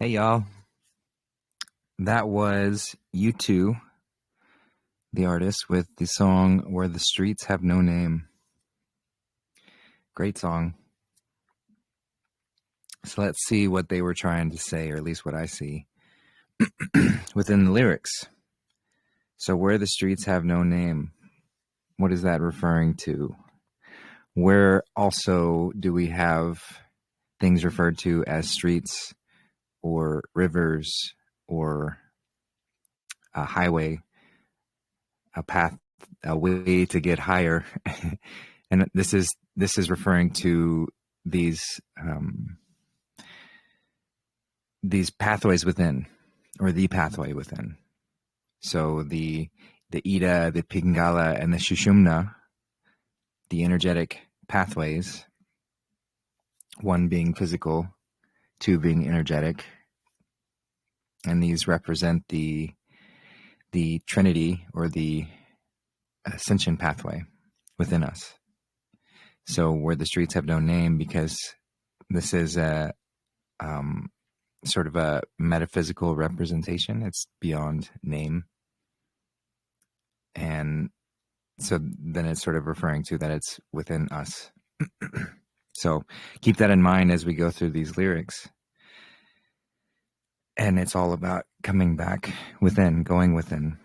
Hey y'all, that was U2, the artist, with the song Where the Streets Have No Name. Great song. So let's see what they were trying to say, or at least what I see within the lyrics. So where the streets have no name, what is that referring to? Where also do we have things referred to as streets or rivers or a highway, a path, a way to get higher? And this is referring to these pathways within, or the pathway within. So the Ida, the Pingala, and the Shushumna, the energetic pathways, one being physical, two being energetic, and these represent the Trinity, or the ascension pathway within us. So where the streets have no name, because this is a sort of a metaphysical representation. It's beyond name. And so then it's sort of referring to that it's within us. So keep that in mind as we go through these lyrics. And it's all about coming back within, going within.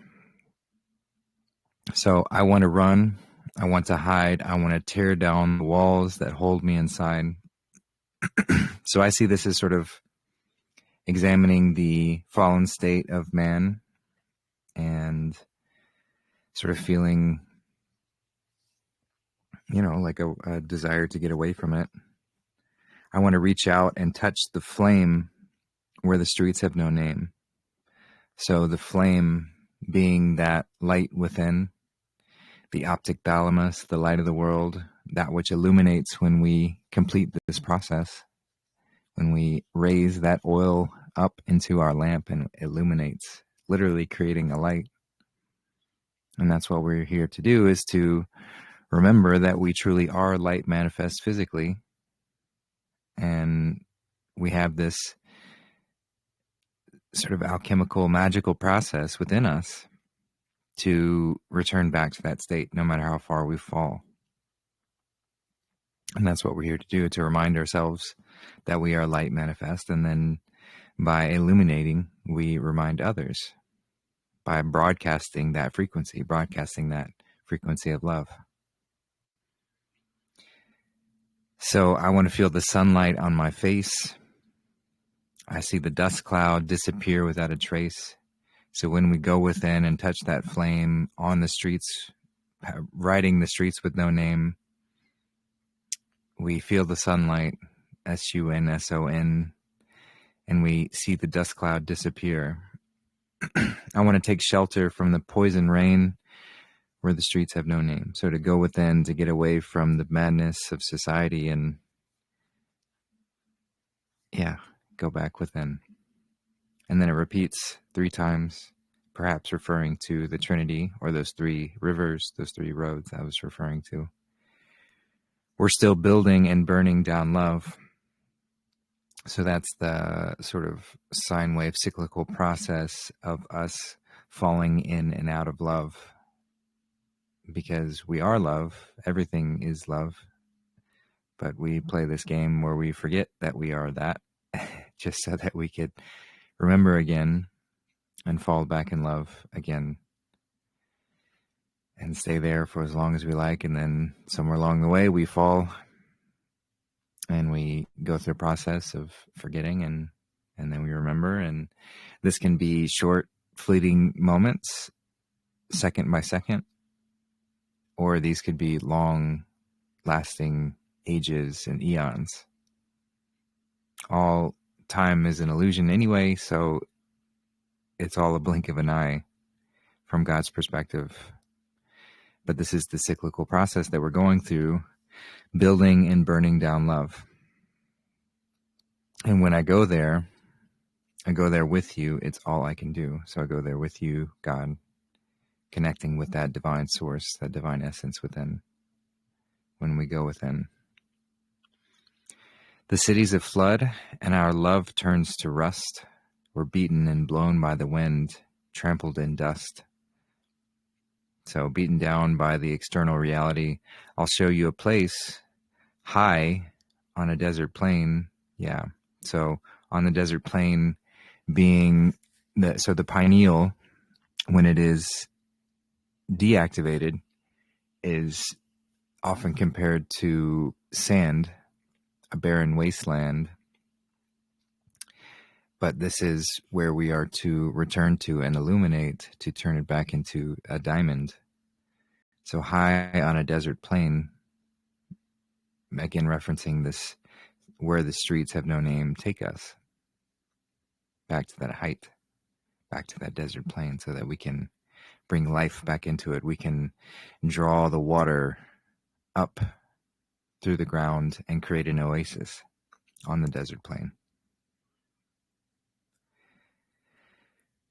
So I want to run. I want to hide. I want to tear down the walls that hold me inside. So I see this as sort of examining the fallen state of man and sort of feeling, like a desire to get away from it. I want to reach out and touch the flame where the streets have no name. So the flame being that light within, the optic thalamus, the light of the world, that which illuminates when we complete this process, when we raise that oil up into our lamp and illuminates, literally creating a light. And that's what we're here to do, is to remember that we truly are light manifest physically. And we have this sort of alchemical, magical process within us to return back to that state, no matter how far we fall. And that's what we're here to do, to remind ourselves that we are light manifest. And then by illuminating, we remind others by broadcasting that frequency of love. So I want to feel the sunlight on my face. I see the dust cloud disappear without a trace. So when we go within and touch that flame on the streets, riding the streets with no name, we feel the sunlight, SUNSON, and we see the dust cloud disappear. I want to take shelter from the poison rain where the streets have no name. So to go within, to get away from the madness of society and, go back within. And then it repeats 3 times, perhaps referring to the Trinity, or those 3 rivers, those 3 roads I was referring to. We're still building and burning down love. So that's the sort of sine wave cyclical process of us falling in and out of love. Because we are love, everything is love. But we play this game where we forget that we are that, just so that we could remember again and fall back in love again. And stay there for as long as we like. And then somewhere along the way, we fall. And we go through a process of forgetting, and then we remember. And this can be short, fleeting moments, second by second. Or these could be long, lasting ages and eons. All time is an illusion anyway, so it's all a blink of an eye from God's perspective. But this is the cyclical process that we're going through, building and burning down love. And when I go there with you. It's all I can do. So I go there with you, God, connecting with that divine source, that divine essence within, when we go within. The cities of flood, and our love turns to rust. We're beaten and blown by the wind, trampled in dust. So beaten down by the external reality. I'll show you a place high on a desert plain. Yeah. So on the desert plain being the pineal, when it is deactivated, is often compared to sand, a barren wasteland. But this is where we are to return to and illuminate, to turn it back into a diamond. So high on a desert plain, again referencing this, where the streets have no name, take us back to that height, back to that desert plain, so that we can bring life back into it. We can draw the water up through the ground and create an oasis on the desert plain.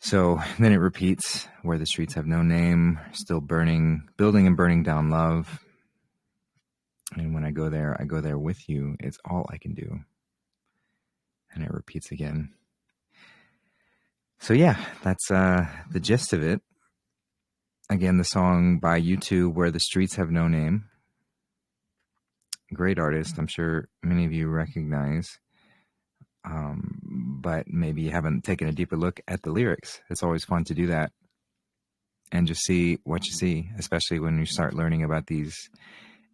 So then it repeats, where the streets have no name, still burning, building and burning down love. And when I go there with you. It's all I can do. And it repeats again. So yeah, that's the gist of it. Again, the song by U2, Where the Streets Have No Name. Great artist. I'm sure many of you recognize. But maybe you haven't taken a deeper look at the lyrics. It's always fun to do that and just see what you see, especially when you start learning about these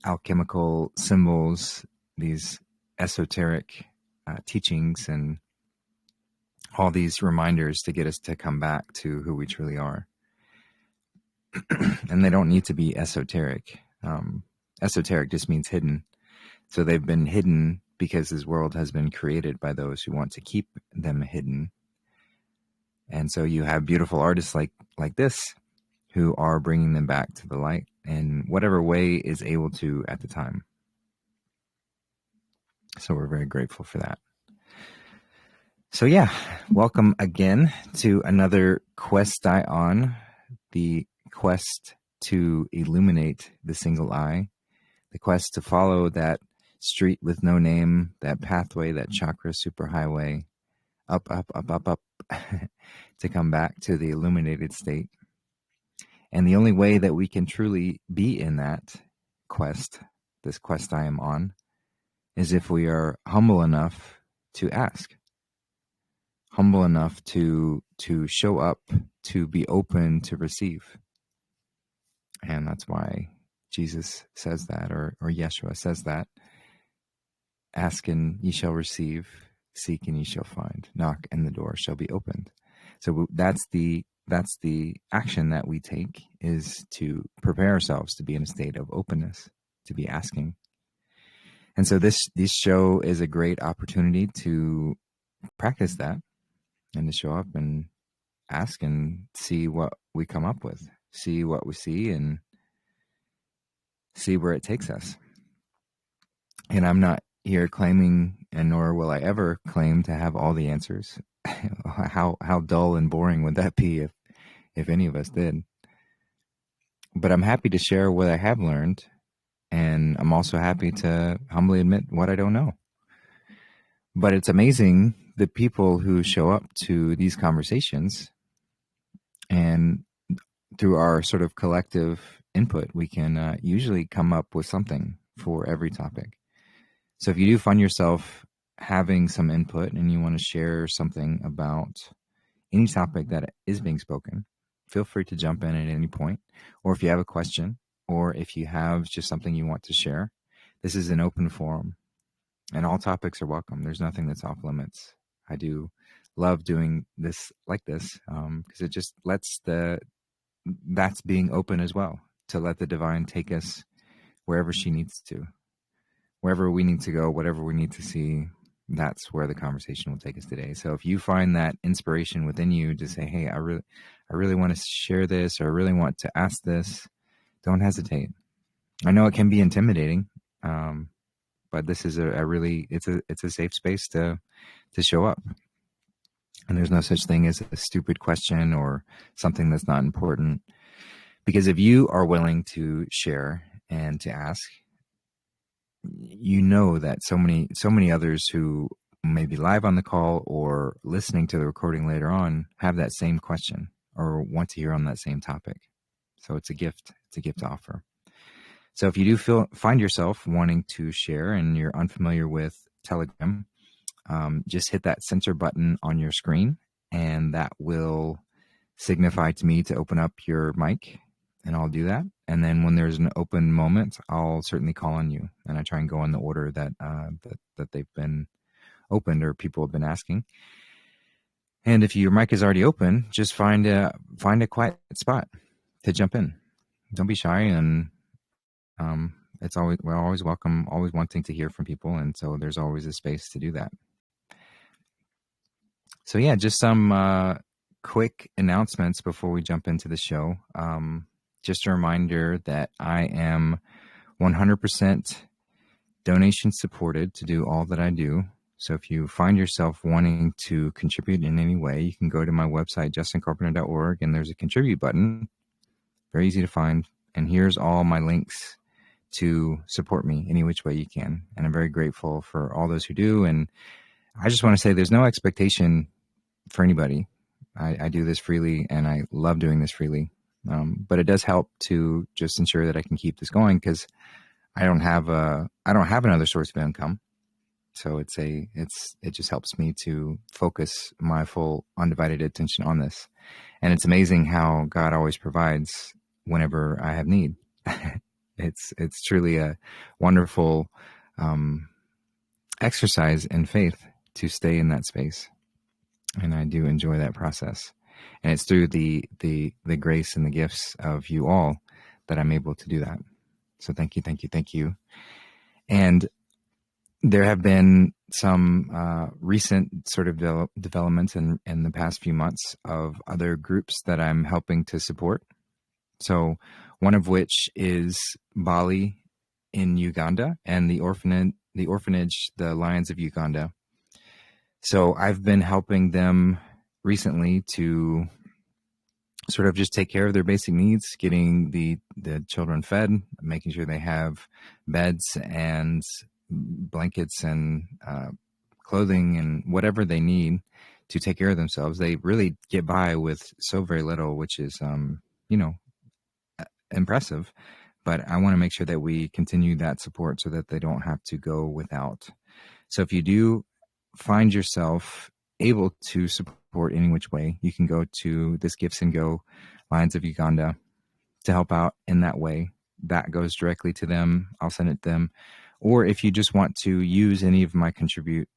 alchemical symbols, these esoteric teachings, and all these reminders to get us to come back to who we truly are. And they don't need to be esoteric. Esoteric just means hidden. So they've been hidden because this world has been created by those who want to keep them hidden. And so you have beautiful artists like this who are bringing them back to the light in whatever way is able to at the time. So we're very grateful for that. So yeah, welcome again to another Quest-i-on, the quest to illuminate the single eye, the quest to follow that street with no name, that pathway, that chakra superhighway, up, up, up, up, up, to come back to the illuminated state. And the only way that we can truly be in that quest, this quest I am on, is if we are humble enough to ask, humble enough to show up, to be open to receive. And that's why Jesus says that, or Yeshua says that. Ask and ye shall receive, seek and ye shall find, knock and the door shall be opened. So that's the action that we take, is to prepare ourselves to be in a state of openness, to be asking. And so this show is a great opportunity to practice that and to show up and ask and see what we come up with, see what we see, and see where it takes us. And I'm not here claiming, and nor will I ever claim to have all the answers. How dull and boring would that be if any of us did? But I'm happy to share what I have learned, and I'm also happy to humbly admit what I don't know. But it's amazing the people who show up to these conversations, and through our sort of collective input, we can usually come up with something for every topic. So if you do find yourself having some input and you want to share something about any topic that is being spoken, feel free to jump in at any point. Or if you have a question, or if you have just something you want to share, this is an open forum and all topics are welcome. There's nothing that's off limits. I do love doing this like this because it just lets that's being open as well, to let the divine take us wherever she needs to. Wherever we need to go, whatever we need to see, that's where the conversation will take us today. So if you find that inspiration within you to say, hey, I really want to share this, or I really want to ask this, don't hesitate. I know it can be intimidating, but this is it's a safe space to show up. And there's no such thing as a stupid question or something that's not important. Because if you are willing to share and to ask, you know that so many others who maybe live on the call or listening to the recording later on have that same question or want to hear on that same topic. So it's a gift. It's a gift to offer. So if you do find yourself wanting to share and you're unfamiliar with Telegram, just hit that center button on your screen, and that will signify to me to open up your mic, and I'll do that. And then when there's an open moment, I'll certainly call on you, and I try and go in the order that that they've been opened or people have been asking. And if your mic is already open, just find a quiet spot to jump in. Don't be shy, and we're always welcome, always wanting to hear from people, and so there's always a space to do that. So yeah, just some quick announcements before we jump into the show. Just a reminder that I am 100% donation supported to do all that I do. So if you find yourself wanting to contribute in any way, you can go to my website, justincarpenter.org, and there's a contribute button. Very easy to find. And here's all my links to support me any which way you can. And I'm very grateful for all those who do. And I just want to say there's no expectation for anybody. I do this freely, and I love doing this freely. But it does help to just ensure that I can keep this going, because I don't have another source of income. So it just helps me to focus my full undivided attention on this. And it's amazing how God always provides whenever I have need. It's truly a wonderful exercise in faith to stay in that space. And I do enjoy that process. And it's through the grace and the gifts of you all that I'm able to do that. So thank you, thank you, thank you. And there have been some recent sort of developments in the past few months of other groups that I'm helping to support. So one of which is Bali in Uganda, and the orphanage, the Lions of Uganda. So I've been helping them recently to sort of just take care of their basic needs, getting the children fed, making sure they have beds and blankets and clothing and whatever they need to take care of themselves. They really get by with so very little, which is, impressive. But I want to make sure that we continue that support so that they don't have to go without. So if you do find yourself able to support any which way, you can go to this Gifts and Go Lions of Uganda to help out in that way. That goes directly to them. I'll send it to them. Or if you just want to use any of my contribute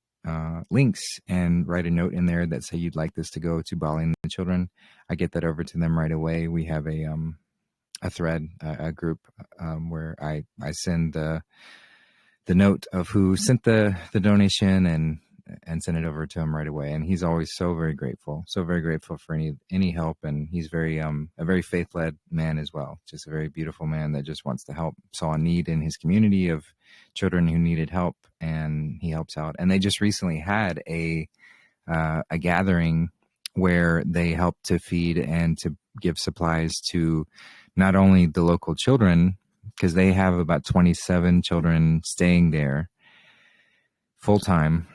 links and write a note in there that say you'd like this to go to Bali and the children, I get that over to them right away. We have a thread, a group where I send the note of who sent the donation and send it over to him right away. And he's always so very grateful for any help. And he's a very faith-led man as well. Just a very beautiful man that just wants to help, saw a need in his community of children who needed help, and he helps out. And they just recently had a gathering where they helped to feed and to give supplies to not only the local children, because they have about 27 children staying there full time.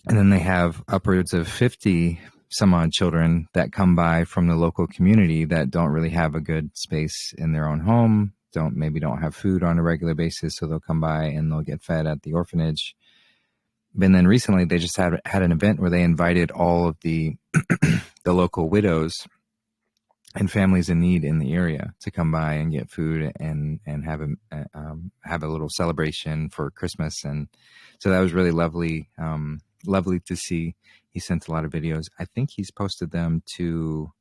And then they have upwards of 50 some odd children that come by from the local community that don't really have a good space in their own home, maybe don't have food on a regular basis. So they'll come by and they'll get fed at the orphanage. And then recently they just had an event where they invited all of the the local widows and families in need in the area to come by and get food and have a little celebration for Christmas. And so that was really lovely to see. He sent a lot of videos. I think he's posted them to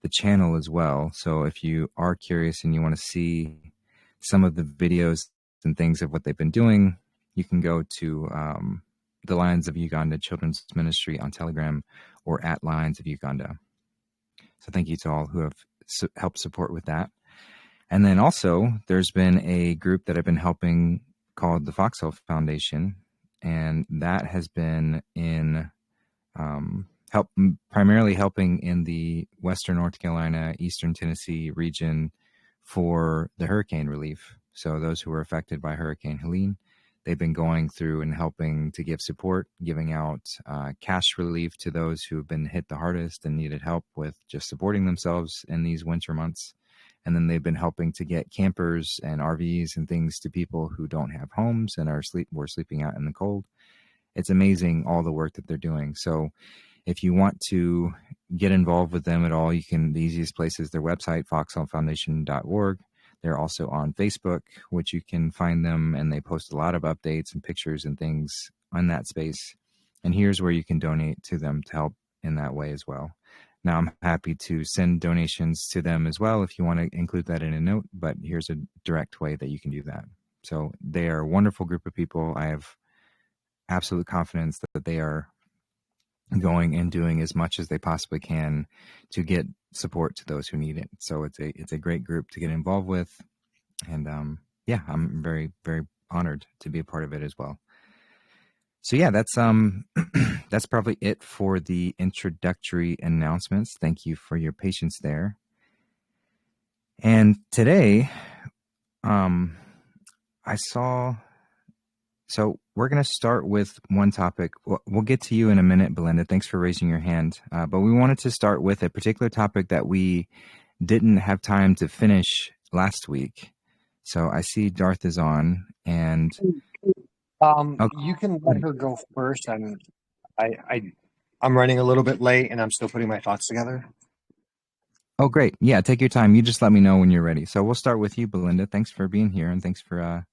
the channel as well. So if you are curious and you want to see some of the videos and things of what they've been doing, you can go to the Lions of Uganda Children's Ministry on Telegram or at Lions of Uganda. So thank you to all who have helped support with that. And then also there's been a group that I've been helping called the Foxhole Foundation. And that has been in primarily helping in the Western North Carolina, Eastern Tennessee region for the hurricane relief. So those who were affected by Hurricane Helene, they've been going through and helping to give support, giving out cash relief to those who have been hit the hardest and needed help with just supporting themselves in these winter months. And then they've been helping to get campers and RVs and things to people who don't have homes and were sleeping out in the cold. It's amazing all the work that they're doing. So if you want to get involved with them at all, you can, the easiest place is their website, foxholefoundation.org. They're also on Facebook, which you can find them, and they post a lot of updates and pictures and things on that space. And here's where you can donate to them to help in that way as well. Now, I'm happy to send donations to them as well if you want to include that in a note, but here's a direct way that you can do that. So they are a wonderful group of people. I have absolute confidence that they are going and doing as much as they possibly can to get support to those who need it. So it's a great group to get involved with. And yeah, I'm very, very honored to be a part of it as well. So yeah, that's that's probably it for the introductory announcements. Thank you for your patience there. And today, so we're going to start with one topic. We'll get to you in a minute, Belinda. Thanks for raising your hand. But we wanted to start with a particular topic that we didn't have time to finish last week. So I see Darth is on, and you can let her go first. I'm running a little bit late, and I'm still putting my thoughts together. Oh, great. Yeah, take your time. You just let me know when you're ready. So we'll start with you, Belinda. Thanks for being here, and thanks for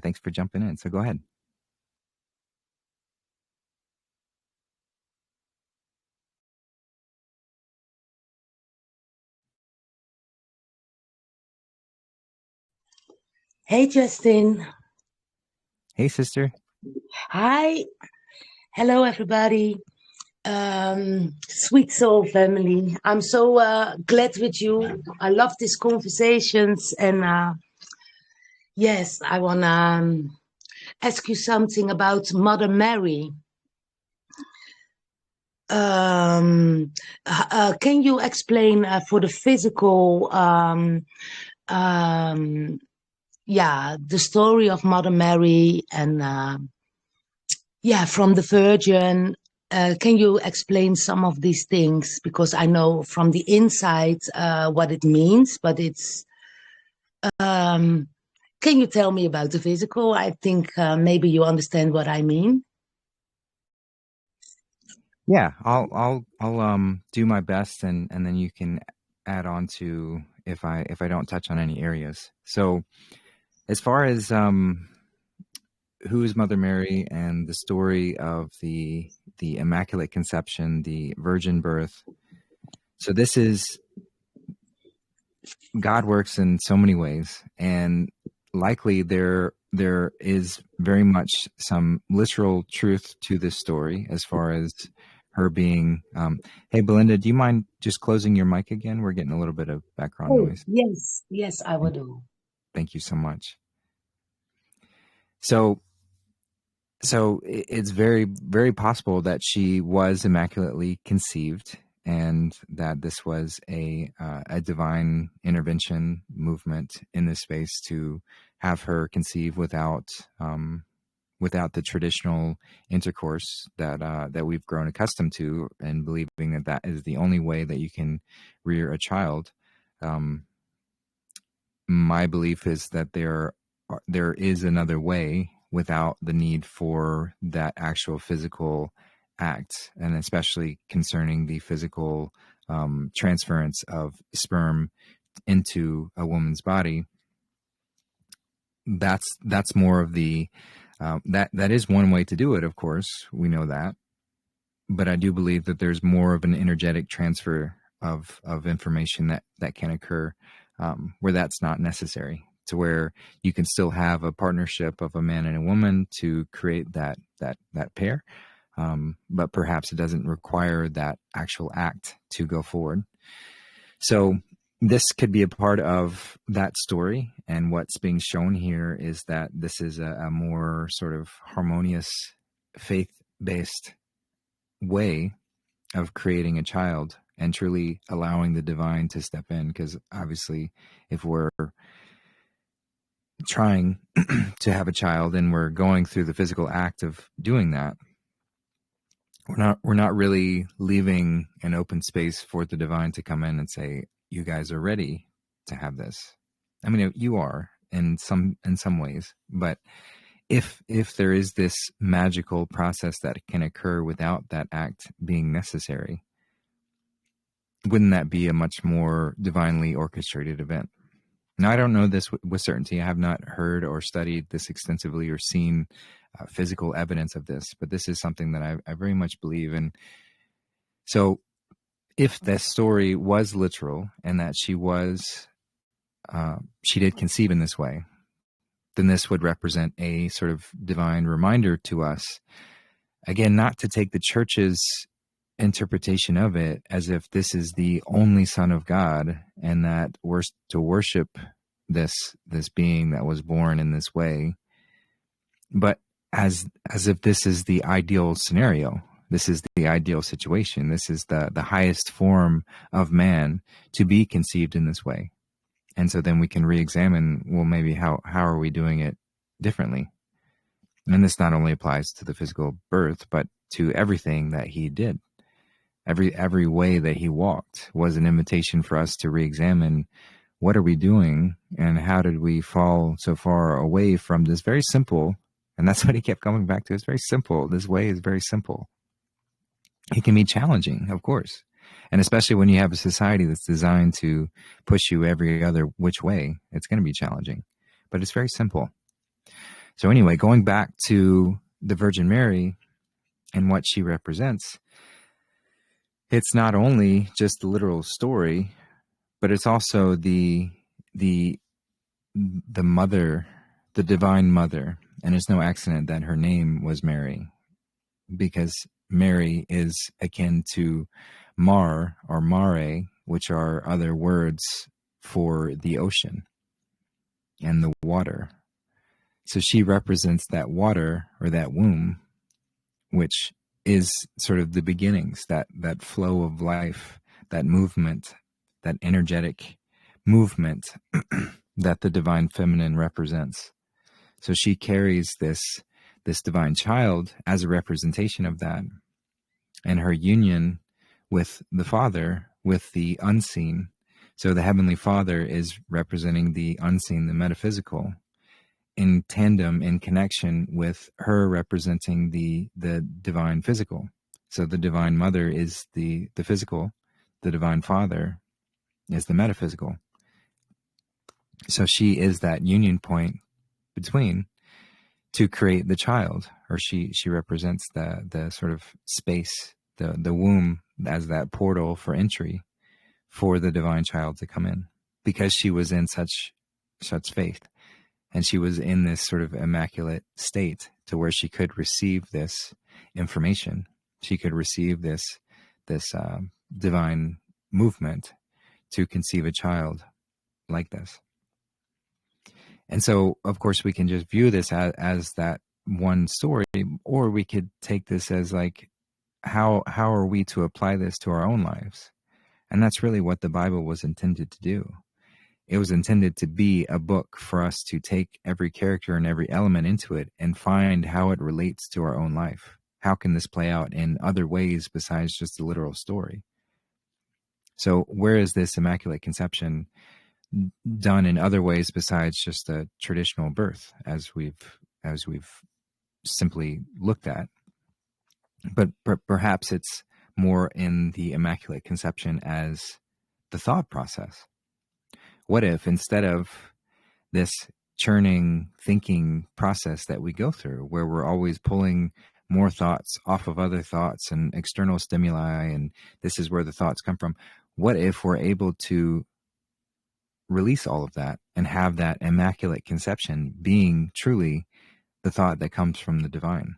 thanks for jumping in. So go ahead. Hey, Justin. Hey, sister. Hi. Hello, everybody. Sweet soul family. I'm so glad with you. I love these conversations. And yes, I want to ask you something about Mother Mary. Can you explain for the physical, the story of Mother Mary and from the Virgin? Can you explain some of these things? Because I know from the inside what it means, but it's. Can you tell me about the physical? I think maybe you understand what I mean. Yeah, I'll do my best, and then you can add on to if I don't touch on any areas. So, as far as who is Mother Mary and the story of the Immaculate Conception, the virgin birth. So this is, God works in so many ways, and likely there is very much some literal truth to this story as far as her being. Hey, Belinda, do you mind just closing your mic again? We're getting a little bit of background noise. Yes, I will do. Thank you so much. So it's very, very possible that she was immaculately conceived, and that this was a divine intervention movement in this space to have her conceive without the traditional intercourse that we've grown accustomed to, and believing that is the only way that you can rear a child. My belief is that there is another way without the need for that actual physical act, and especially concerning the physical transference of sperm into a woman's body. That's more of the that is one way to do it. Of course, we know that, but I do believe that there's more of an energetic transfer of information that can occur where that's not necessary, to where you can still have a partnership of a man and a woman to create that pair, but perhaps it doesn't require that actual act to go forward. So this could be a part of that story, and what's being shown here is that this is a more sort of harmonious, faith-based way of creating a child and truly allowing the divine to step in. Because obviously, if we're trying to have a child and we're going through the physical act of doing that, we're not really leaving an open space for the divine to come in and say, you guys are ready to have this. I mean, you are in some ways, but if there is this magical process that can occur without that act being necessary, wouldn't that be a much more divinely orchestrated event? Now, I don't know this with certainty. I have not heard or studied this extensively or seen physical evidence of this, but this is something that I very much believe in. So if this story was literal and that she did conceive in this way, then this would represent a sort of divine reminder to us, again, not to take the church's interpretation of it as if this is the only Son of God and that we're to worship this being that was born in this way, but as if this is the ideal scenario. This is the ideal situation. This is the highest form of man to be conceived in this way. And so then we can re-examine, well, maybe how are we doing it differently? And this not only applies to the physical birth, but to everything that he did. Every way that he walked was an invitation for us to re-examine, what are we doing and how did we fall so far away from this very simple, and that's what he kept coming back to, it's very simple. This way is very simple. It can be challenging, of course. And especially when you have a society that's designed to push you every other which way, it's going to be challenging. But it's very simple. So anyway, going back to the Virgin Mary and what she represents, it's not only just the literal story, but it's also the mother, the divine mother. And it's no accident that her name was Mary, because Mary is akin to Mar or Mare, which are other words for the ocean and the water. So she represents that water or that womb, which is sort of the beginnings, that flow of life, that movement, that energetic movement that the divine feminine represents. So she carries this divine child as a representation of that, and her union with the Father, with the unseen. So the Heavenly Father is representing the unseen, the metaphysical, in tandem, in connection with her representing the divine physical. So the Divine Mother is the physical, the Divine Father is the metaphysical. So she is that union point between to create the child, or she represents the sort of space, the womb as that portal for entry for the divine child to come in, because she was in such faith, and she was in this sort of immaculate state to where she could receive this information. She could receive this divine movement to conceive a child like this. And so, of course, we can just view this as that one story, or we could take this as like, how are we to apply this to our own lives? And that's really what the Bible was intended to do. It was intended to be a book for us to take every character and every element into it and find how it relates to our own life. How can this play out in other ways besides just the literal story? So where is this Immaculate Conception done in other ways besides just a traditional birth, as we've simply looked at? But perhaps it's more in the Immaculate Conception as the thought process. What if, instead of this churning thinking process that we go through, where we're always pulling more thoughts off of other thoughts and external stimuli, and this is where the thoughts come from, what if we're able to release all of that and have that Immaculate Conception being truly the thought that comes from the divine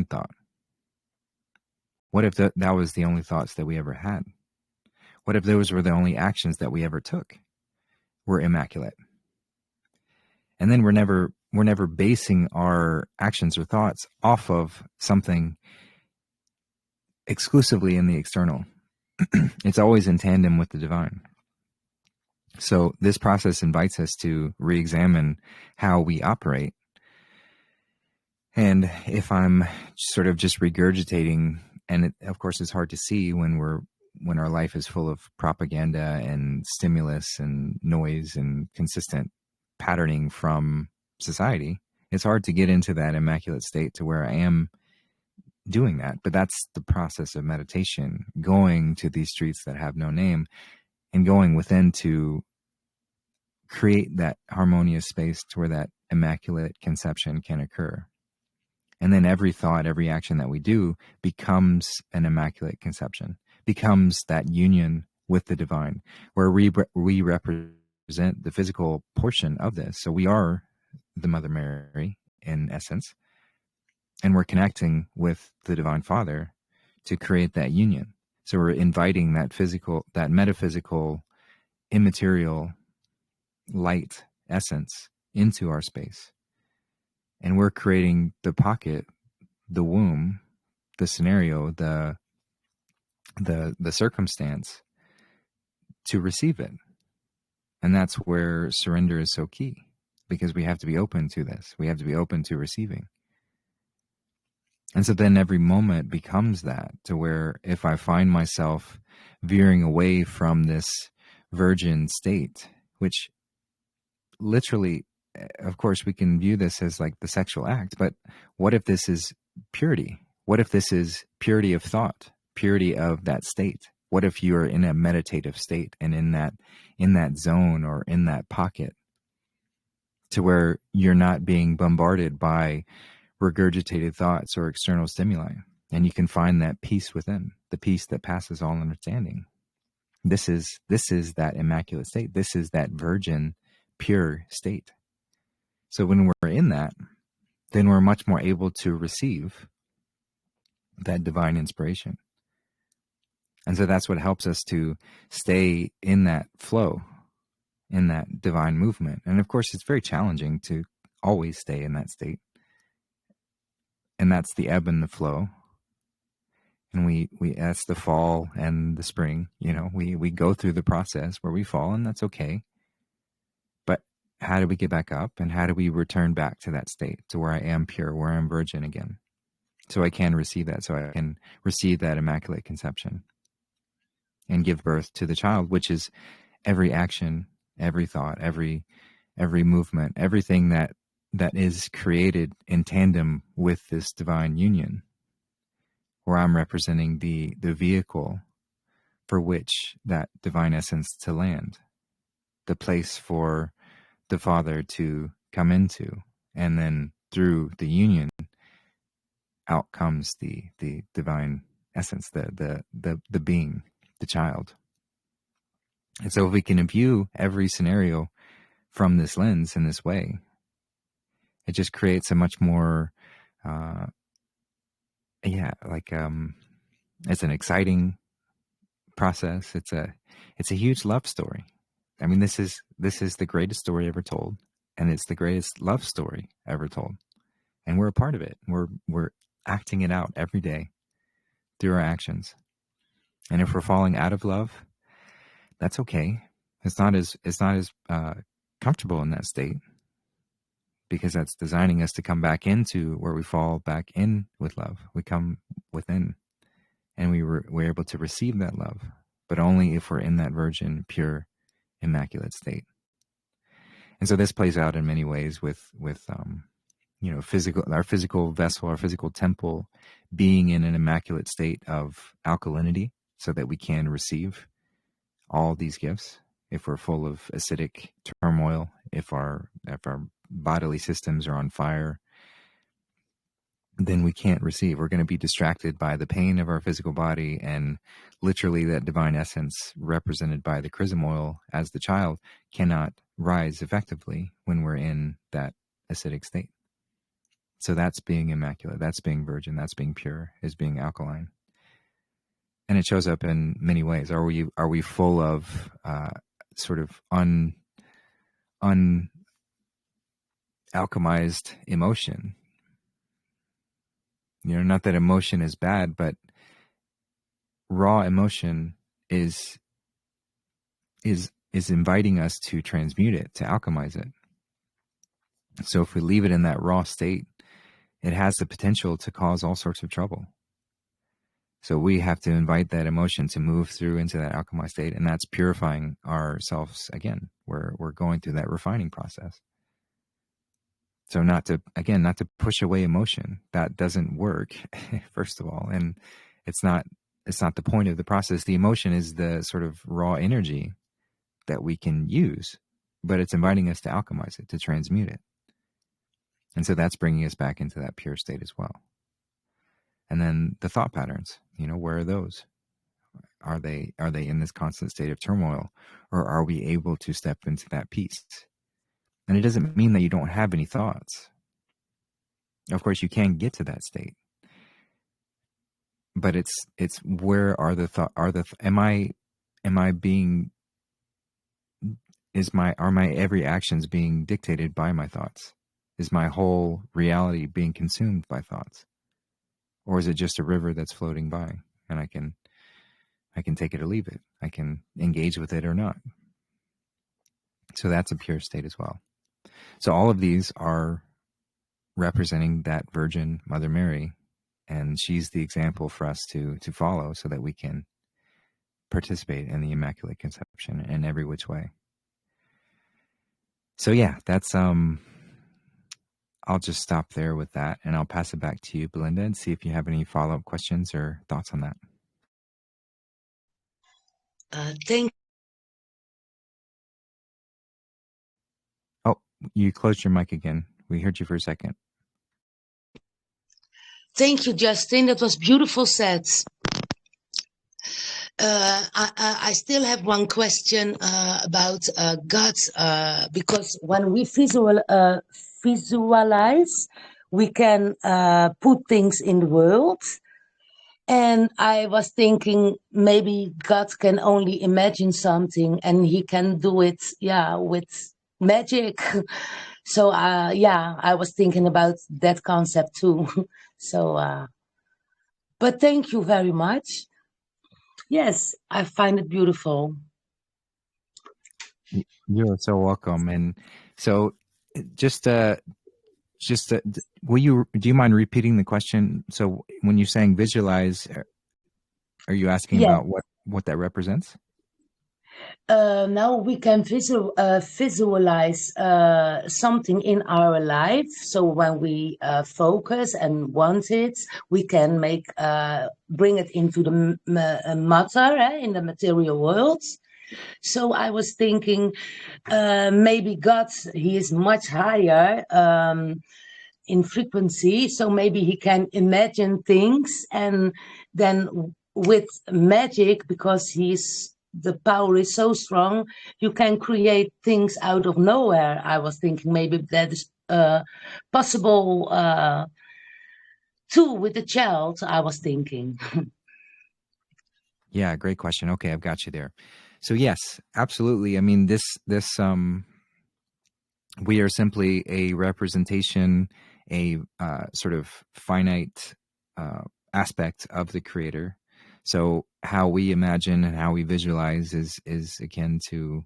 thought? What if that was the only thoughts that we ever had? What if those were the only actions that we ever took were immaculate? And then we're never basing our actions or thoughts off of something exclusively in the external. It's always in tandem with the divine. So this process invites us to re-examine how we operate. And if I'm sort of just regurgitating, and it, of course it's hard to see when our life is full of propaganda and stimulus and noise and consistent patterning from society, it's hard to get into that immaculate state to where I am doing that. But that's the process of meditation, going to these streets that have no name and going within to create that harmonious space to where that immaculate conception can occur. And then every thought, every action that we do becomes an immaculate conception, becomes that union with the divine, where we represent the physical portion of this. So we are the Mother Mary in essence, and we're connecting with the Divine Father to create that union. So we're inviting that physical, that metaphysical, immaterial light essence into our space. And we're creating the pocket, the womb, the scenario, the circumstance to receive it. And that's where surrender is so key, because we have to be open to this. We have to be open to receiving. And so then every moment becomes that, to where if I find myself veering away from this virgin state, which literally, of course, we can view this as like the sexual act, but what if this is purity? What if this is purity of thought, purity of that state? What if you are in a meditative state and in that zone or in that pocket, to where you're not being bombarded by regurgitated thoughts or external stimuli, and you can find that peace within, the peace that passes all understanding. This is that immaculate state. This is that virgin, pure state. So when we're in that, then we're much more able to receive that divine inspiration. And so that's what helps us to stay in that flow, in that divine movement. And of course, it's very challenging to always stay in that state. And that's the ebb and the flow. And we that's the fall and the spring. You know, we go through the process where we fall, and that's okay. But how do we get back up, and how do we return back to that state, to where I am pure, where I'm virgin again, so I can receive that, so I can receive that immaculate conception and give birth to the child, which is every action, every thought, every movement, everything that is created in tandem with this divine union, where I'm representing the vehicle for which that divine essence to land, the place for the Father to come into, and then through the union, out comes the divine essence, the being, the child. And so if we can view every scenario from this lens in this way, it just creates a much more, it's an exciting process. It's a huge love story. I mean, this is the greatest story ever told, and it's the greatest love story ever told. And we're a part of it. We're acting it out every day through our actions. And if we're falling out of love, that's okay. It's not as comfortable in that state, because that's designing us to come back into where we fall back in with love. We come within, and we're able to receive that love, but only if we're in that virgin, pure, immaculate state. And so this plays out in many ways with our physical vessel, our physical temple being in an immaculate state of alkalinity, so that we can receive all these gifts. If we're full of acidic turmoil, if our bodily systems are on fire, then we can't receive. We're going to be distracted by the pain of our physical body, and literally that divine essence represented by the chrism oil as the child cannot rise effectively when we're in that acidic state. So that's being immaculate, that's being virgin, that's being pure, is being alkaline. And it shows up in many ways. Are we full of sort of alchemized emotion? Not that emotion is bad, but raw emotion is is inviting us to transmute it, to alchemize it. So if we leave it in that raw state, it has the potential to cause all sorts of trouble. So we have to invite that emotion to move through into that alchemized state, and that's purifying ourselves again. We're going through that refining process. So not to push away emotion. That doesn't work, first of all. And it's not the point of the process. The emotion is the sort of raw energy that we can use, but it's inviting us to alchemize it, to transmute it. And so that's bringing us back into that pure state as well. And then the thought patterns, where are those? Are they in this constant state of turmoil, or are we able to step into that peace? And it doesn't mean that you don't have any thoughts. Of course, you can get to that state, but it's where are the thought? Are my every actions being dictated by my thoughts? Is my whole reality being consumed by thoughts? Or is it just a river that's floating by, and I can take it or leave it? I can engage with it or not. So that's a pure state as well. So all of these are representing that Virgin Mother Mary, and she's the example for us to follow, so that we can participate in the Immaculate Conception in every which way. So yeah, that's I'll just stop there with that, and I'll pass it back to you, Belinda, and see if you have any follow-up questions or thoughts on that. Thank. Oh, you closed your mic again. We heard you for a second. Thank you, Justin. That was beautiful said. I still have one question about God, because when we visualize, we can put things in the world. And I was thinking maybe God can only imagine something, and he can do it, with magic. So, I was thinking about that concept too. So, but thank you very much. Yes, I find it beautiful. You're so welcome. And so do you mind repeating the question? So when you're saying visualize, are you asking about what that represents? Now we can visualize something in our life. So when we focus and want it, we can bring it into the matter, in the material world. So I was thinking, maybe God, he is much higher in frequency, so maybe he can imagine things, and then with magic, because the power is so strong, you can create things out of nowhere. I was thinking maybe that is possible too with the child, I was thinking. Yeah, great question. Okay, I've got you there. So yes, absolutely. I mean, this we are simply a representation, a sort of finite aspect of the Creator. So how we imagine and how we visualize is akin to,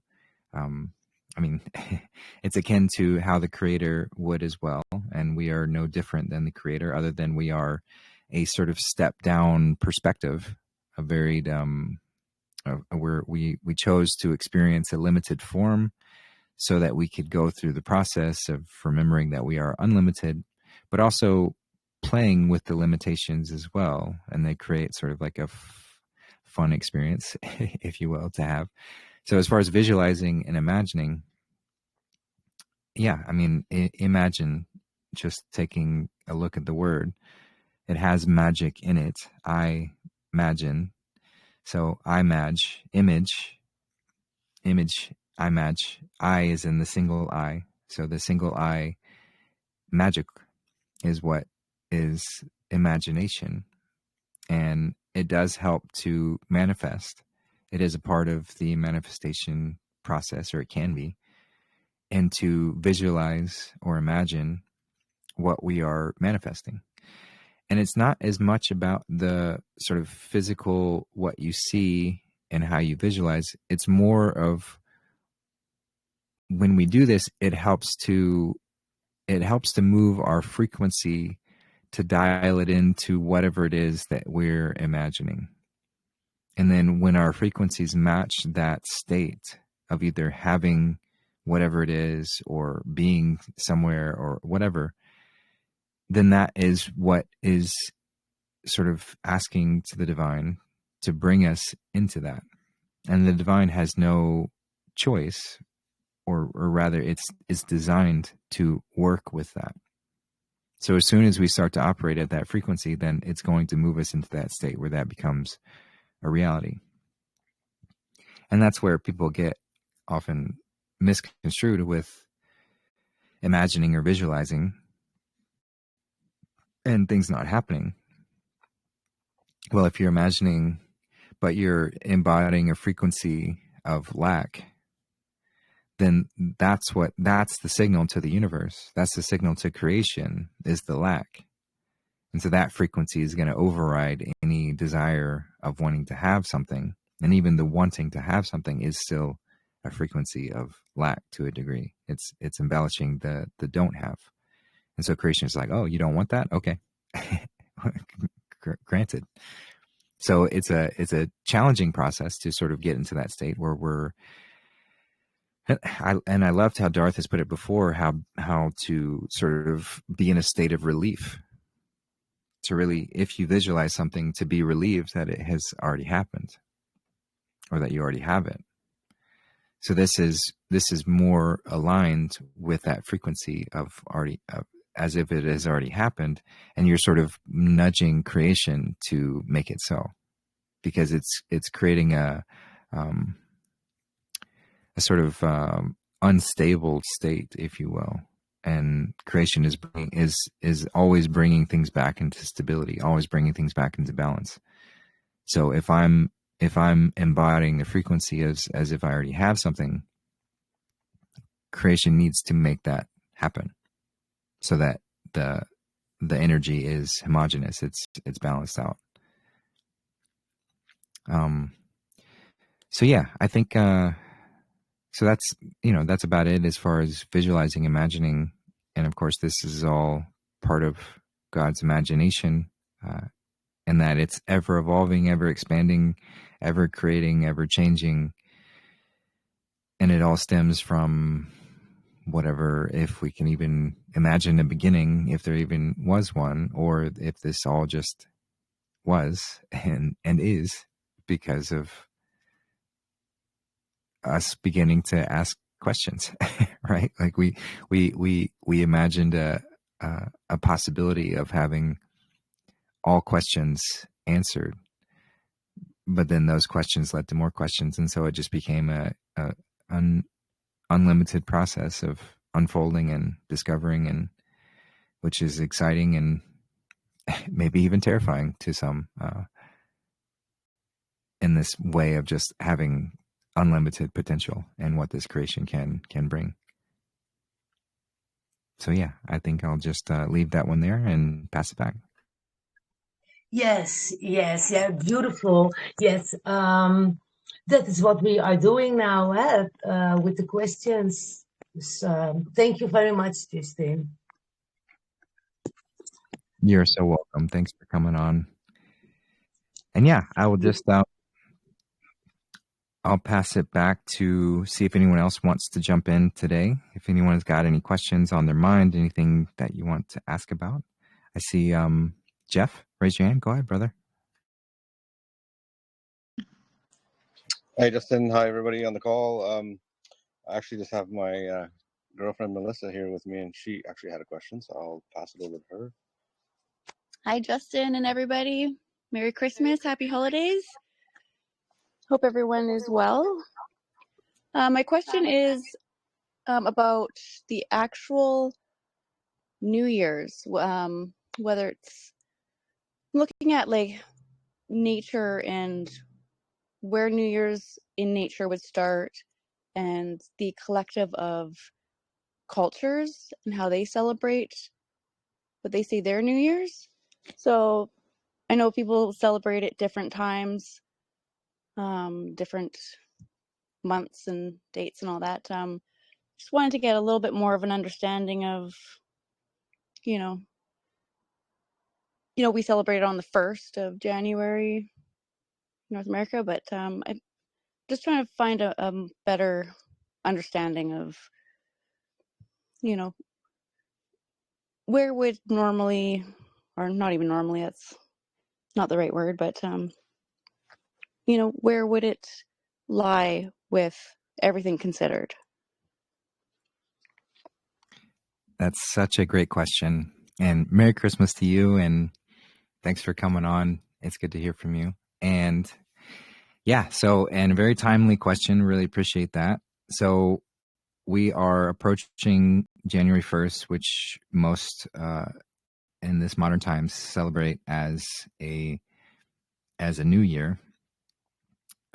it's akin to how the Creator would as well. And we are no different than the Creator, other than we are a sort of step down perspective, a varied, where we chose to experience a limited form, so that we could go through the process of remembering that we are unlimited, but also playing with the limitations as well. And they create sort of like a fun experience, if you will, to have. So as far as visualizing and imagining, imagine, just taking a look at the word, it has magic in it. I imagine. So image, I match. I is in the single I. So the single I, magic, is what is imagination. And it does help to manifest. It is a part of the manifestation process, or it can be. And to visualize or imagine what we are manifesting. And it's not as much about the sort of physical, what you see and how you visualize. It's more of when we do this, it helps to move our frequency to dial it into whatever it is that we're imagining. And then when our frequencies match that state of either having whatever it is or being somewhere or whatever, then that is what is sort of asking to the divine to bring us into that. And the divine has no choice, or rather it's designed to work with that. So as soon as we start to operate at that frequency, then it's going to move us into that state where that becomes a reality. And that's where people get often misconstrued with imagining or visualizing and things not happening. Well, if you're imagining, but you're embodying a frequency of lack, then that's the signal to the universe. That's the signal to creation, is the lack. And so that frequency is going to override any desire of wanting to have something. And even the wanting to have something is still a frequency of lack to a degree. It's embellishing the don't have. And so creation is like, oh, you don't want that? Okay. Granted. So it's a challenging process to sort of get into that state where I loved how Darth has put it before, how to sort of be in a state of relief. To really, if you visualize something, to be relieved that it has already happened, or that you already have it. So this is more aligned with that frequency of as if it has already happened, and you're sort of nudging creation to make it so, because it's creating a sort of unstable state, if you will. And creation is always bringing things back into stability, always bringing things back into balance. So if I'm embodying the frequency as if I already have something, creation needs to make that happen, so that the energy is homogeneous. It's balanced out. So yeah, I think. So that's about it as far as visualizing, imagining. And of course, this is all part of God's imagination, and that it's ever evolving, ever expanding, ever creating, ever changing. And it all stems from whatever, if we can even imagine a beginning, if there even was one, or if this all just was and is because of us beginning to ask questions, right? Like we imagined a possibility of having all questions answered, but then those questions led to more questions, and so it just became an unlimited process of unfolding and discovering, and which is exciting and maybe even terrifying to some, in this way of just having unlimited potential and what this creation can bring. So yeah, I think I'll just leave that one there and pass it back. Yes, yeah, beautiful. Yes, that is what we are doing now with the questions. So, thank you very much, Justin. You're so welcome. Thanks for coming on. And yeah, I will just I'll pass it back to see if anyone else wants to jump in today. If anyone's got any questions on their mind, anything that you want to ask about. I see Jeff, raise your hand. Go ahead, brother. Hey, Justin. Hi, everybody on the call. I actually just have my girlfriend, Melissa, here with me, and she actually had a question, so I'll pass it over to her. Hi, Justin and everybody. Merry Christmas. Happy holidays. Hope everyone is well. My question is about the actual New Year's, whether it's looking at like nature and where New Year's in nature would start, and the collective of cultures and how they celebrate what they say their New Year's. So I know people celebrate at different times, different months and dates and all that. just wanted to get a little bit more of an understanding of, you know, we celebrate on the 1st of January, North America, but I'm just trying to find a better understanding of, you know, where would normally, or not even normally, that's not the right word, but, you know, where would it lie with everything considered? That's such a great question. And Merry Christmas to you, and thanks for coming on. It's good to hear from you. And yeah, and a very timely question. Really appreciate that. So we are approaching January 1st, which most in this modern times celebrate as a new year.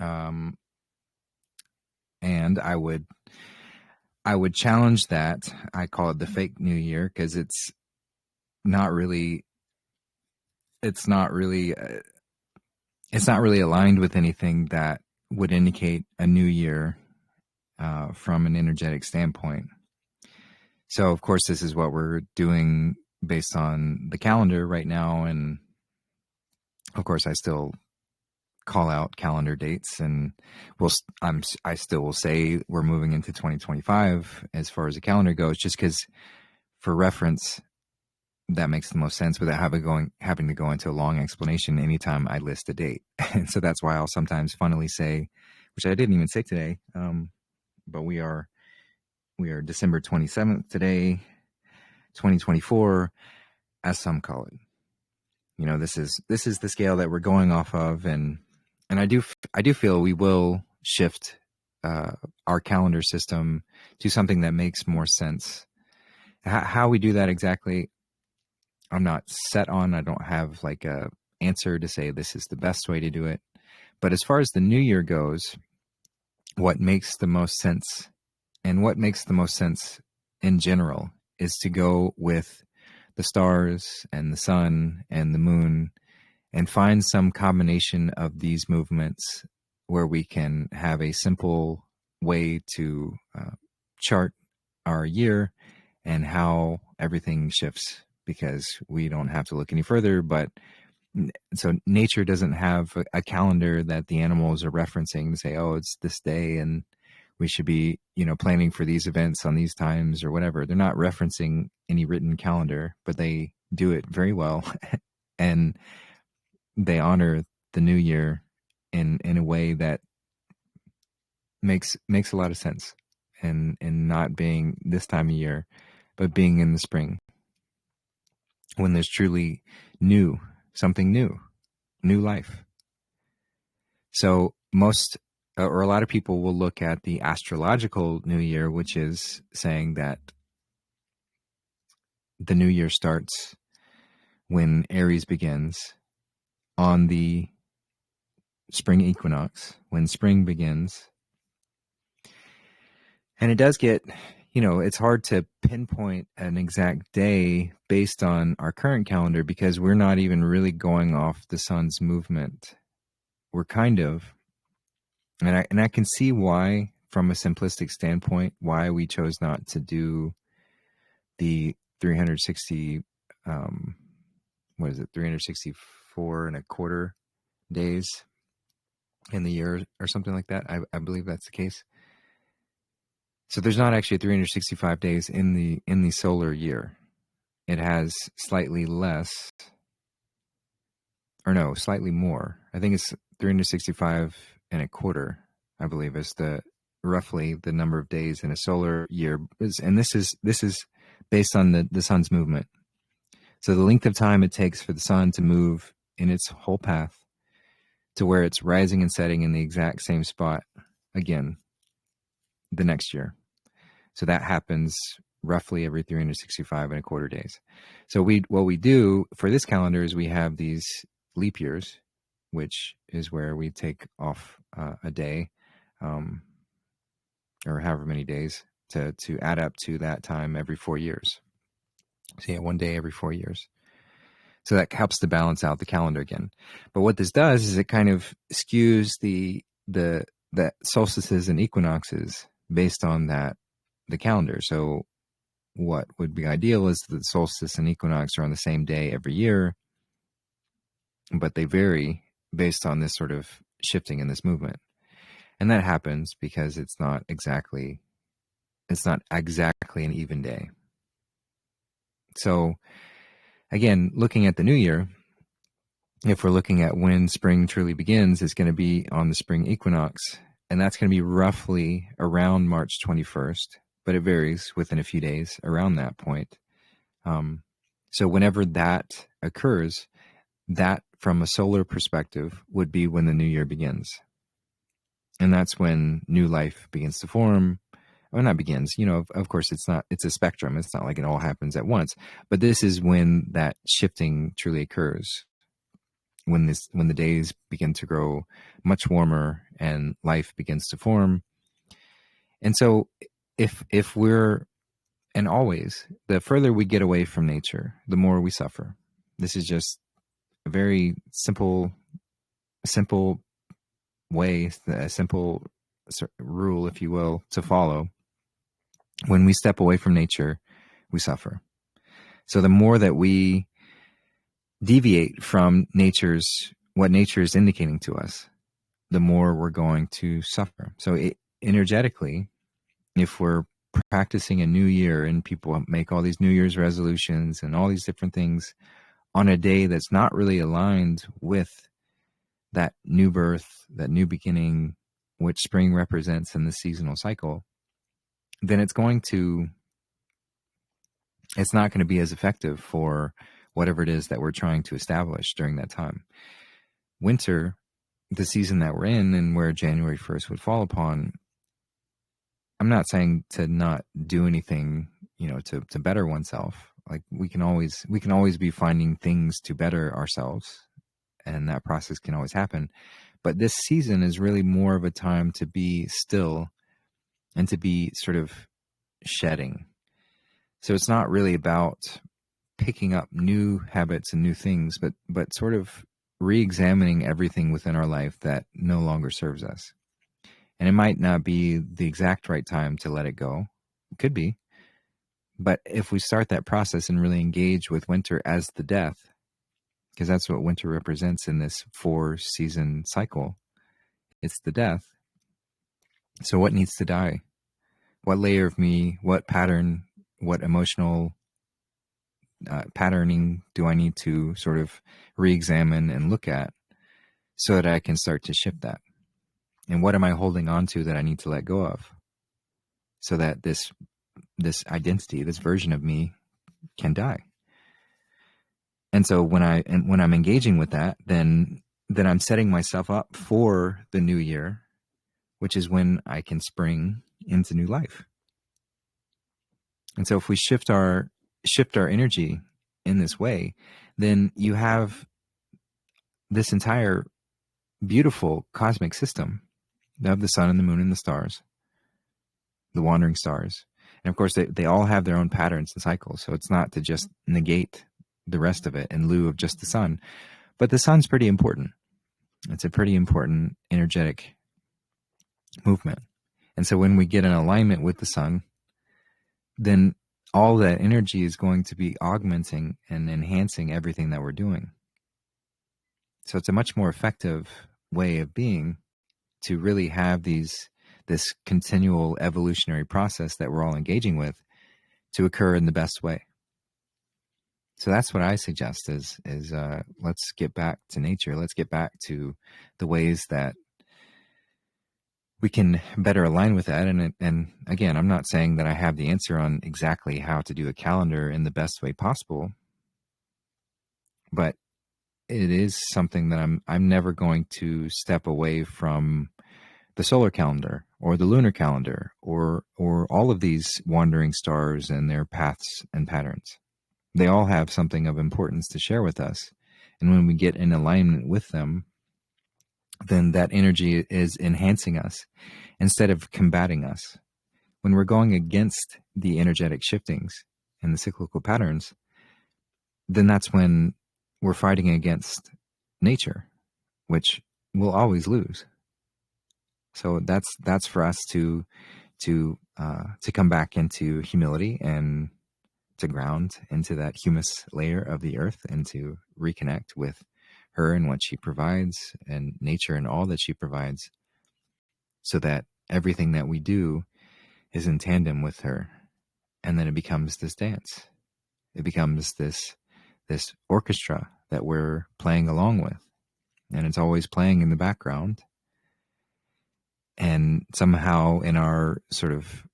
And I would challenge that. I call it the fake new year because it's not really aligned with anything that would indicate a new year from an energetic standpoint. So, of course, this is what we're doing based on the calendar right now. And, of course, I still call out calendar dates. And I still will say we're moving into 2025 as far as the calendar goes, just because, for reference, that makes the most sense without having to go into a long explanation anytime I list a date. And so that's why I'll sometimes funnily say, which I didn't even say today, but we are December 27th today, 2024, as some call it. You know, this is the scale that we're going off of, and I do feel we will shift our calendar system to something that makes more sense. How we do that exactly, I'm not set on. I don't have like a answer to say this is the best way to do it. But as far as the new year goes, what makes the most sense, and what makes the most sense in general, is to go with the stars and the sun and the moon and find some combination of these movements where we can have a simple way to chart our year and how everything shifts, because we don't have to look any further. But so nature doesn't have a calendar that the animals are referencing to say, oh, it's this day and we should be, planning for these events on these times or whatever. They're not referencing any written calendar, but they do it very well. And they honor the new year in a way that makes a lot of sense, and not being this time of year, but being in the spring, when there's truly something new life. So most, or a lot of people will look at the astrological new year, which is saying that the new year starts when Aries begins on the spring equinox, when spring begins. And it does get, it's hard to pinpoint an exact day based on our current calendar, because we're not even really going off the sun's movement. We're kind of, and I can see why, from a simplistic standpoint, why we chose not to do the 360, 364 and a quarter days in the year or something like that. I believe that's the case. So there's not actually 365 days in the solar year. It has slightly less, or no, slightly more. I think it's 365 and a quarter, I believe, is roughly the number of days in a solar year. And this is based on the sun's movement. So the length of time it takes for the sun to move in its whole path to where it's rising and setting in the exact same spot again the next year. So that happens roughly every 365 and a quarter days. So what we do for this calendar is we have these leap years, which is where we take off a day, or however many days to add up to that time every 4 years. So yeah, 1 day every 4 years. So that helps to balance out the calendar again. But what this does is it kind of skews the solstices and equinoxes based on that the calendar. So what would be ideal is that the solstice and equinox are on the same day every year, but they vary based on this sort of shifting in this movement. And that happens because it's not exactly an even day. So again, looking at the new year, if we're looking at when spring truly begins, it's going to be on the spring equinox, and that's going to be roughly around March 21st, but it varies within a few days around that point. So whenever that occurs, that from a solar perspective would be when the new year begins. And that's when new life begins to form. Well, not begins, of course it's a spectrum. It's not like it all happens at once, but this is when that shifting truly occurs. When the days begin to grow much warmer and life begins to form. And so if we're, and always, the further we get away from nature, the more we suffer. This is just a very simple way, a simple rule, if you will, to follow. When we step away from nature, we suffer. So the more that we deviate from what nature is indicating to us, the more we're going to suffer. So energetically, if we're practicing a new year and people make all these New Year's resolutions and all these different things on a day that's not really aligned with that new birth, that new beginning, which spring represents in the seasonal cycle, then it's not going to be as effective for whatever it is that we're trying to establish during that time. Winter, the season that we're in and where January 1st would fall upon, I'm not saying to not do anything, to better oneself. Like we can always be finding things to better ourselves, and that process can always happen. But this season is really more of a time to be still and to be sort of shedding. So it's not really about picking up new habits and new things, but sort of re-examining everything within our life that no longer serves us. And it might not be the exact right time to let it go. It could be. But if we start that process and really engage with winter as the death, because that's what winter represents in this 4-season cycle, it's the death. So what needs to die? What layer of me, what pattern, what emotional patterning do I need to sort of re-examine and look at so that I can start to shift that? And what am I holding on to that I need to let go of so that this identity, this version of me can die? And so when I'm engaging with that, then I'm setting myself up for the new year, which is when I can spring into new life. And so if we shift our energy in this way, then you have this entire beautiful cosmic system. You have the sun and the moon and the stars, the wandering stars. And of course, they all have their own patterns and cycles. So it's not to just negate the rest of it in lieu of just the sun. But the sun's pretty important. It's a pretty important energetic movement. And so when we get in alignment with the sun, then all that energy is going to be augmenting and enhancing everything that we're doing. So it's a much more effective way of being to really have this continual evolutionary process that we're all engaging with to occur in the best way. So that's what I suggest is let's get back to nature. Let's get back to the ways that we can better align with that. And again, I'm not saying that I have the answer on exactly how to do a calendar in the best way possible, but it is something that I'm never going to step away from the solar calendar or the lunar calendar or all of these wandering stars and their paths and patterns. They all have something of importance to share with us. And when we get in alignment with them, then that energy is enhancing us instead of combating us. When we're going against the energetic shiftings and the cyclical patterns, then that's when we're fighting against nature, which we'll always lose. So that's for us to to come back into humility and to ground into that humus layer of the earth and to reconnect with her and what she provides and nature and all that she provides, so that everything that we do is in tandem with her. And then it becomes this dance. It becomes this orchestra that we're playing along with. And it's always playing in the background. And somehow in our sort of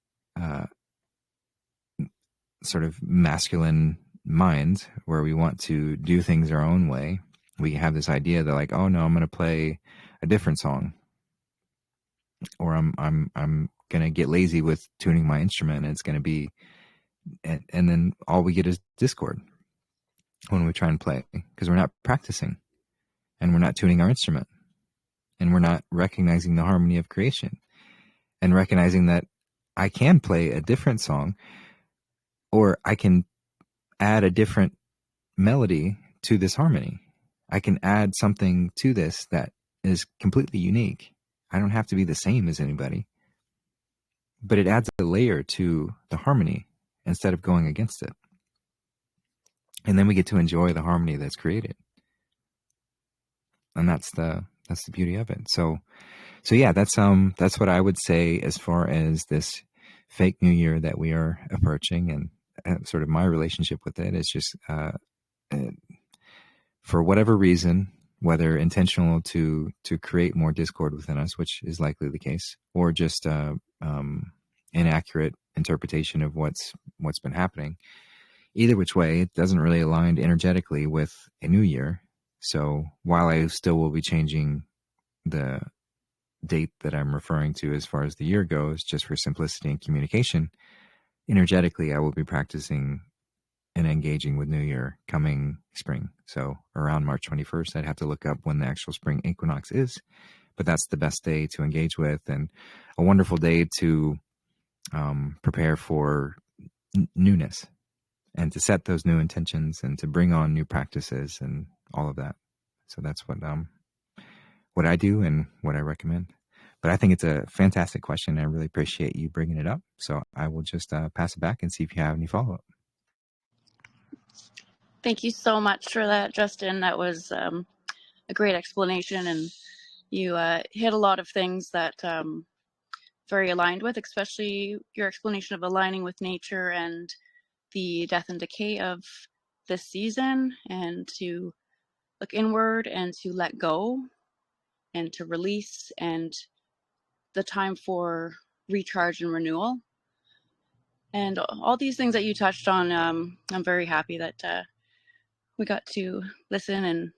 masculine mind, where we want to do things our own way, we have this idea that like, oh no, I'm going to play a different song, or I'm going to get lazy with tuning my instrument, and it's going to be, and then all we get is discord when we try and play, because we're not practicing and we're not tuning our instrument and we're not recognizing the harmony of creation and recognizing that I can play a different song, or I can add a different melody to this harmony. I can add something to this that is completely unique. I don't have to be the same as anybody, but it adds a layer to the harmony instead of going against it. And then we get to enjoy the harmony that's created. And that's the beauty of it. So yeah, that's what I would say as far as this fake New Year that we are approaching, and sort of my relationship with it is just for whatever reason, whether intentional to create more discord within us, which is likely the case, or just inaccurate interpretation of what's been happening. Either which way, it doesn't really align energetically with a new year. So while I still will be changing the date that I'm referring to as far as the year goes, just for simplicity and communication, energetically I will be practicing and engaging with New Year coming spring. So around March 21st, I'd have to look up when the actual spring equinox is, but that's the best day to engage with, and a wonderful day to prepare for newness and to set those new intentions and to bring on new practices and all of that. So that's what I do and what I recommend. But I think it's a fantastic question. I really appreciate you bringing it up. So I will just pass it back and see if you have any follow-up. Thank you so much for that, Justin. That was a great explanation, and you hit a lot of things that very aligned with, especially your explanation of aligning with nature and the death and decay of this season, and to look inward and to let go and to release, and the time for recharge and renewal. And all these things that you touched on, I'm very happy that we got to listen and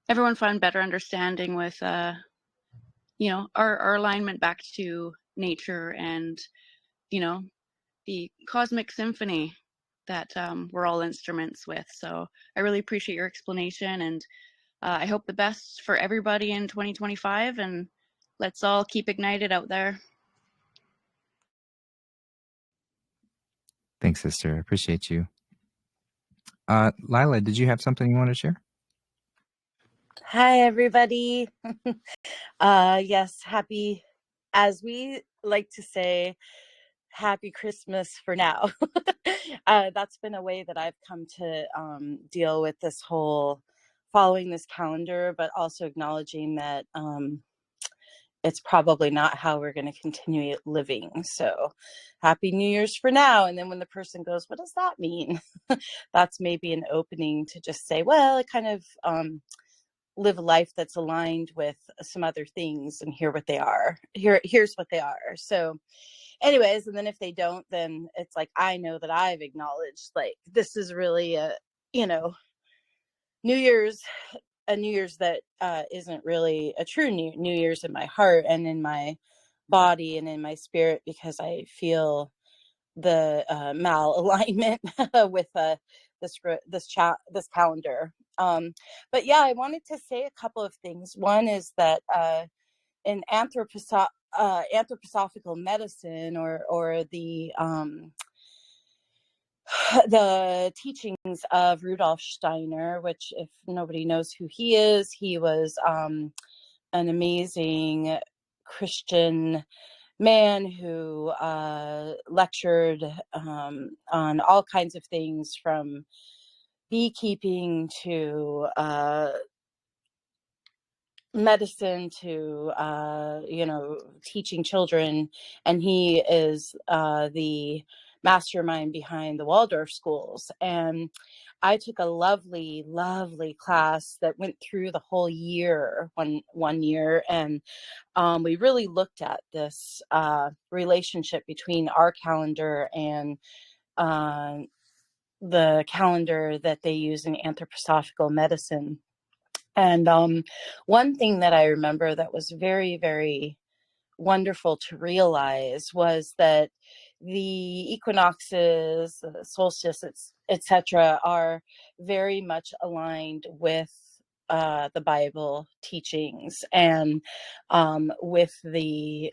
everyone find better understanding with, our alignment back to nature and, the cosmic symphony that we're all instruments with. So I really appreciate your explanation, and I hope the best for everybody in 2025, and let's all keep ignited out there. Thanks, sister. I appreciate you. Lila, did you have something you want to share? Hi, everybody. Yes, happy, as we like to say, happy Christmas for now. That's been a way that I've come to deal with this whole following this calendar, but also acknowledging that it's probably not how we're going to continue living. So happy New Year's for now. And then when the person goes, what does that mean? That's maybe an opening to just say, well, I kind of live a life that's aligned with some other things, and hear what they are. Here's what they are. So anyways, and then if they don't, then it's like, I know that I've acknowledged, like, this is really a New Year's that isn't really a true New Year's in my heart and in my body and in my spirit, because I feel the malalignment with this calendar. But yeah, I wanted to say a couple of things. One is that in anthroposophical medicine, or the teachings of Rudolf Steiner, which, if nobody knows who he is, he was an amazing Christian man who lectured on all kinds of things, from beekeeping to medicine to teaching children, and he is the mastermind behind the Waldorf schools. And I took a lovely class that went through the whole year, one year, and we really looked at this relationship between our calendar and the calendar that they use in anthroposophical medicine. And one thing that I remember that was very, very wonderful to realize was that the equinoxes, the solstices, etc., are very much aligned with the Bible teachings, and with the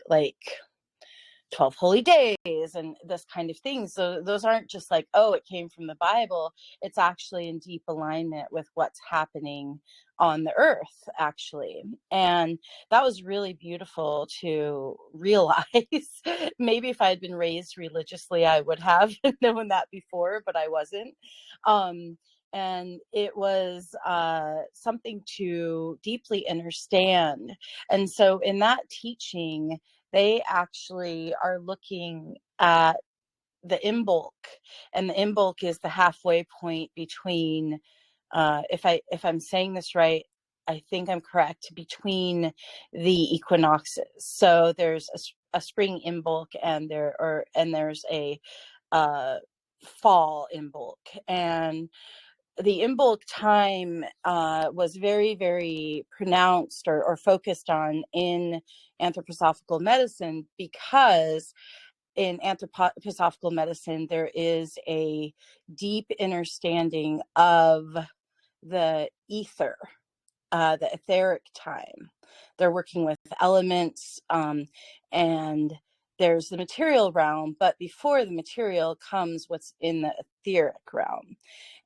12 holy days and this kind of thing. So those aren't just like, oh, it came from the Bible. It's actually in deep alignment with what's happening on the earth, actually. And that was really beautiful to realize. Maybe if I had been raised religiously, I would have known that before, but I wasn't. And it was something to deeply understand. And so in that teaching, they actually are looking at the Imbolc, and the Imbolc is the halfway point between, if I'm saying this right, I think I'm correct, between the equinoxes. So there's a spring Imbolc, and there's a fall Imbolc, and the Imbolc time was very, very pronounced or focused on in anthroposophical medicine, because in anthroposophical medicine, there is a deep understanding of the ether, the etheric time. They're working with elements, and there's the material realm, but before the material comes what's in the etheric realm.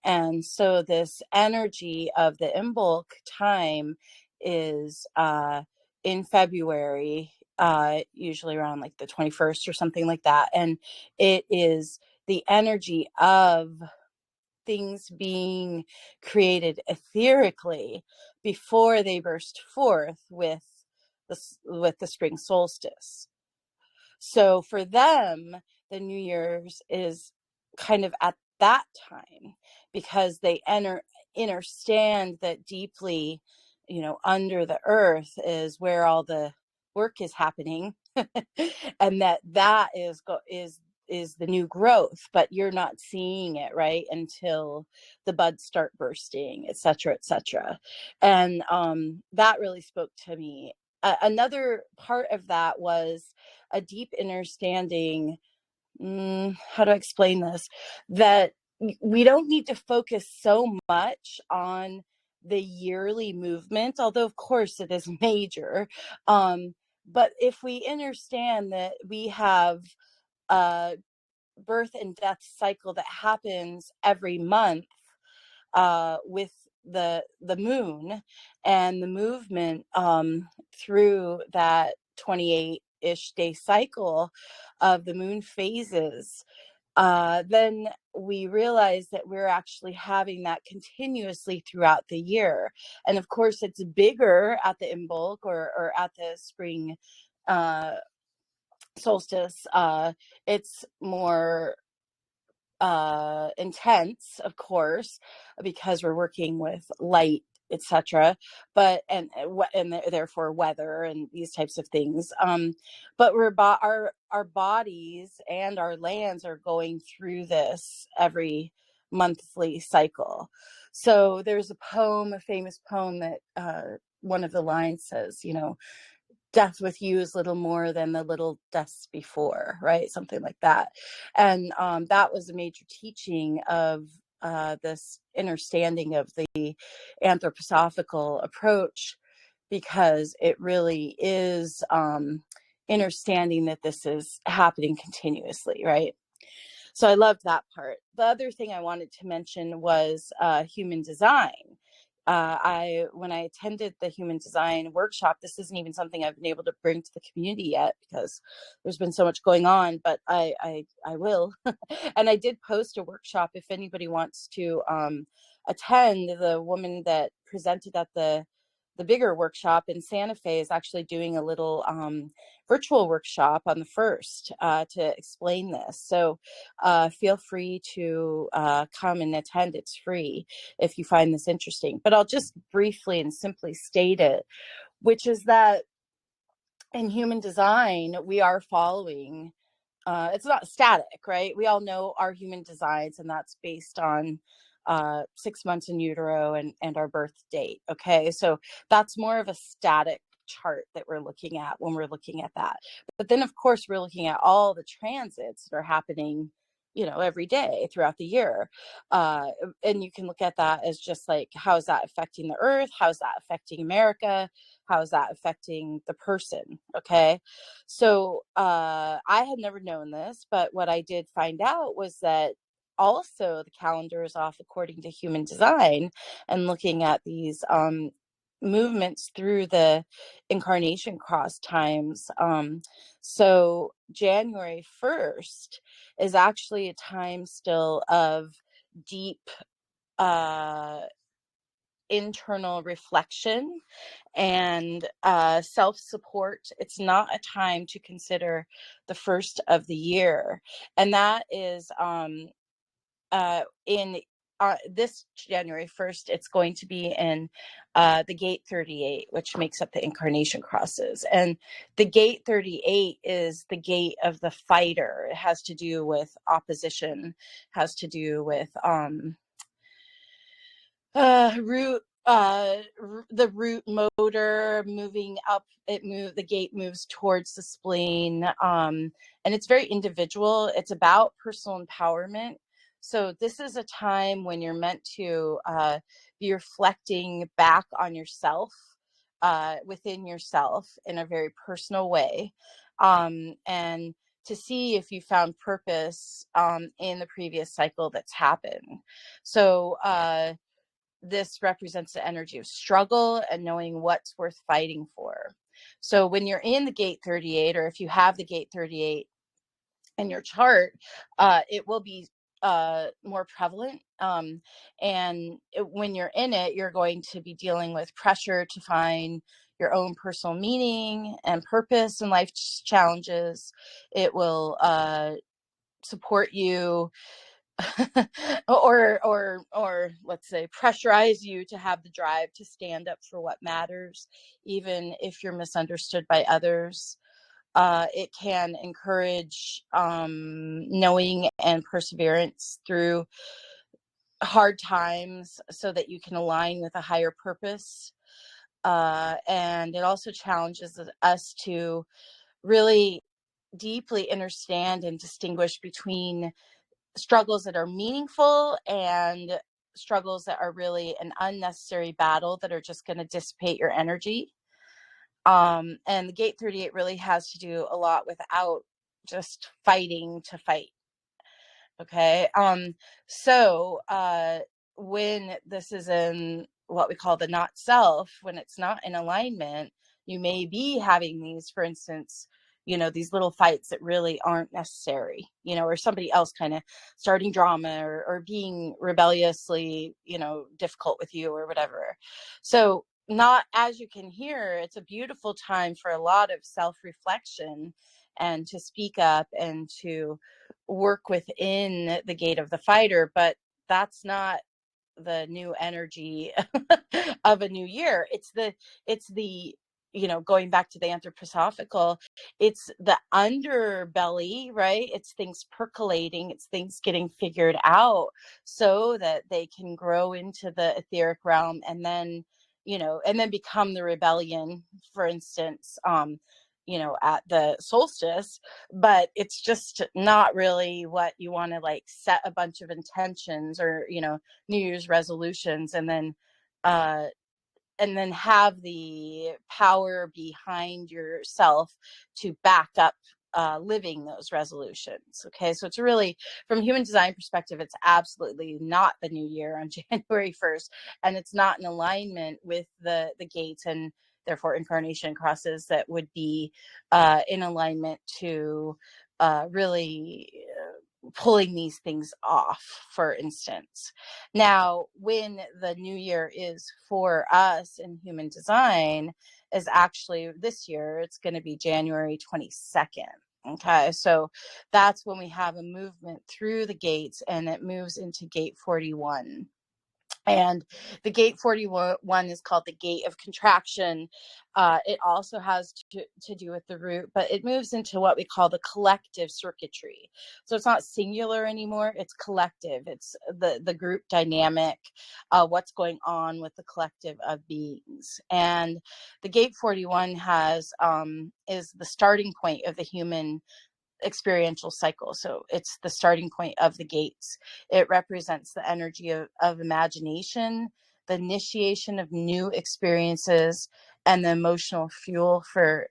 And so this energy of the Imbolc time is in February, usually around like the 21st or something like that. And it is the energy of things being created etherically before they burst forth with the spring solstice. So for them, the New Year's is kind of at that time, because they understand that deeply, under the earth is where all the work is happening, and that is the new growth, but you're not seeing it, right, until the buds start bursting, et cetera, et cetera. And that really spoke to me. Another part of that was a deep understanding, how to explain this, that we don't need to focus so much on the yearly movement, although of course it is major. But if we understand that we have a birth and death cycle that happens every month, with the moon and the movement through that 28-ish day cycle of the moon phases, then we realize that we're actually having that continuously throughout the year. And of course, it's bigger at the Imbolc or at the spring solstice. It's more intense, of course, because we're working with light, etc., but and therefore weather and these types of things. But our bodies and our lands are going through this every monthly cycle. So there's a famous poem that one of the lines says, death with you is little more than the little deaths before, right? Something like that. And that was a major teaching of this understanding of the anthroposophical approach, because it really is understanding that this is happening continuously, right? So I loved that part. The other thing I wanted to mention was human design. when I attended the human design workshop, this isn't even something I've been able to bring to the community yet because there's been so much going on, but I will. And I did post a workshop if anybody wants to attend. The woman that presented at the bigger workshop in Santa Fe is actually doing a little virtual workshop on the 1st to explain this. So feel free to come and attend. It's free if you find this interesting. But I'll just briefly and simply state it, which is that in human design, we are following, it's not static, right? We all know our human designs, and that's based on 6 months in utero and our birth date. Okay, so that's more of a static chart that we're looking at when we're looking at that. But then, of course, we're looking at all the transits that are happening, every day throughout the year. And you can look at that as just like, how is that affecting the earth? How is that affecting America? How is that affecting the person? Okay. So I had never known this, but what I did find out was that also the calendar is off according to human design, and looking at these movements through the incarnation cross times. So January 1st is actually a time still of deep internal reflection and self-support. It's not a time to consider the first of the year. And that is in this January 1st, it's going to be in the gate 38, which makes up the incarnation crosses. And the gate 38 is the gate of the fighter. It has to do with opposition, has to do with the root motor moving up. The gate moves towards the spleen, and it's very individual. It's about personal empowerment. So this is a time when you're meant to be reflecting back on yourself, within yourself in a very personal way, and to see if you found purpose in the previous cycle that's happened. So this represents the energy of struggle and knowing what's worth fighting for. So when you're in the gate 38, or if you have the gate 38 in your chart, it will be more prevalent. And when you're in it, you're going to be dealing with pressure to find your own personal meaning and purpose in life's challenges. It will support you or let's say pressurize you to have the drive to stand up for what matters, even if you're misunderstood by others. It can encourage knowing and perseverance through hard times so that you can align with a higher purpose. And it also challenges us to really deeply understand and distinguish between struggles that are meaningful and struggles that are really an unnecessary battle that are just going to dissipate your energy. And the gate 38 really has to do a lot without just fighting to fight. Okay. So when this is in what we call the not self, when it's not in alignment, you may be having these, for instance, these little fights that really aren't necessary, or somebody else kind of starting drama or being rebelliously, difficult with you or whatever. So not, as you can hear, it's a beautiful time for a lot of self-reflection and to speak up and to work within the gate of the fighter. But that's not the new energy of a new year. It's the going back to the anthroposophical, it's the underbelly, right? It's things percolating, it's things getting figured out so that they can grow into the etheric realm and then become the rebellion, for instance, at the solstice. But it's just not really what you want to like set a bunch of intentions or, New Year's resolutions and then have the power behind yourself to back up living those resolutions. Okay, so it's really, from a human design perspective, it's absolutely not the new year on January 1st, and it's not in alignment with the gates and therefore incarnation crosses that would be in alignment to really pulling these things off, for instance. Now, when the new year is for us in human design is actually this year, it's going to be January 22nd. Okay, so that's when we have a movement through the gates, and it moves into gate 41. And the gate 41 is called the gate of contraction. It also has to do with the root, but it moves into what we call the collective circuitry. So it's not singular anymore, it's collective. It's the group dynamic, what's going on with the collective of beings. And the gate 41 has is the starting point of the human experiential cycle. So it's the starting point of the gates. It represents the energy of imagination, the initiation of new experiences, and the emotional fuel for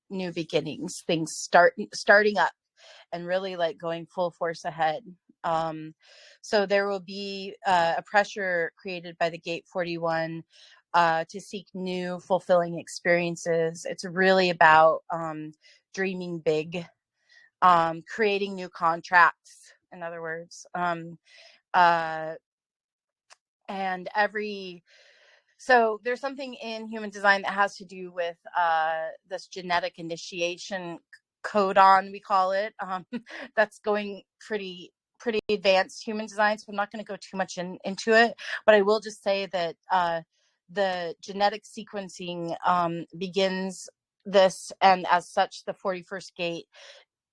new beginnings, things starting up and really like going full force ahead. So there will be a pressure created by the gate 41 to seek new fulfilling experiences. It's really about dreaming big, creating new contracts, in other words, and so there's something in human design that has to do with this genetic initiation codon, we call it, that's going pretty advanced human design, so I'm not going to go too much into it, but I will just say that the genetic sequencing begins this, and as such the 41st gate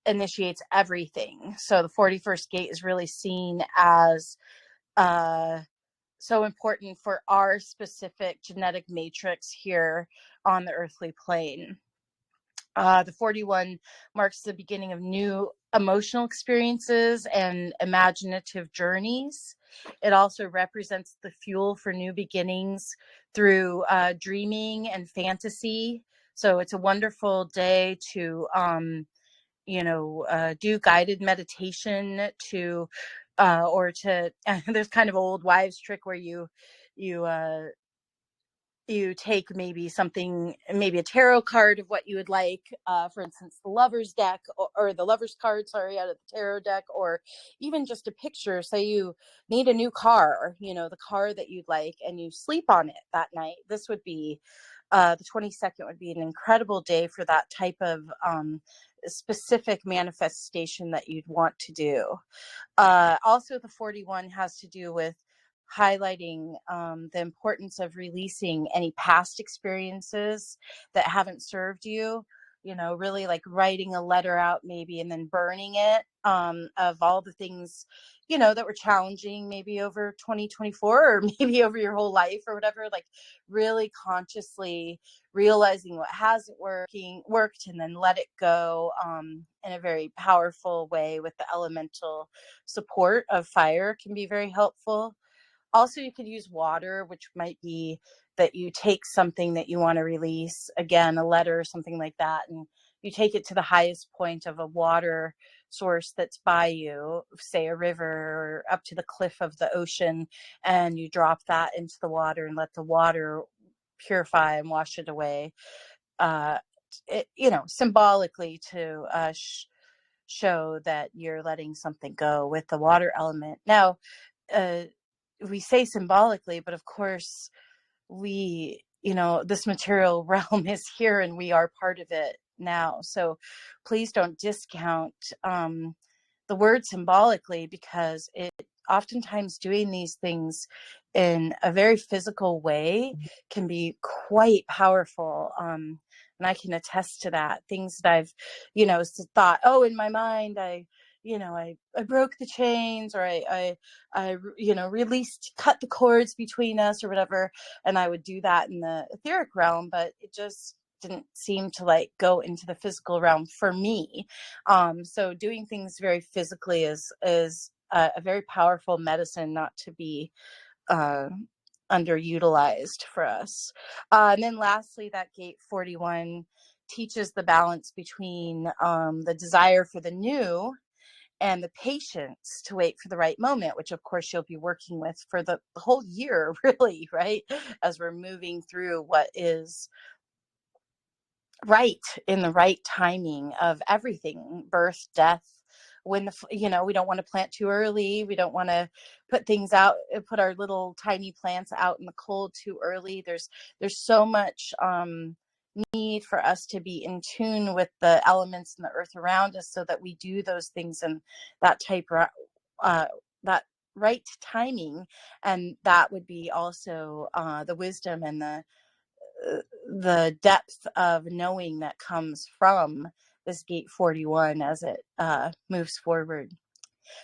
initiates everything. So the 41st gate is really seen as so important for our specific genetic matrix here on the earthly plane. The 41 marks the beginning of new emotional experiences and imaginative journeys. It also represents the fuel for new beginnings through dreaming and fantasy. So it's a wonderful day to do guided meditation to or to there's kind of old wives trick where you take maybe a tarot card of what you would like, for instance, the lover's deck or the lover's card, sorry, out of the tarot deck, or even just a picture. Say you need a new car, the car that you'd like, and you sleep on it that night. This would be the 22nd would be an incredible day for that type of specific manifestation that you'd want to do. Also, the 41 has to do with highlighting the importance of releasing any past experiences that haven't served you, really like writing a letter out maybe and then burning it, of all the things, that were challenging maybe over 2024 or maybe over your whole life or whatever, like really consciously realizing what hasn't worked and then let it go in a very powerful way with the elemental support of fire can be very helpful. Also, you could use water, which might be that you take something that you want to release, again, a letter or something like that, and you take it to the highest point of a water source that's by you, say a river or up to the cliff of the ocean, and you drop that into the water and let the water purify and wash it away, symbolically to show that you're letting something go with the water element. Now, we say symbolically, but of course this material realm is here and we are part of it now. So please don't discount the word symbolically, because it oftentimes doing these things in a very physical way can be quite powerful. And I can attest to that. Things that I've, thought, in my mind, I broke the chains, or I cut the cords between us or whatever. And I would do that in the etheric realm, but it just didn't seem to like go into the physical realm for me. So doing things very physically is a very powerful medicine, not to be underutilized for us. And then lastly, that gate 41 teaches the balance between the desire for the new and the patience to wait for the right moment, which of course you'll be working with for the whole year, really, right? As we're moving through what is right in the right timing of everything, birth, death, when we don't want to plant too early. We don't want to put our little tiny plants out in the cold too early. There's so much need for us to be in tune with the elements in the earth around us, so that we do those things in that that right timing. And that would be also the wisdom and the depth of knowing that comes from this gate 41 as it moves forward.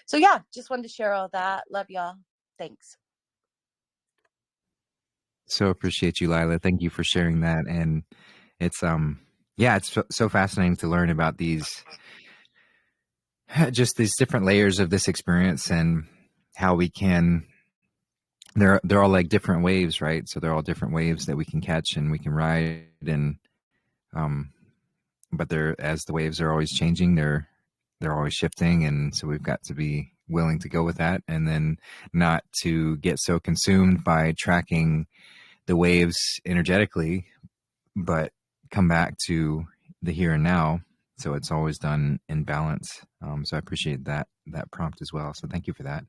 So yeah, just wanted to share all that. Love y'all. Thanks. So appreciate you, Lila. Thank you for sharing that. And it's it's so fascinating to learn about these different layers of this experience, and how we can, they're all like different waves, right? So they're all different waves that we can catch and we can ride, and but as the waves are always changing, they're always shifting, and so we've got to be willing to go with that, and then not to get so consumed by tracking the waves energetically, but come back to the here and now. So it's always done in balance. So I appreciate that prompt as well. So thank you for that.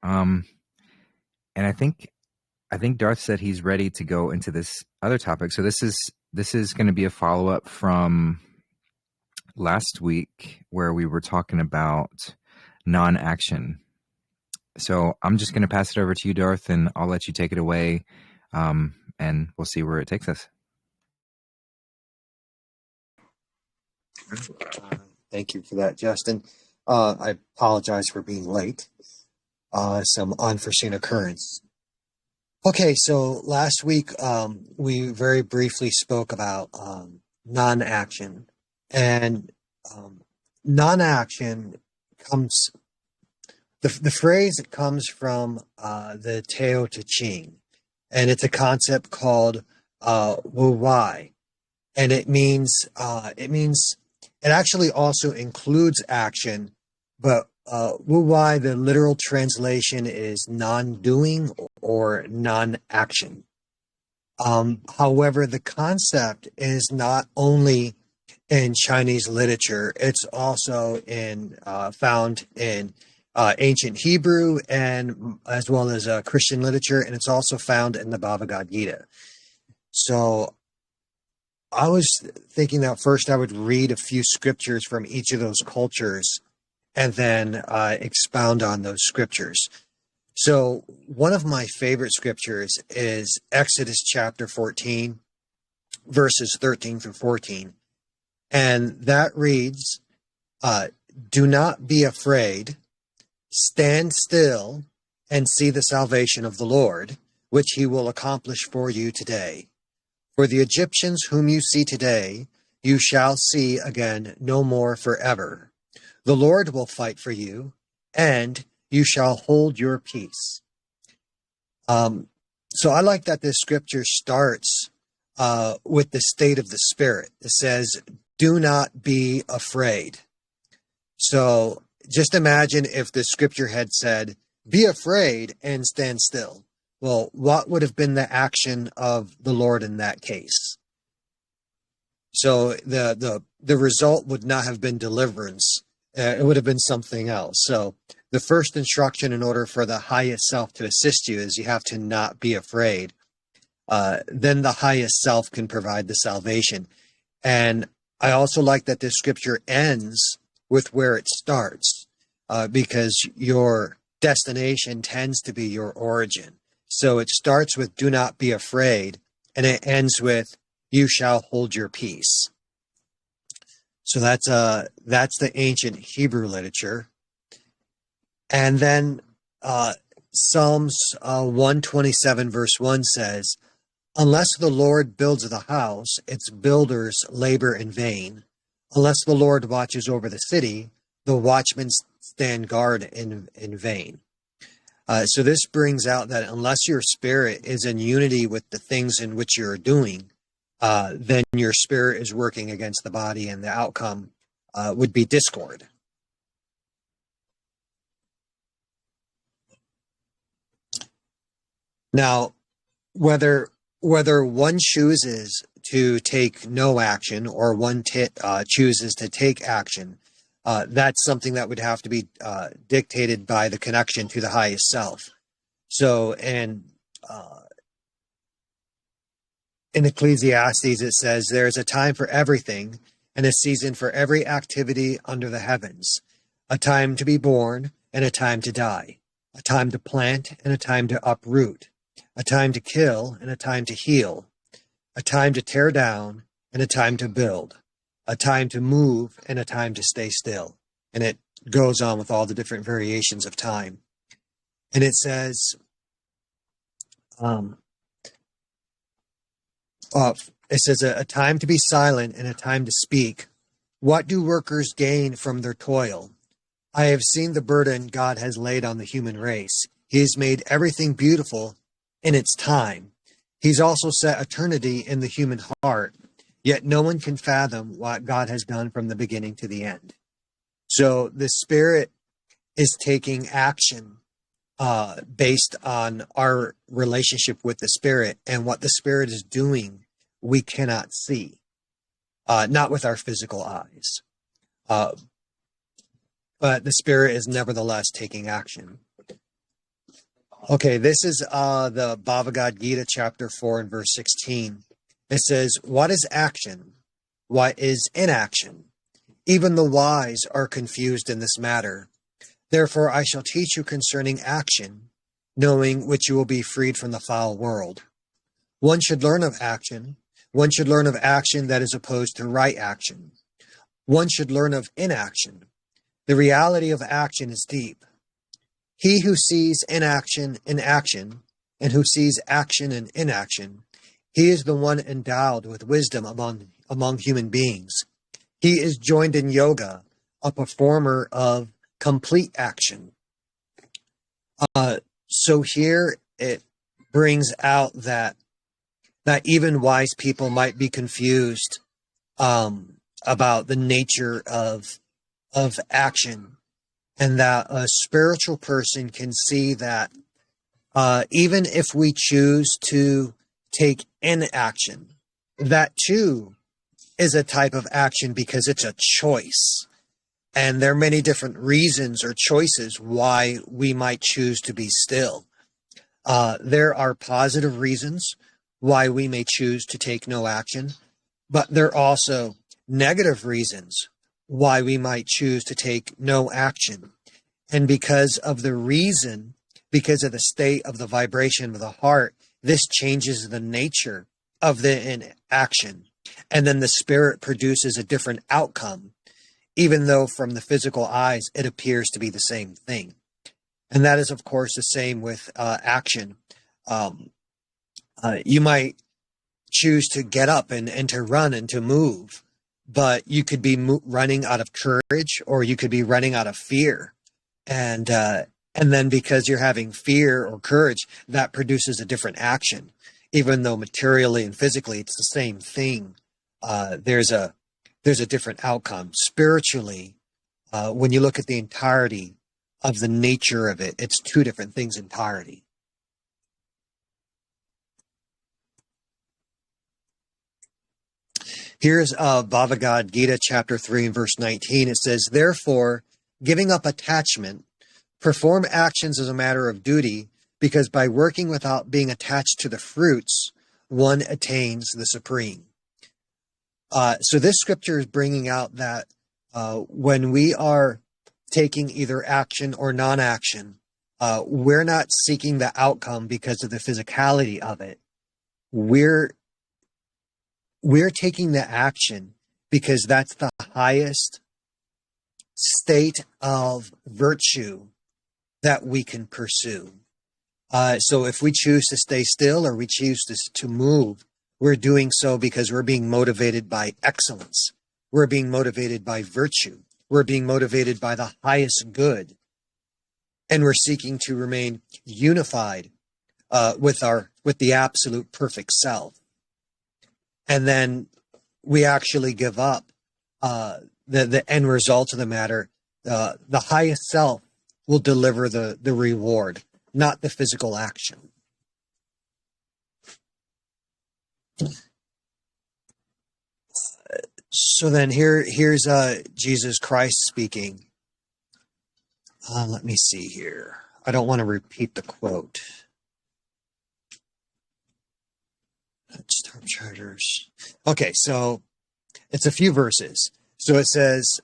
And I think Darth said he's ready to go into this other topic. So this is going to be a follow-up from last week, where we were talking about non-action. So I'm just going to pass it over to you, Darth, and I'll let you take it away, and we'll see where it takes us. Thank you for that, Justin. I apologize for being late. Some unforeseen occurrence. Okay, so last week we very briefly spoke about non-action. And non-action comes, the phrase it comes from the Tao Te Ching, and it's a concept called Wu Wai, and it actually also includes action, but Wu Wai, the literal translation is non-doing or non-action. However, the concept is not only in Chinese literature, it's also found in ancient Hebrew, and as well as Christian literature, and it's also found in the Bhagavad Gita. So I was thinking that first I would read a few scriptures from each of those cultures, and then expound on those scriptures. So one of my favorite scriptures is Exodus chapter 14, verses 13 through 14. And that reads, do not be afraid, stand still and see the salvation of the Lord, which he will accomplish for you today. For the Egyptians whom you see today, you shall see again no more forever. The Lord will fight for you, and you shall hold your peace. So I like that this scripture starts with the state of the spirit. It says, do not be afraid. So just imagine if the scripture had said, be afraid and stand still. Well, what would have been the action of the Lord in that case? So the result would not have been deliverance. It would have been something else. So the first instruction in order for the highest self to assist you is you have to not be afraid. Then the highest self can provide the salvation. And I also like that this scripture ends with where it starts, because your destination tends to be your origin. So it starts with do not be afraid, and it ends with you shall hold your peace. So that's the ancient Hebrew literature. And then Psalms 127 verse 1 says, unless the Lord builds the house, its builders labor in vain. Unless the Lord watches over the city, the watchmen stand guard in vain. So this brings out that unless your spirit is in unity with the things in which you're doing, then your spirit is working against the body, and the outcome would be discord. Now, whether one chooses to take no action or one chooses to take action, that's something that would have to be dictated by the connection to the highest self. So, in Ecclesiastes, it says, "There is a time for everything, and a season for every activity under the heavens, a time to be born and a time to die, a time to plant and a time to uproot, a time to kill and a time to heal, a time to tear down and a time to build, a time to move and a time to stay still." And it goes on with all the different variations of time. And it says, a time to be silent and a time to speak. What do workers gain from their toil? I have seen the burden God has laid on the human race. He has made everything beautiful in its time. He's also set eternity in the human heart, yet no one can fathom what God has done from the beginning to the end. So the Spirit is taking action based on our relationship with the Spirit, and what the Spirit is doing, we cannot see, not with our physical eyes. But the Spirit is nevertheless taking action. Okay, this is the Bhagavad Gita, chapter 4 and verse 16. It says, "What is action? What is inaction? Even the wise are confused in this matter. Therefore I shall teach you concerning action, knowing which you will be freed from the foul world." One should learn of action. One should learn of action that is opposed to right action. One should learn of inaction. The reality of action is deep. He who sees inaction in action, and who sees action in inaction, he is the one endowed with wisdom among human beings. He is joined in yoga, a performer of complete action. So here it brings out that even wise people might be confused about the nature of action, and that a spiritual person can see that even if we choose to take inaction, that too is a type of action, because it's a choice. And there are many different reasons or choices why we might choose to be still. There are positive reasons why we may choose to take no action, but there are also negative reasons why we might choose to take no action. And because of the reason, because of the state of the vibration of the heart, this changes the nature of the inaction. And then the Spirit produces a different outcome, even though from the physical eyes, it appears to be the same thing. And that is, of course, the same with action. You might choose to get up and to run and to move, but you could be running out of courage, or you could be running out of fear. And then because you're having fear or courage, that produces a different action, even though materially and physically it's the same thing. There's a different outcome. Spiritually, when you look at the entirety of the nature of it, it's two different things entirely. Here's Bhagavad Gita, chapter 3 and verse 19. It says, "Therefore, giving up attachment, perform actions as a matter of duty, because by working without being attached to the fruits, one attains the supreme." So this scripture is bringing out that when we are taking either action or non-action, we're not seeking the outcome because of the physicality of it. We're taking the action because that's the highest state of virtue that we can pursue. So if we choose to stay still or we choose to move, we're doing so because we're being motivated by excellence. We're being motivated by virtue. We're being motivated by the highest good. And we're seeking to remain unified with the absolute perfect self. and then we actually give up the end result of the matter, the highest self will deliver the reward, not the physical action. So then here's Jesus Christ speaking. Let me see here. I don't want to repeat the quote. Storm treasures. Okay, so it's a few verses. So it says,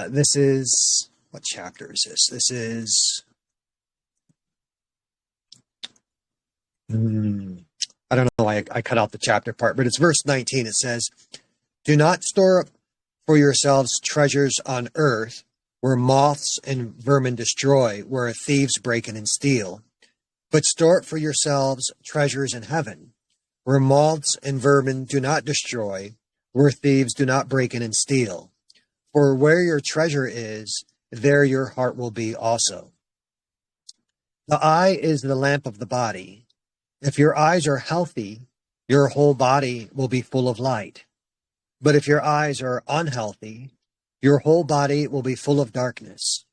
this is, what chapter is this? This is, I don't know why I cut out the chapter part, but it's verse 19. It says, do not store up for yourselves treasures on earth, where moths and vermin destroy, where thieves break in and steal, but store up for yourselves treasures in heaven, where moths and vermin do not destroy, where thieves do not break in and steal. For where your treasure is, there your heart will be also. The eye is the lamp of the body. If your eyes are healthy, your whole body will be full of light. But if your eyes are unhealthy, your whole body will be full of darkness.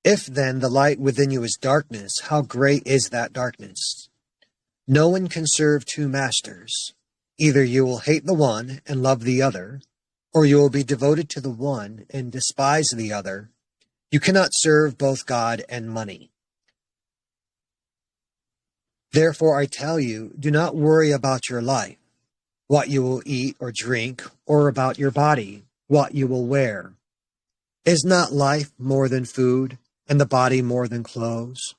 If then the light within you is darkness, how great is that darkness? No one can serve two masters. Either you will hate the one and love the other, or you will be devoted to the one and despise the other. You cannot serve both God and money. Therefore, I tell you, do not worry about your life, what you will eat or drink, or about your body, what you will wear. Is not life more than food, and the body more than clothes?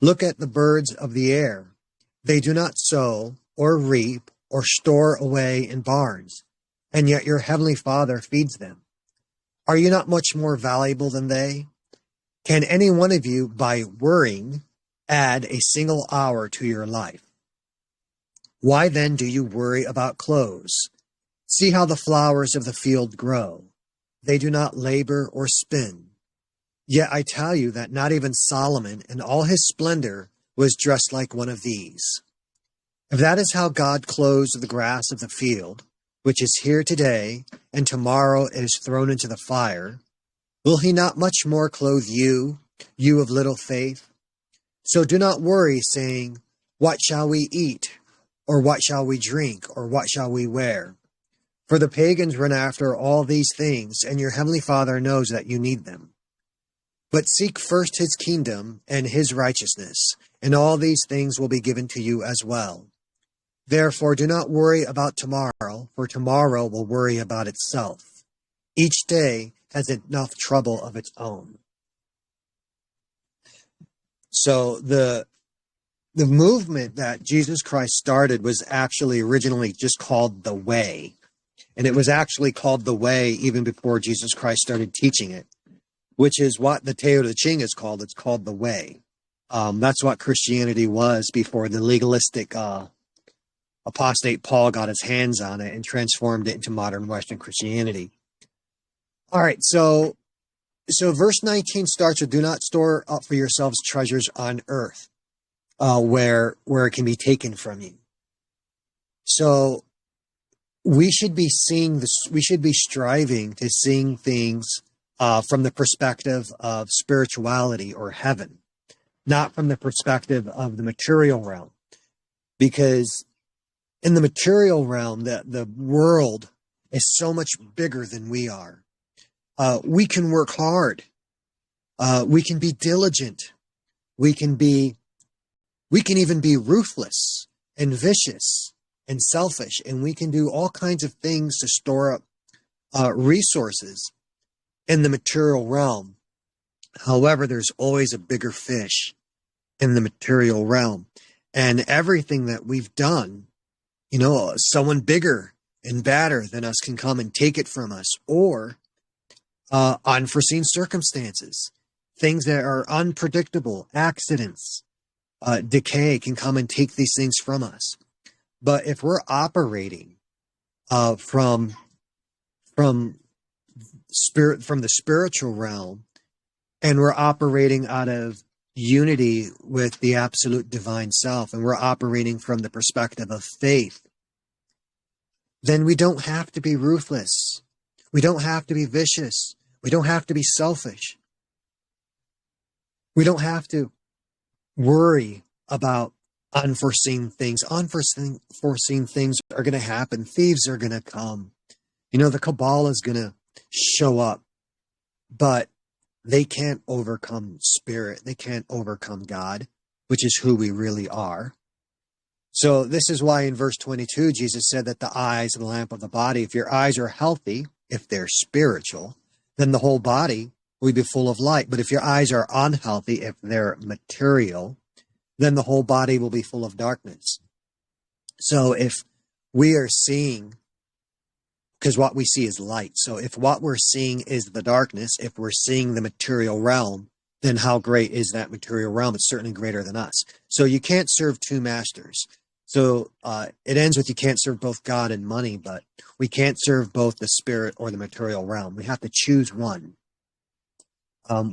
Look at the birds of the air. They do not sow, or reap, or store away in barns, and yet your heavenly Father feeds them. Are you not much more valuable than they? Can any one of you, by worrying, add a single hour to your life? Why then do you worry about clothes? See how the flowers of the field grow. They do not labor or spin. Yet I tell you that not even Solomon in all his splendor was dressed like one of these. If that is how God clothes the grass of the field, which is here today and tomorrow is thrown into the fire, will he not much more clothe you, you of little faith? So do not worry, saying, what shall we eat? Or what shall we drink? Or what shall we wear? For the pagans run after all these things, and your heavenly Father knows that you need them. But seek first his kingdom and his righteousness, and all these things will be given to you as well. Therefore, do not worry about tomorrow, for tomorrow will worry about itself. Each day has enough trouble of its own. So the movement that Jesus Christ started was actually originally just called the Way. And it was actually called the Way even before Jesus Christ started teaching it, which is what the Tao Te Ching is called. It's called the Way. That's what Christianity was before the legalistic apostate Paul got his hands on it and transformed it into modern Western Christianity. All right, so verse 19 starts with, do not store up for yourselves treasures on earth, where it can be taken from you. So we should be seeing this, we should be striving to seeing things from the perspective of spirituality or heaven, not from the perspective of the material realm. Because in the material realm, the world is so much bigger than we are. We can work hard. We can be diligent. We can even be ruthless and vicious and selfish, and we can do all kinds of things to store up resources in the material realm. However, there's always a bigger fish in the material realm, and everything that we've done, someone bigger and badder than us can come and take it from us, or unforeseen circumstances, things that are unpredictable, accidents, decay can come and take these things from us. But if we're operating from the spiritual realm, and we're operating out of unity with the absolute divine self, and we're operating from the perspective of faith, then we don't have to be ruthless. We don't have to be vicious. We don't have to be selfish. We don't have to worry about unforeseen things. Unforeseen things are going to happen. Thieves are going to come. The Kabbalah is going to show up, but they can't overcome spirit. They can't overcome God, which is who we really are. So this is why in verse 22, Jesus said that the eyes are the lamp of the body. If your eyes are healthy, if they're spiritual, then the whole body will be full of light. But if your eyes are unhealthy, if they're material, then the whole body will be full of darkness. So if we are seeing, because what we see is light. So if what we're seeing is the darkness, if we're seeing the material realm, then how great is that material realm? It's certainly greater than us. So you can't serve two masters. So it ends with you can't serve both God and money, but we can't serve both the spirit or the material realm. We have to choose one.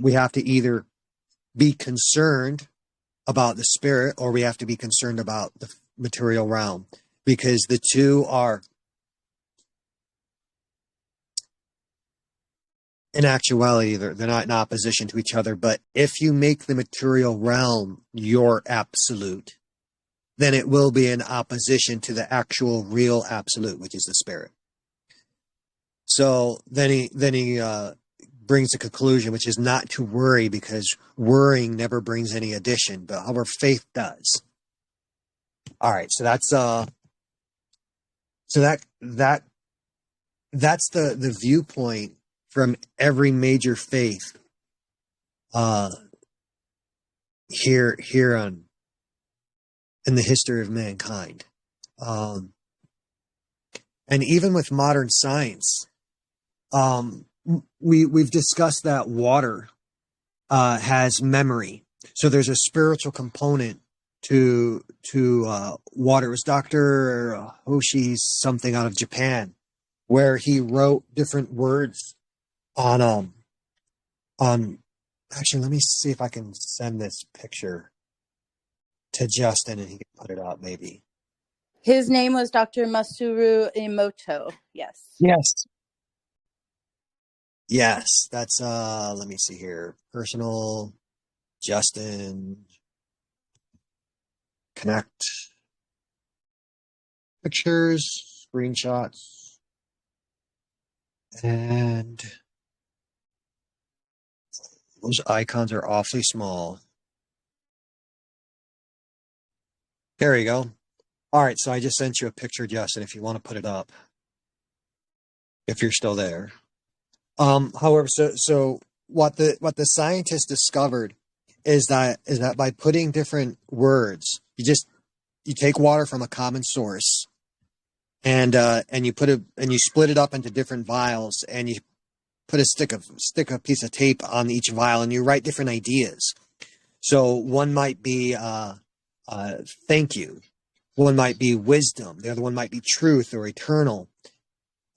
We have to either be concerned about the spirit or we have to be concerned about the material realm, because the two are, in actuality, they're not in opposition to each other. But if you make the material realm your absolute, then it will be in opposition to the actual real absolute, which is the spirit. So then he brings a conclusion, which is not to worry, because worrying never brings any addition, but our faith does. All right, so that's the viewpoint from every major faith here on in the history of mankind. And even with modern science, we've discussed that water has memory. So there's a spiritual component to water. It was Dr. Hoshi something out of Japan, where he wrote different words on actually, let me see if I can send this picture to Justin and he can put it up maybe. His name was Dr. Masaru Emoto. Yes. Yes, that's let me see here. Personal, Justin, connect, pictures, screenshots, and those icons are awfully small. There you go. All right, so I just sent you a picture, Justin, if you want to put it up, if you're still there. However, so what the scientists discovered is that by putting different words, you take water from a common source, and you split it up into different vials, and you stick a piece of tape on each vial, and you write different ideas. So one might be thank you, one might be wisdom, the other one might be truth or eternal.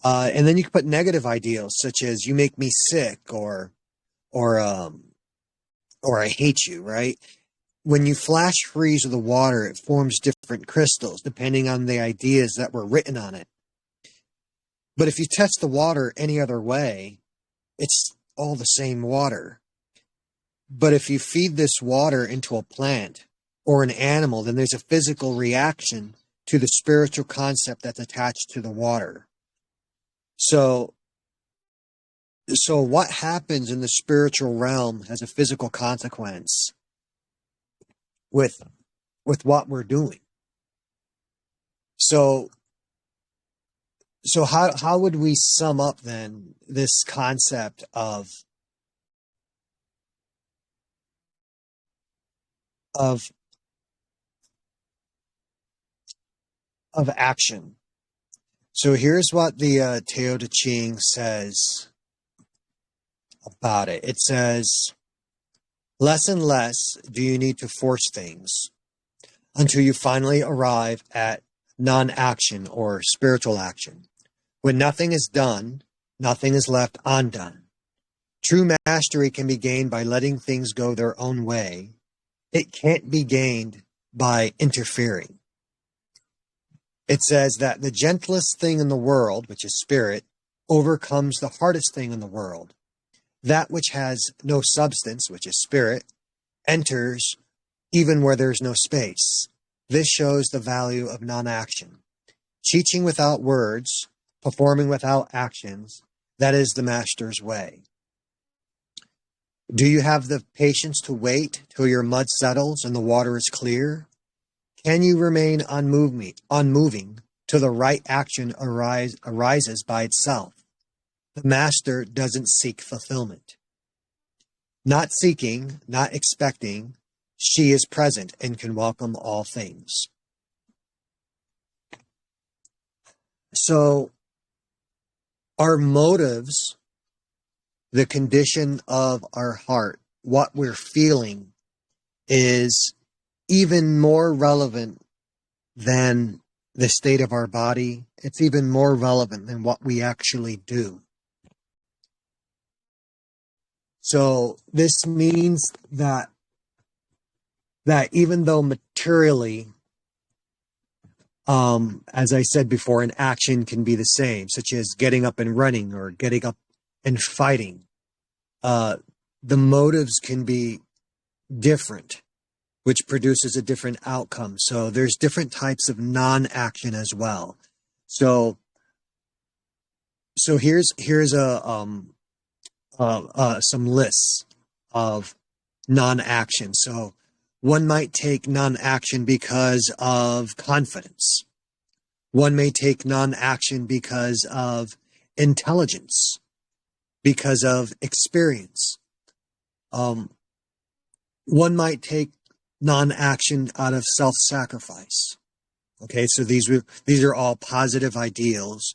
And then you can put negative ideals such as "you make me sick" or "I hate you." Right? When you flash freeze the water, it forms different crystals depending on the ideas that were written on it. But if you test the water any other way, it's all the same water. But if you feed this water into a plant or an animal, then there's a physical reaction to the spiritual concept that's attached to the water. So what happens in the spiritual realm has a physical consequence with what we're doing. So how would we sum up then this concept of action? So here's what the Tao Te Ching says about it. It says, less and less do you need to force things until you finally arrive at non-action or spiritual action. When nothing is done, nothing is left undone. True mastery can be gained by letting things go their own way. It can't be gained by interfering. It says that the gentlest thing in the world, which is spirit, overcomes the hardest thing in the world. That which has no substance, which is spirit, enters even where there's no space. This shows the value of non-action. Teaching without words, performing without actions, that is the master's way. Do you have the patience to wait till your mud settles and the water is clear? Can you remain unmoving till the right action arises by itself? The master doesn't seek fulfillment. Not seeking, not expecting, she is present and can welcome all things. So, our motives, the condition of our heart, what we're feeling, is even more relevant than the state of our body. It's even more relevant than what we actually do. So this means that even though materially, as I said before, an action can be the same, such as getting up and running or getting up and fighting, the motives can be different, which produces a different outcome. So there's different types of non-action as well. So here's some lists of non-action. So one might take non-action because of confidence. One may take non-action because of intelligence, because of experience. One might take non-action out of self-sacrifice. Okay, so these are all positive ideals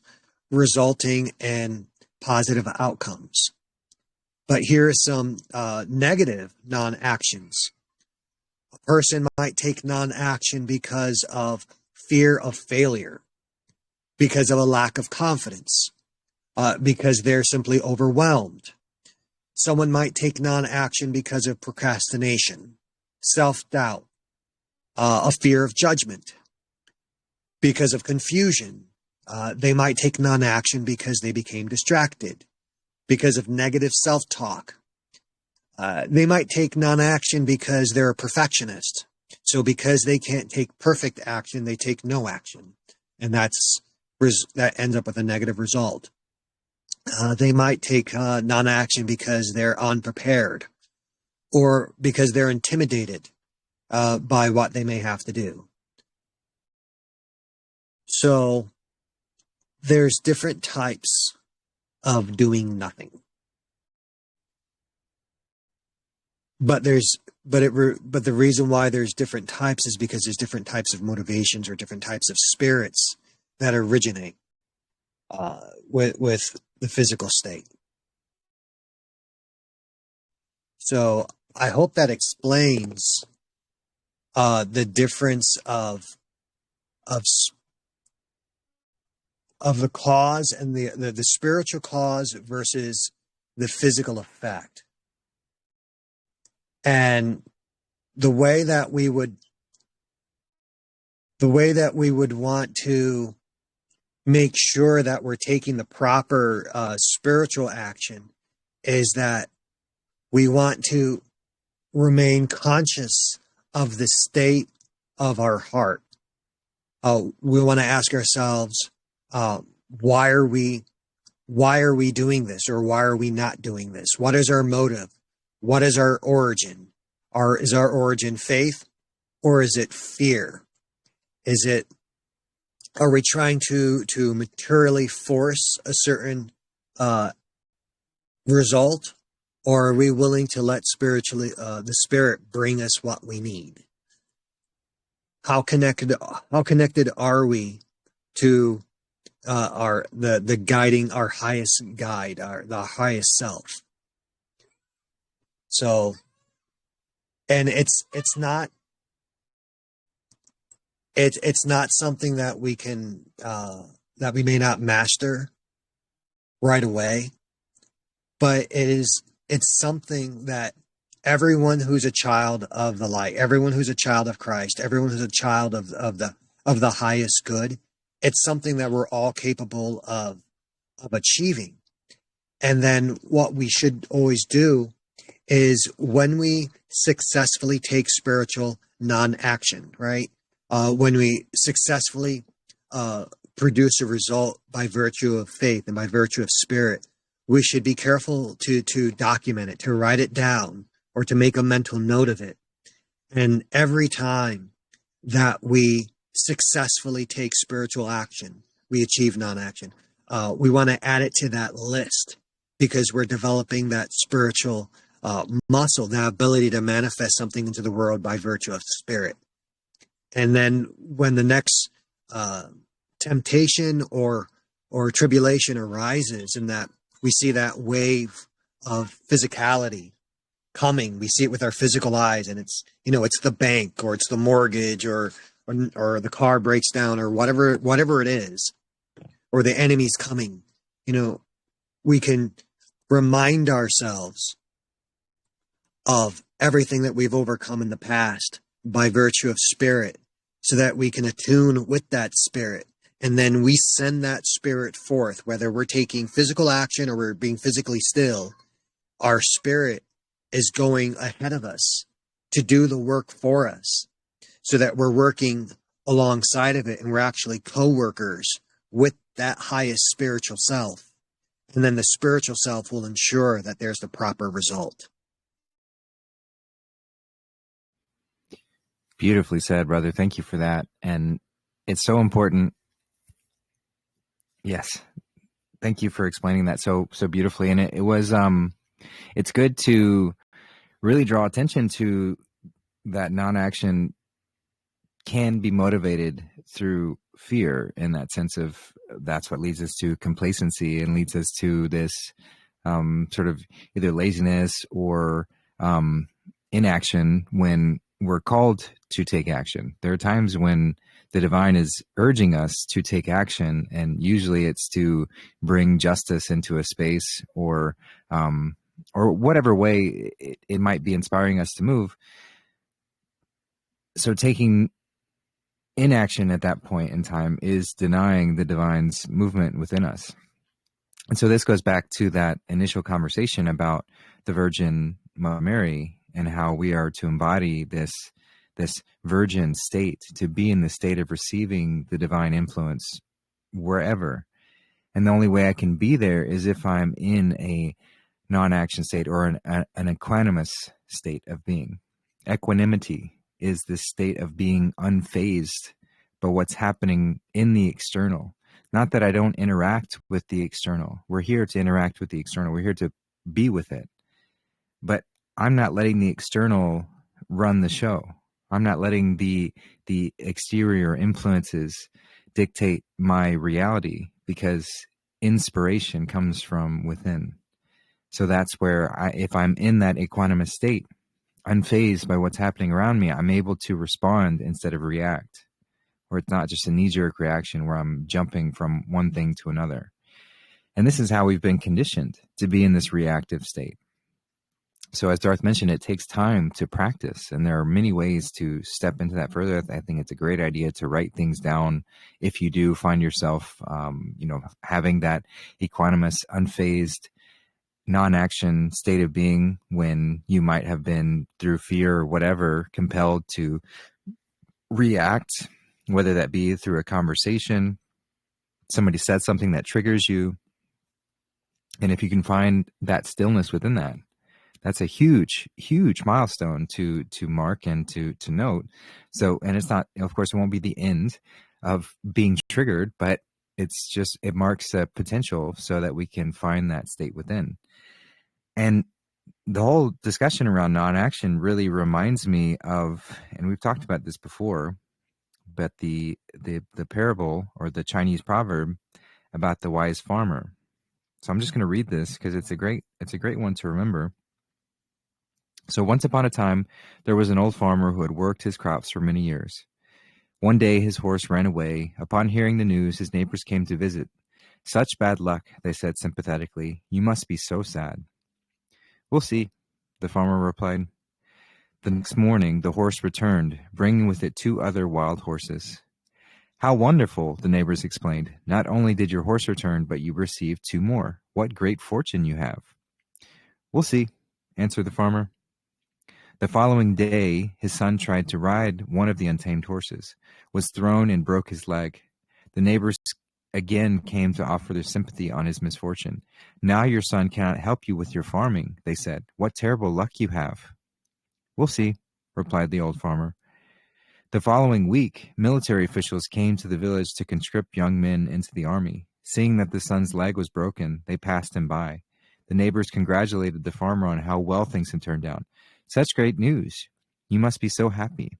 resulting in positive outcomes. But here are some negative non-actions. A person might take non-action because of fear of failure, because of a lack of confidence, because they're simply overwhelmed. Someone might take non-action because of procrastination, self-doubt, a fear of judgment, because of confusion. They might take non-action because they became distracted, because of negative self-talk. They might take non-action because they're a perfectionist. So because they can't take perfect action, they take no action. And that ends up with a negative result. They might take non-action because they're unprepared or because they're intimidated by what they may have to do. So there's different types of doing nothing. But the reason why there's different types is because there's different types of motivations or different types of spirits that originate with the physical state. So I hope that explains the difference of the cause and the spiritual cause versus the physical effect. And the way that we would want to make sure that we're taking the proper spiritual action is that we want to remain conscious of the state of our heart. We want to ask ourselves, why are we doing this, or why are we not doing this? What is our motive? What is our origin? Is our origin faith, or is it fear? Are we trying to materially force a certain result, or are we willing to let the Spirit bring us what we need? How connected are we to the guiding, our highest guide, the highest self? So, and it's not something that we can that we may not master right away, but it's something that everyone who's a child of the light, everyone who's a child of Christ, everyone who's a child of the highest good it's something that we're all capable of achieving. And then what we should always do is when we successfully take spiritual non-action, right? When we successfully produce a result by virtue of faith and by virtue of spirit, we should be careful to document it, to write it down, or to make a mental note of it. And every time that we successfully take spiritual action, we achieve non-action. We want to add it to that list because we're developing that spiritual muscle, that ability to manifest something into the world by virtue of spirit. And then when the next temptation or tribulation arises, and that we see that wave of physicality coming, we see it with our physical eyes, and it's, you know, it's the bank, or it's the mortgage, or the car breaks down, or whatever it is, or the enemy's coming, you know, we can remind ourselves of everything that we've overcome in the past by virtue of spirit, so that we can attune with that spirit. And then we send that spirit forth, whether we're taking physical action or we're being physically still. Our spirit is going ahead of us to do the work for us, so that we're working alongside of it, and we're actually co-workers with that highest spiritual self. And then the spiritual self will ensure that there's the proper result. Beautifully said, brother. Thank you for that. And it's so important. Yes. Thank you for explaining that so beautifully. And it was, it's good to really draw attention to that non-action can be motivated through fear, in that sense of that's what leads us to complacency and leads us to this sort of either laziness or inaction when we're called to take action. There are times when the divine is urging us to take action, and usually it's to bring justice into a space, or whatever way it might be inspiring us to move. So taking inaction at that point in time is denying the divine's movement within us. And so this goes back to that initial conversation about the Virgin Mary and how we are to embody this virgin state, to be in the state of receiving the divine influence wherever. And the only way I can be there is if I'm in a non-action state, or an equanimous state of being. Equanimity is this state of being unfazed by what's happening in the external. Not that I don't interact with the external. We're here to interact with the external. We're here to be with it. But I'm not letting the external run the show. I'm not letting the exterior influences dictate my reality, because inspiration comes from within. So that's where if I'm in that equanimous state, unfazed by what's happening around me, I'm able to respond instead of react. Or it's not just a knee-jerk reaction where I'm jumping from one thing to another. And this is how we've been conditioned to be in this reactive state. So as Darth mentioned, it takes time to practice, and there are many ways to step into that further. I think it's a great idea to write things down if you do find yourself, having that equanimous, unfazed, non-action state of being when you might have been, through fear or whatever, compelled to react, whether that be through a conversation, somebody said something that triggers you. And if you can find that stillness within that, that's a huge, huge milestone to mark and to note. So, and it's not, of course, it won't be the end of being triggered, but it marks a potential so that we can find that state within. And the whole discussion around non-action really reminds me of, and we've talked about this before, but the parable, or the Chinese proverb about the wise farmer. So I'm just going to read this because it's a great one to remember. So once upon a time, there was an old farmer who had worked his crops for many years. One day his horse ran away. Upon hearing the news, his neighbors came to visit. "Such bad luck," they said sympathetically. "You must be so sad." "We'll see," the farmer replied. The next morning, the horse returned, bringing with it 2 other wild horses. How wonderful, the neighbors explained. Not only did your horse return, but you received 2 more. What great fortune you have. We'll see, answered the farmer. The following day, his son tried to ride one of the untamed horses, was thrown and broke his leg. The neighbors again came to offer their sympathy on his misfortune. Now your son cannot help you with your farming, they said. What terrible luck you have. We'll see, replied the old farmer. The following week, military officials came to the village to conscript young men into the army. Seeing that the son's leg was broken, they passed him by. The neighbors congratulated the farmer on how well things had turned out. Such great news. You must be so happy.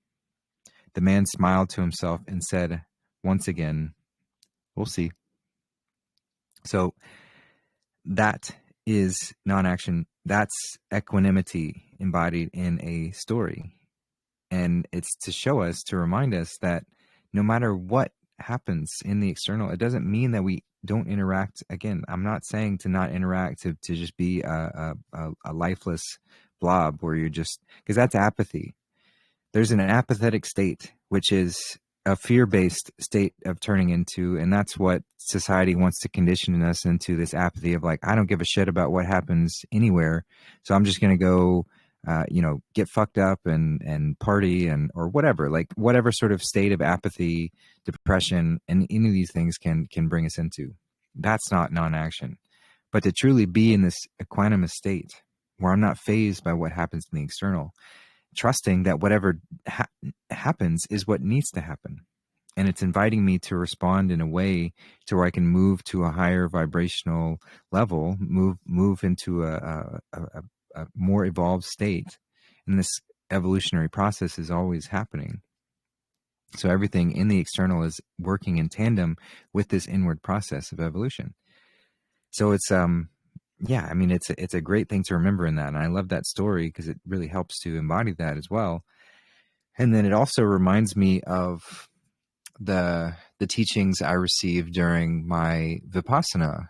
The man smiled to himself and said once again, we'll see. So that is non-action. That's equanimity embodied in a story. And it's to show us, to remind us that no matter what happens in the external, it doesn't mean that we don't interact. Again, I'm not saying to not interact, to just be a lifeless blob where you're just, because that's apathy. There's an apathetic state, which is a fear-based state of turning into, and that's what society wants to condition us into, this apathy of like, I don't give a shit about what happens anywhere, so I'm just going to go get fucked up and party and or whatever, like whatever sort of state of apathy, depression, and any of these things can bring us into. That's not non-action. But to truly be in this equanimous state where I'm not fazed by what happens in the external, trusting that whatever happens is what needs to happen. And it's inviting me to respond in a way to where I can move to a higher vibrational level, move into a more evolved state. And this evolutionary process is always happening. So everything in the external is working in tandem with this inward process of evolution. So it's it's a great thing to remember in that. And I love that story because it really helps to embody that as well. And then it also reminds me of the teachings I received during my Vipassana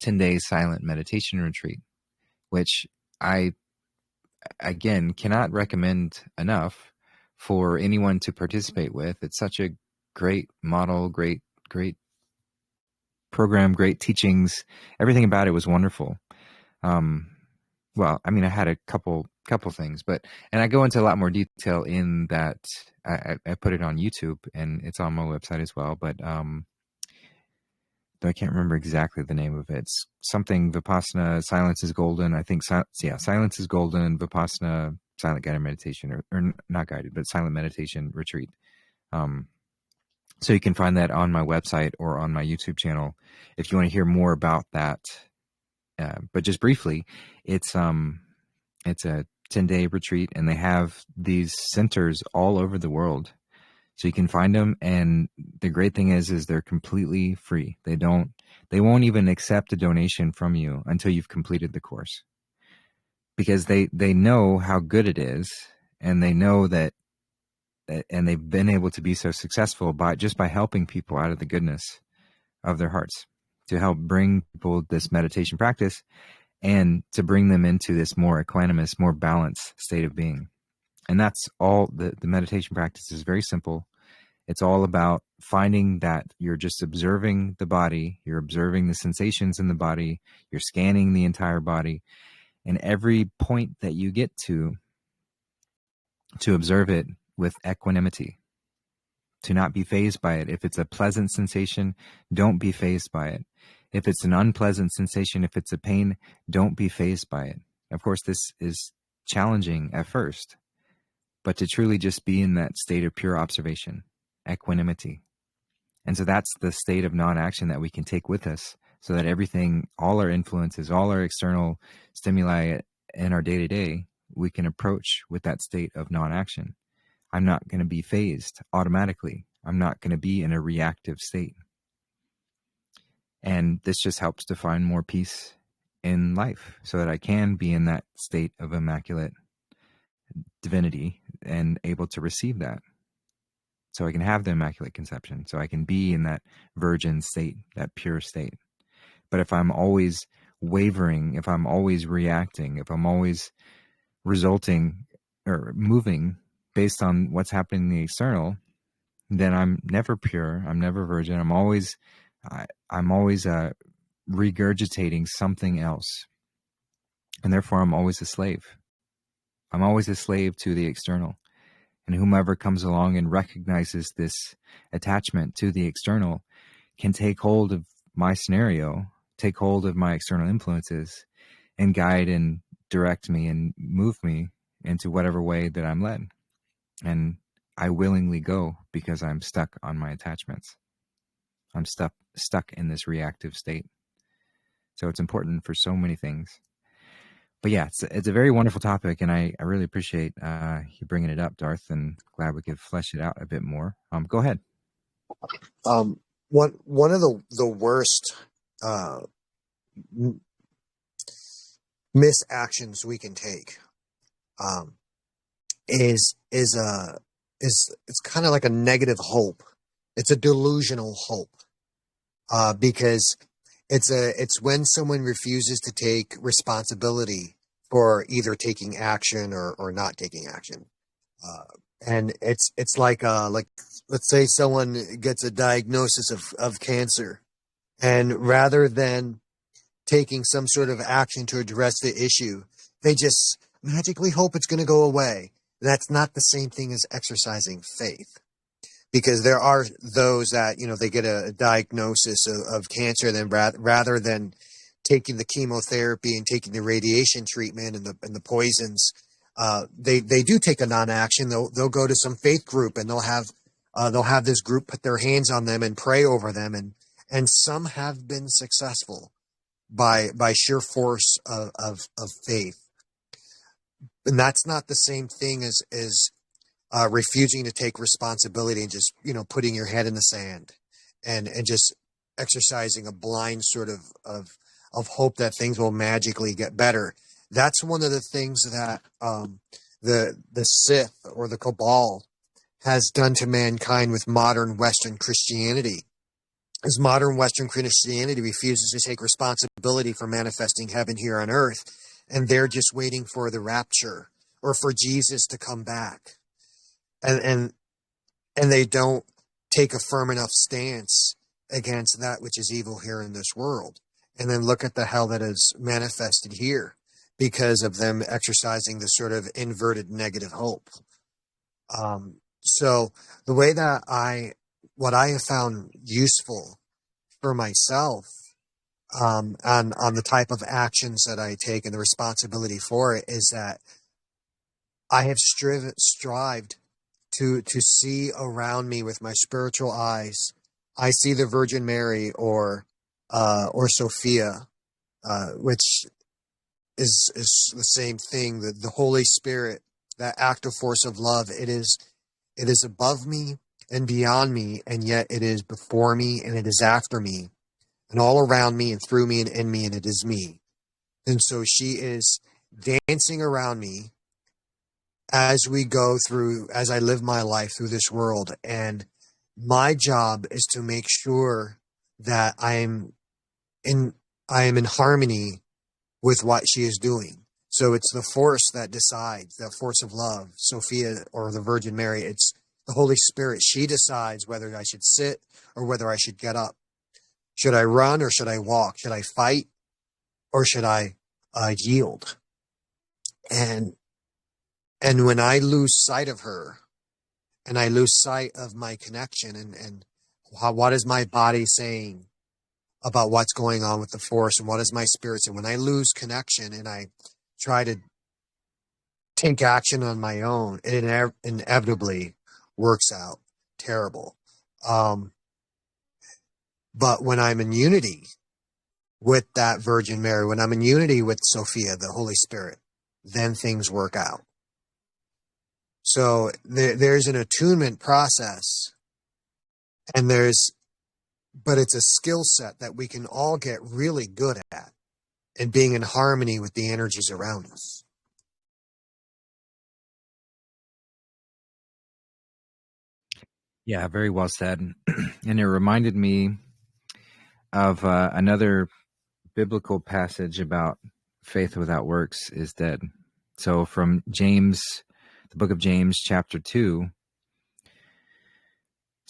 10-day silent meditation retreat, which I, again, cannot recommend enough for anyone to participate with. It's such a great model, great program, great teachings. Everything about it was wonderful. Well, I mean, I had a couple things, and I go into a lot more detail in that. I put it on YouTube and it's on my website as well, but I can't remember exactly the name of it. It's something Vipassana, Silence is Golden. I think, Silence is Golden, Vipassana, Silent Guided Meditation, or not guided, but Silent Meditation Retreat. So you can find that on my website or on my YouTube channel if you want to hear more about that. But just briefly, it's a 10-day retreat, and they have these centers all over the world. So you can find them, and the great thing is they're completely free. They won't even accept a donation from you until you've completed the course, because they know how good it is, and they know that, and they've been able to be so successful by helping people out of the goodness of their hearts, to help bring people this meditation practice and to bring them into this more equanimous, more balanced state of being. And that's all. The meditation practice is very simple. It's all about finding that you're just observing the body, you're observing the sensations in the body, you're scanning the entire body, and every point that you get to observe it with equanimity, to not be fazed by it. If it's a pleasant sensation, don't be fazed by it. If it's an unpleasant sensation, if it's a pain, don't be fazed by it. Of course, this is challenging at first, but to truly just be in that state of pure observation, equanimity. And so that's the state of non-action that we can take with us, so that everything, all our influences, all our external stimuli in our day-to-day, we can approach with that state of non-action. I'm not going to be fazed automatically. I'm not going to be in a reactive state. And this just helps to find more peace in life, so that I can be in that state of immaculate divinity and able to receive that. So I can have the immaculate conception. So I can be in that virgin state, that pure state. But if I'm always wavering, if I'm always reacting, if I'm always resulting or moving based on what's happening in the external, then I'm never pure. I'm never virgin. I'm always regurgitating something else. And therefore I'm always a slave. I'm always a slave to the external. And whomever comes along and recognizes this attachment to the external can take hold of my scenario, take hold of my external influences, and guide and direct me and move me into whatever way that I'm led. And I willingly go because I'm stuck on my attachments. I'm stuck in this reactive state. So it's important for so many things. But yeah, it's a very wonderful topic, and I really appreciate you bringing it up, Darth, and glad we could flesh it out a bit more. Go ahead. One of the worst misactions we can take is it's kind of like a negative hope. It's a delusional hope, because it's when someone refuses to take responsibility for either taking action or not taking action. And it's like let's say someone gets a diagnosis of cancer, and rather than taking some sort of action to address the issue, they just magically hope it's going to go away. That's not the same thing as exercising faith. Because there are those that, they get a diagnosis of cancer, then rather than taking the chemotherapy and taking the radiation treatment and the poisons, they do take a non-action. They'll go to some faith group, and they'll have this group put their hands on them and pray over them, and some have been successful by sheer force of faith. And that's not the same thing as refusing to take responsibility and just, putting your head in the sand and just exercising a blind sort of hope that things will magically get better. That's one of the things that the Sith or the Cabal has done to mankind with modern Western Christianity. As modern Western Christianity refuses to take responsibility for manifesting heaven here on earth, and they're just waiting for the rapture or for Jesus to come back. And they don't take a firm enough stance against that which is evil here in this world. And then look at the hell that is manifested here because of them exercising this sort of inverted negative hope. So the way that what I have found useful for myself, on the type of actions that I take and the responsibility for it, is that I have strived to see around me with my spiritual eyes. I see the Virgin Mary or Sophia, which is the same thing. The Holy Spirit, that active force of love. It is above me and beyond me, and yet it is before me and it is after me, and all around me and through me and in me, and it is me. And so she is dancing around me as I live my life through this world. And my job is to make sure that I am in harmony with what she is doing. So it's the force that decides, the force of love, Sophia or the Virgin Mary. It's the Holy Spirit. She decides whether I should sit or whether I should get up. Should I run or should I walk? Should I fight or should I yield? And when I lose sight of her, and I lose sight of my connection and what is my body saying about what's going on with the force, and what is my spirit saying, when I lose connection and I try to take action on my own, it inevitably works out terrible. But when I'm in unity with that Virgin Mary, when I'm in unity with Sophia, the Holy Spirit, then things work out. So there's an attunement process, but it's a skill set that we can all get really good at, and being in harmony with the energies around us. Yeah, very well said. And it reminded me of another biblical passage about faith without works is dead. So from James, the book of James, chapter 2,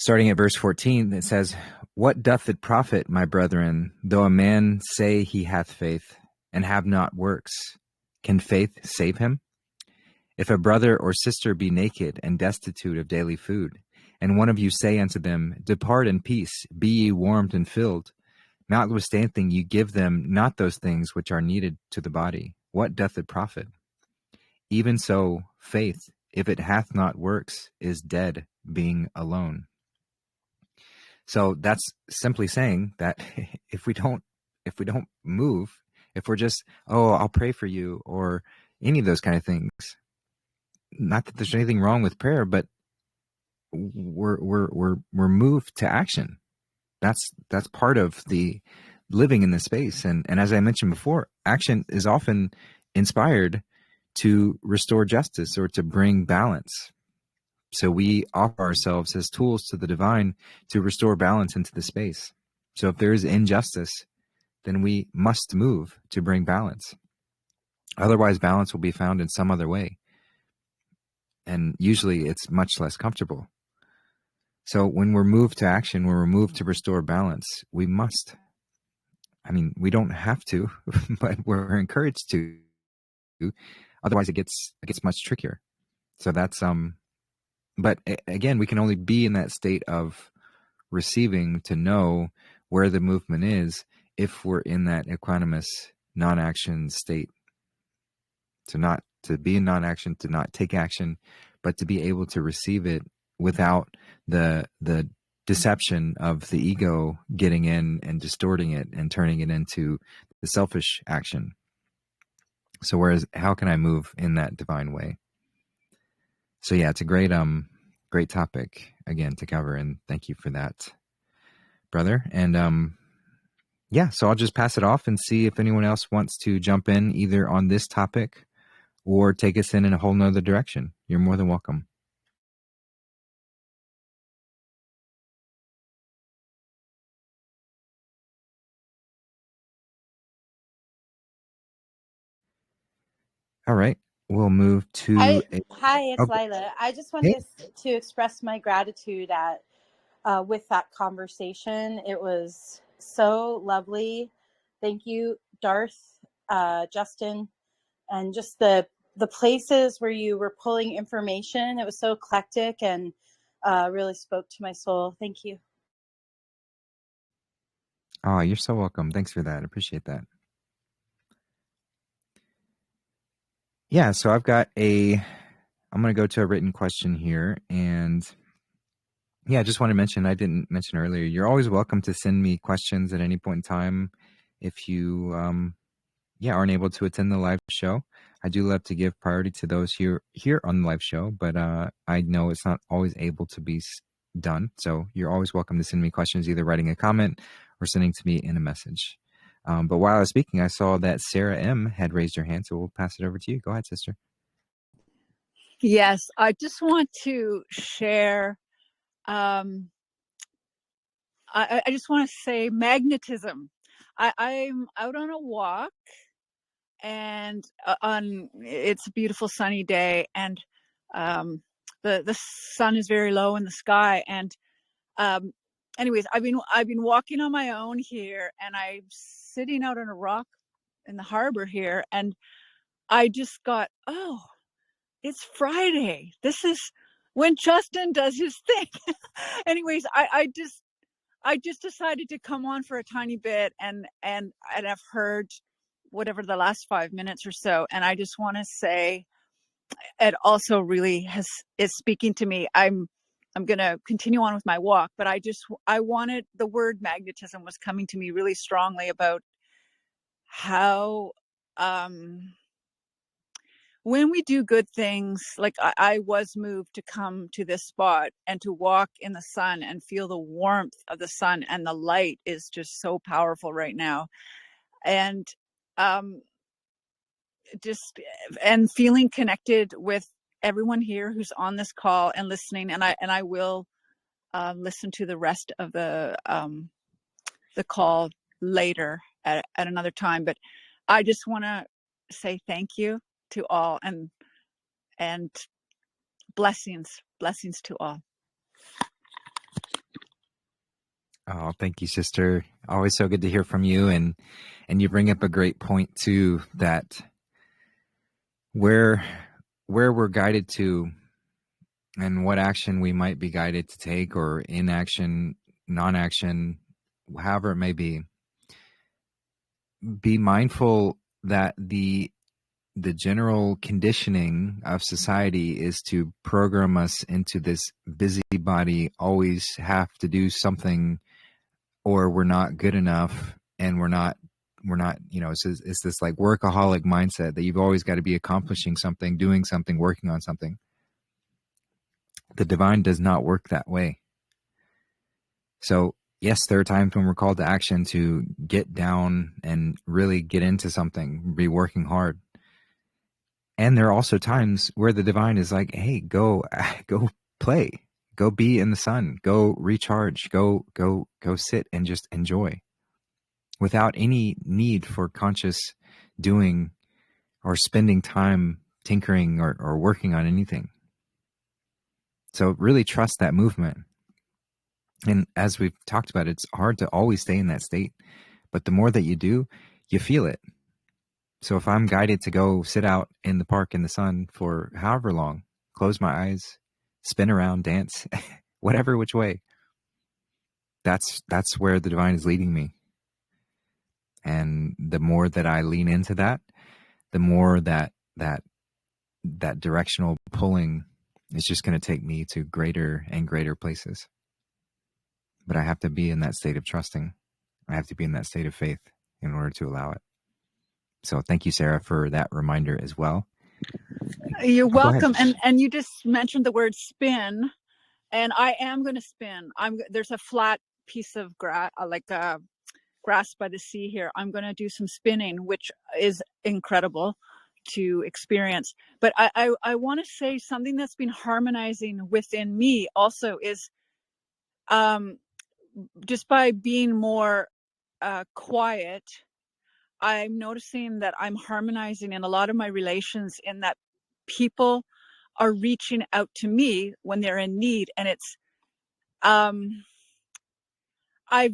starting at verse 14, it says, "What doth it profit, my brethren, though a man say he hath faith, and have not works? Can faith save him? If a brother or sister be naked and destitute of daily food, and one of you say unto them, Depart in peace, be ye warmed and filled, notwithstanding you give them not those things which are needed to the body, what doth it profit? Even so, faith, if it hath not works, is dead, being alone." So that's simply saying that if we don't move, if we're just, oh, I'll pray for you, or any of those kind of things, not that there's anything wrong with prayer, but we're moved to action. That's part of the living in this space. And as I mentioned before, action is often inspired to restore justice or to bring balance. So we offer ourselves as tools to the divine to restore balance into the space. So if there is injustice, then we must move to bring balance. Otherwise, balance will be found in some other way. And usually it's much less comfortable. So when we're moved to action, when we're moved to restore balance, we must. I mean, we don't have to, but we're encouraged to. Otherwise, it gets much trickier. So that's but again, we can only be in that state of receiving to know where the movement is if we're in that equanimous non-action state. To be in non-action, to not take action, but to be able to receive it without the deception of the ego getting in and distorting it and turning it into the selfish action. So whereas, how can I move in that divine way? So yeah, it's a great topic again to cover, and thank you for that, brother. And yeah, so I'll just pass it off and see if anyone else wants to jump in either on this topic or take us in a whole nother direction. You're more than welcome. All right, we'll move to Hi, it's Lila. I just wanted to express my gratitude with that conversation. It was so lovely. Thank you, Darth, Justin, and just the places where you were pulling information. It was so eclectic and really spoke to my soul. Thank you. Oh, you're so welcome. Thanks for that. I appreciate that. Yeah, so I'm going to go to a written question here. And yeah, I just want to mention, I didn't mention earlier, you're always welcome to send me questions at any point in time if you aren't able to attend the live show. I do love to give priority to those here on the live show, but I know it's not always able to be done. So you're always welcome to send me questions, either writing a comment or sending to me in a message. But while I was speaking, I saw that Sarah M. had raised her hand, so we'll pass it over to you. Go ahead, sister. Yes, I just want to share. I just want to say magnetism. I'm out on a walk, and it's a beautiful sunny day, and the sun is very low in the sky. And anyways, I've been walking on my own here, and I'm sitting out on a rock in the harbor here, and I just got, oh, it's Friday. This is when Justin does his thing. Anyways, I just decided to come on for a tiny bit, and I've heard whatever the last 5 minutes or so, and I just want to say it also really is speaking to me. I'm going to continue on with my walk, but I wanted, the word magnetism was coming to me really strongly about how when we do good things, like I was moved to come to this spot and to walk in the sun and feel the warmth of the sun, and the light is just so powerful right now. And and feeling connected with everyone here who's on this call and listening. And I will listen to the rest of the call later at another time. But I just want to say thank you to all, and blessings to all. Oh, thank you, sister. Always so good to hear from you. And you bring up a great point too, that where we're guided to and what action we might be guided to take, or inaction, non-action, however it may be mindful that the general conditioning of society is to program us into this busybody, always have to do something, or we're not good enough, and we're not, it's this like workaholic mindset that you've always got to be accomplishing something, doing something, working on something. The divine does not work that way. So yes, there are times when we're called to action to get down and really get into something, be working hard. And there are also times where the divine is like, hey, go play, go be in the sun, go recharge, go sit and just enjoy, without any need for conscious doing or spending time tinkering or working on anything. So really trust that movement. And as we've talked about, it's hard to always stay in that state, but the more that you do, you feel it. So if I'm guided to go sit out in the park in the sun for however long, close my eyes, spin around, dance, whatever which way, that's where the divine is leading me. And the more that I lean into that, the more that directional pulling is just going to take me to greater and greater places. But I have to be in that state of trusting. I have to be in that state of faith in order to allow it. So thank you, Sarah, for that reminder as well. You're welcome. And you just mentioned the word spin, and I am going to spin. There's a flat piece of grass, grass by the sea here. I'm going to do some spinning, which is incredible to experience. But I want to say something that's been harmonizing within me also is just by being more quiet, I'm noticing that I'm harmonizing in a lot of my relations, in that people are reaching out to me when they're in need. And it's, I've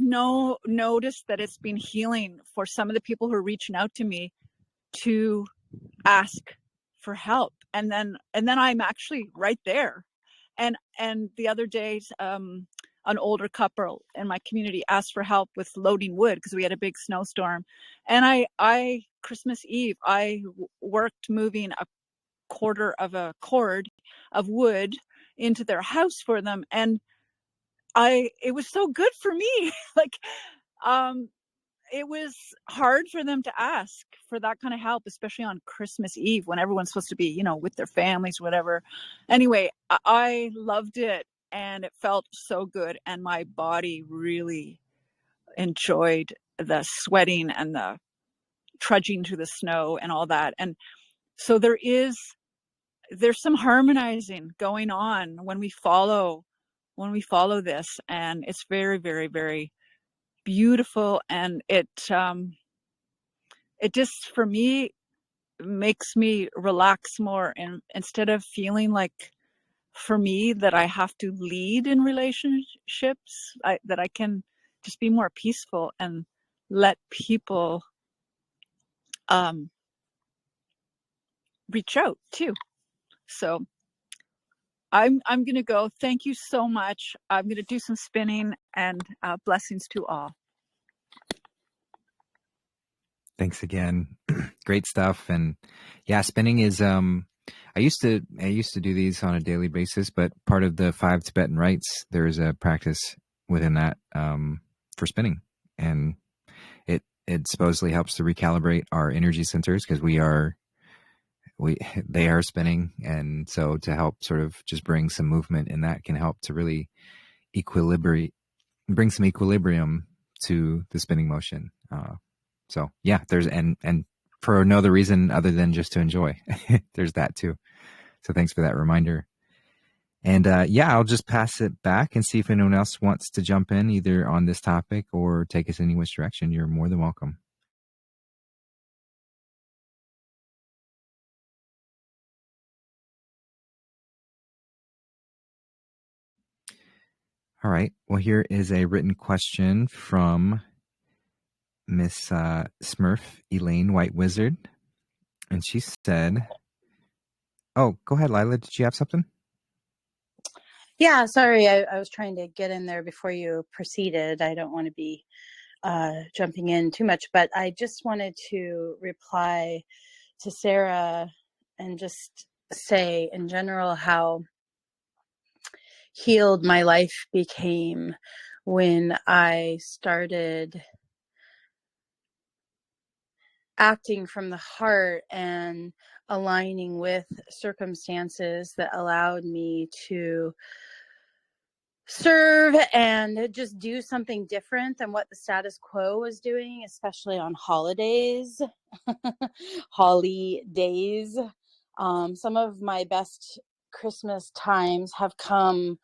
noticed that it's been healing for some of the people who are reaching out to me to ask for help. And then I'm actually right there. And the other day, an older couple in my community asked for help with loading wood because we had a big snowstorm. And I Christmas Eve, I worked moving a quarter of a cord of wood into their house for them. And it was so good for me. It was hard for them to ask for that kind of help, especially on Christmas Eve when everyone's supposed to be, with their families, whatever. Anyway, I loved it, and it felt so good. And my body really enjoyed the sweating and the trudging through the snow and all that. And so there's some harmonizing going on when we follow this, and it's very, very, very beautiful. And it just, for me, makes me relax more, and instead of feeling like, for me, that I have to lead in relationships, that I can just be more peaceful and let people reach out too. So I'm gonna go. Thank you so much. I'm gonna do some spinning, and blessings to all. Thanks again. Great stuff. And yeah, spinning is I used to do these on a daily basis, but part of the 5 Tibetan rites, there is a practice within that for spinning, and it supposedly helps to recalibrate our energy centers, because they are spinning, and so to help sort of just bring some movement in that can help to really bring some equilibrium to the spinning motion. So yeah, there's and for no other reason other than just to enjoy. There's that too. So thanks for that reminder. And yeah, I'll just pass it back and see if anyone else wants to jump in either on this topic or take us any which direction. You're more than welcome. All right. Well, here is a written question from Miss Smurf Elaine White Wizard. And she said, oh, go ahead, Lila. Did you have something? Yeah, sorry. I was trying to get in there before you proceeded. I don't want to be jumping in too much, but I just wanted to reply to Sarah and just say in general how healed my life became when I started acting from the heart and aligning with circumstances that allowed me to serve and just do something different than what the status quo was doing, especially on holidays. Holidays. Some of my best Christmas times have come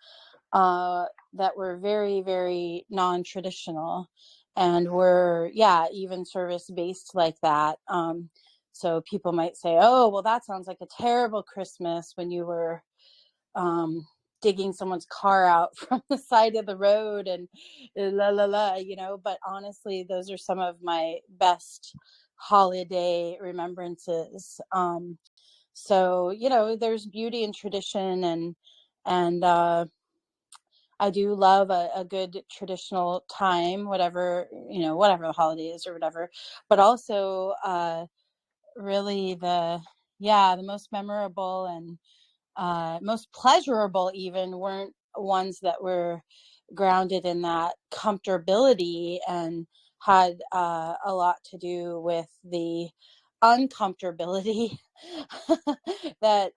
that were very, very non-traditional and were, even service-based like that. So people might say, oh, well, that sounds like a terrible Christmas when you were digging someone's car out from the side of the road and but honestly, those are some of my best holiday remembrances. So, there's beauty in tradition and I do love a good traditional time, whatever the holiday is or whatever, but also really the most memorable and most pleasurable even weren't ones that were grounded in that comfortability and had a lot to do with the uncomfortability that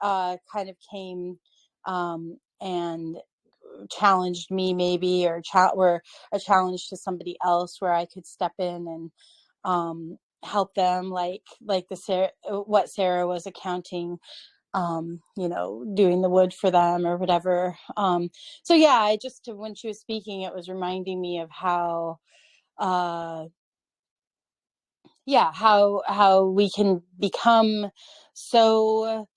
kind of came and challenged me maybe, or were a challenge to somebody else where I could step in and help them, like what Sarah was accounting, doing the wood for them or whatever. So I just, when she was speaking, it was reminding me of how how we can become so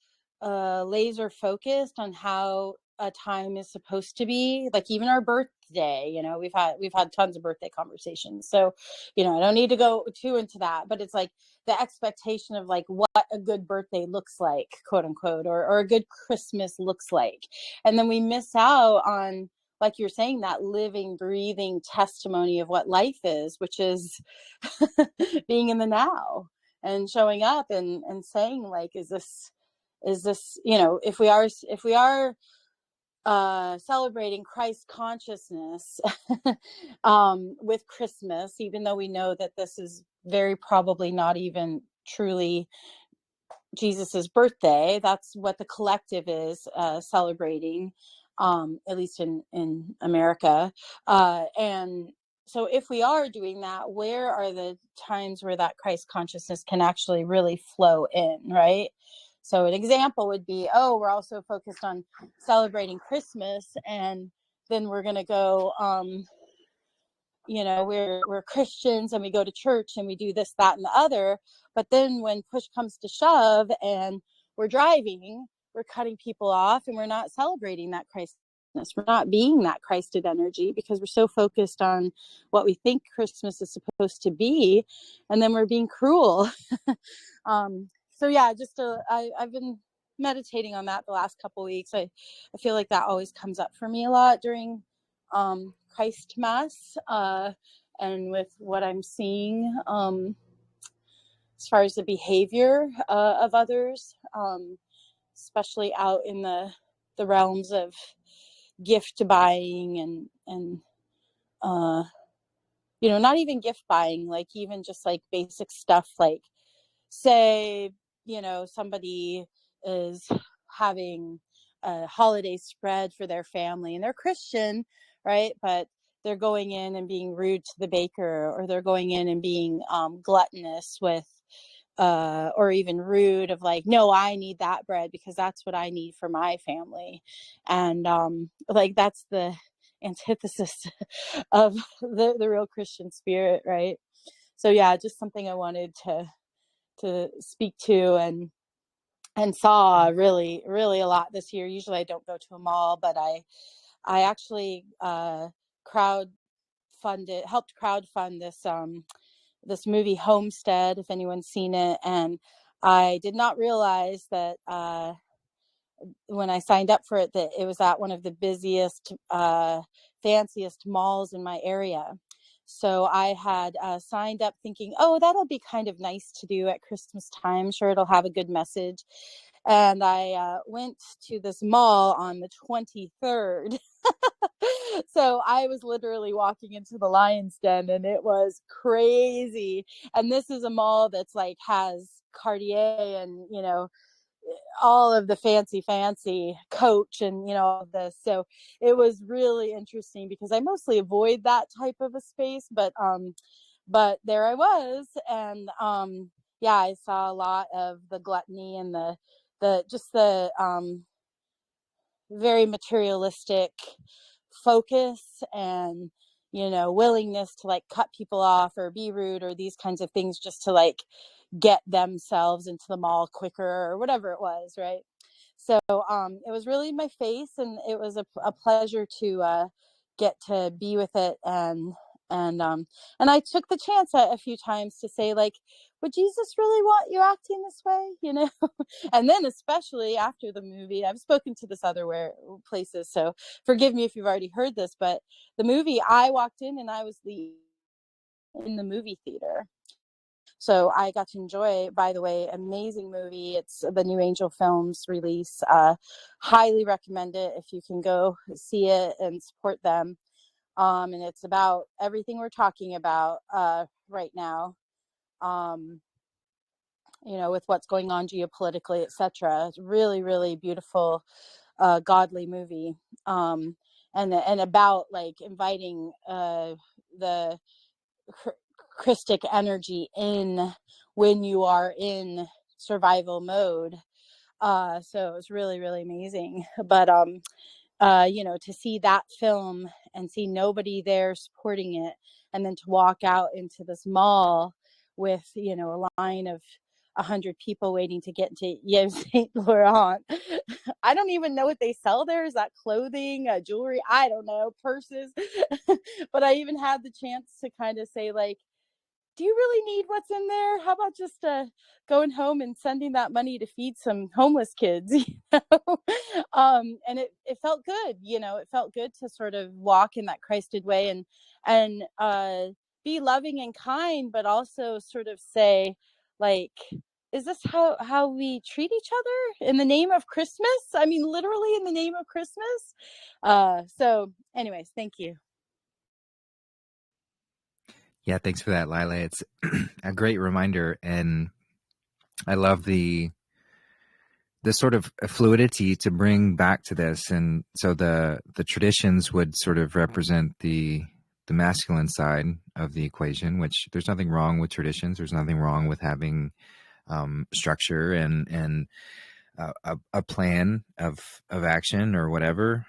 laser focused on how a time is supposed to be, like even our birthday. We've had tons of birthday conversations, so I don't need to go too into that, but it's like the expectation of like what a good birthday looks like, quote unquote, or a good Christmas looks like, and then we miss out on, like you're saying, that living, breathing testimony of what life is, which is being in the now and showing up and saying, like, is this if we are celebrating Christ consciousness with Christmas, even though we know that this is very probably not even truly Jesus's birthday. That's what the collective is celebrating, at least in America. And so if we are doing that, where are the times where that Christ consciousness can actually really flow in, right? So an example would be, we're also focused on celebrating Christmas, and then we're going to go, we're Christians and we go to church and we do this, that, and the other. But then when push comes to shove and we're driving, we're cutting people off and we're not celebrating that Christness. We're not being that Christed energy because we're so focused on what we think Christmas is supposed to be. And then we're being cruel. I've been meditating on that the last couple of weeks. I feel like that always comes up for me a lot during Christ Mass, and with what I'm seeing as far as the behavior of others, especially out in the realms of gift buying and not even gift buying, like even just like basic stuff, like say somebody is having a holiday spread for their family and they're Christian, right? But they're going in and being rude to the baker, or they're going in and being gluttonous with or even rude of like, no, I need that bread because that's what I need for my family. And like that's the antithesis of the real Christian spirit, right? So just something I wanted to speak to and saw really, really a lot this year. Usually I don't go to a mall, but I actually helped crowdfund this movie Homestead, if anyone's seen it. And I did not realize that when I signed up for it, that it was at one of the busiest, fanciest malls in my area. So I had signed up thinking, oh, that'll be kind of nice to do at Christmas time. I'm sure it'll have a good message. And I went to this mall on the 23rd. So I was literally walking into the Lion's Den, and it was crazy. And this is a mall that's like has Cartier and, you know, all of the fancy Coach and, you know, all of this. So it was really interesting because I mostly avoid that type of a space, but there I was. And yeah, I saw a lot of the gluttony and the very materialistic focus and, you know, willingness to like cut people off or be rude or these kinds of things just to like get themselves into the mall quicker or whatever it was, right? So it was really in my face, and it was a pleasure to get to be with it. And I took the chance a few times to say, like, would Jesus really want you acting this way, you know? And then especially after the movie, I've spoken to this other places, so forgive me if you've already heard this, but the movie, I walked in and I was in the movie theater. So I got to enjoy, by the way, amazing movie. It's the New Angel Films release. Highly recommend it if you can go see it and support them. And it's about everything we're talking about right now. You know, with what's going on geopolitically, etc. It's really, really beautiful, godly movie. And about like inviting the Christic energy in when you are in survival mode. So it was really, really amazing. But you know, to see that film and see nobody there supporting it, and then to walk out into this mall with, you know, a line of 100 people waiting to get into Yves Saint Laurent. I don't even know what they sell there. Is that clothing, jewelry? I don't know, purses. But I even had the chance to kind of say, like, do you really need what's in there? How about just going home and sending that money to feed some homeless kids? You know? And it felt good. You know, it felt good to sort of walk in that Christed way and be loving and kind, but also sort of say, like, is this how we treat each other in the name of Christmas? I mean, literally in the name of Christmas. So anyways, thank you. Yeah, thanks for that, Lila. It's a great reminder, and I love the sort of fluidity to bring back to this. And so the traditions would sort of represent the masculine side of the equation, which there's nothing wrong with traditions. There's nothing wrong with having structure and a plan of action or whatever.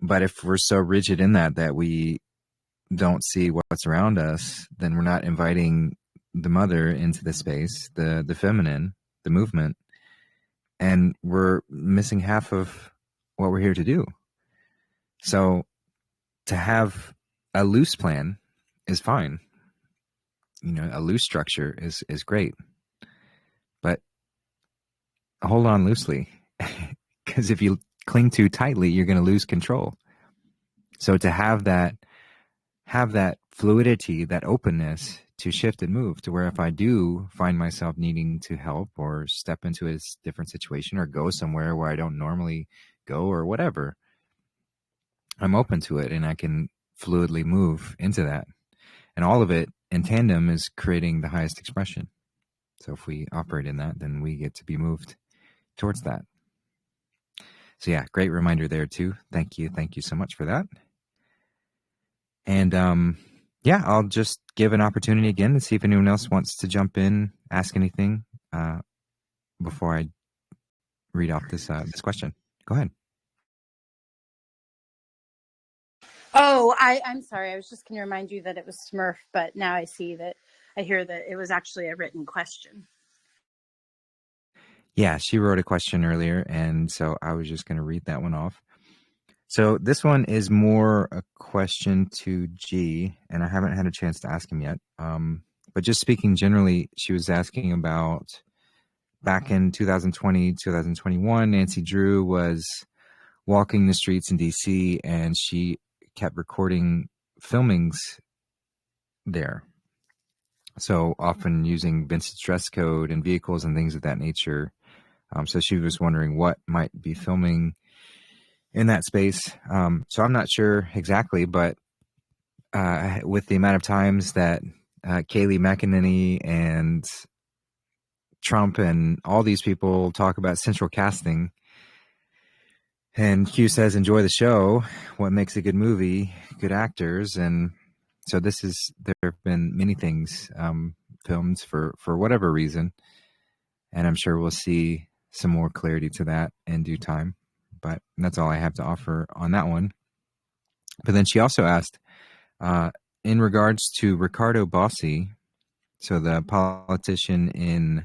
But if we're so rigid in that we don't see what's around us, then we're not inviting the mother into the space, the feminine, the movement, and we're missing half of what we're here to do. So to have a loose plan is fine. You know, a loose structure is great, but hold on loosely, because if you cling too tightly, you're going to lose control. So to have that fluidity, that openness to shift and move, to where if I do find myself needing to help or step into a different situation or go somewhere where I don't normally go or whatever, I'm open to it and I can fluidly move into that. And all of it in tandem is creating the highest expression. So if we operate in that, then we get to be moved towards that. So yeah, great reminder there too. Thank you. Thank you so much for that. And yeah, I'll just give an opportunity again to see if anyone else wants to jump in, ask anything before I read off this question. Go ahead. Oh, I'm sorry. I was just going to remind you that it was Smurf, but now I hear that it was actually a written question. Yeah, she wrote a question earlier, and so I was just going to read that one off. So this one is more a question to G, and I haven't had a chance to ask him yet. But just speaking generally, she was asking about back in 2020, 2021, Nancy Drew was walking the streets in DC, and she kept recording filmings there. So often using vintage dress code and vehicles and things of that nature. So she was wondering what might be filming in that space. So I'm not sure exactly, but with the amount of times that Kayleigh McEnany and Trump and all these people talk about central casting, and Q says, enjoy the show. What makes a good movie? Good actors. And so there have been many things filmed for whatever reason. And I'm sure we'll see some more clarity to that in due time. But that's all I have to offer on that one. But then she also asked, in regards to Ricardo Bossi, so the politician in,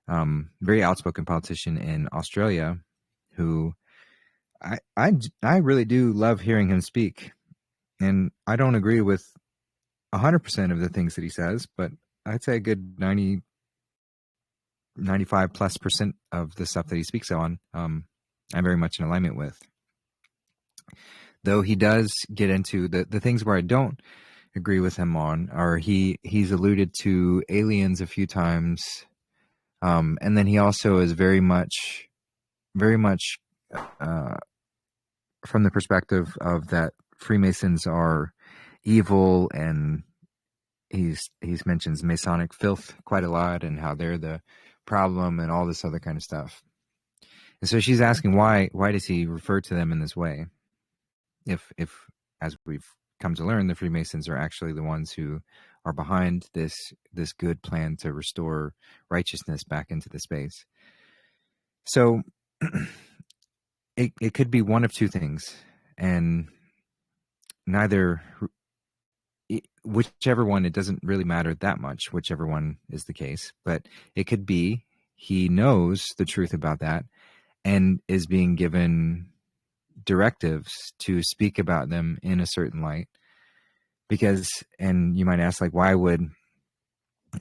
very outspoken politician in Australia, who I really do love hearing him speak. And I don't agree with 100% of the things that he says, but I'd say a good 95+% of the stuff that he speaks on, I'm very much in alignment with. Though he does get into the things where I don't agree with him on, are he's alluded to aliens a few times, and then he also is very much from the perspective of that Freemasons are evil, and he's mentions Masonic filth quite a lot and how they're the problem and all this other kind of stuff. And so she's asking why does he refer to them in this way? If as we've come to learn, the Freemasons are actually the ones who are behind this good plan to restore righteousness back into the space. So it could be one of two things, and whichever one, it doesn't really matter that much, whichever one is the case. But it could be he knows the truth about that and is being given directives to speak about them in a certain light. Because, and you might ask, like, why would,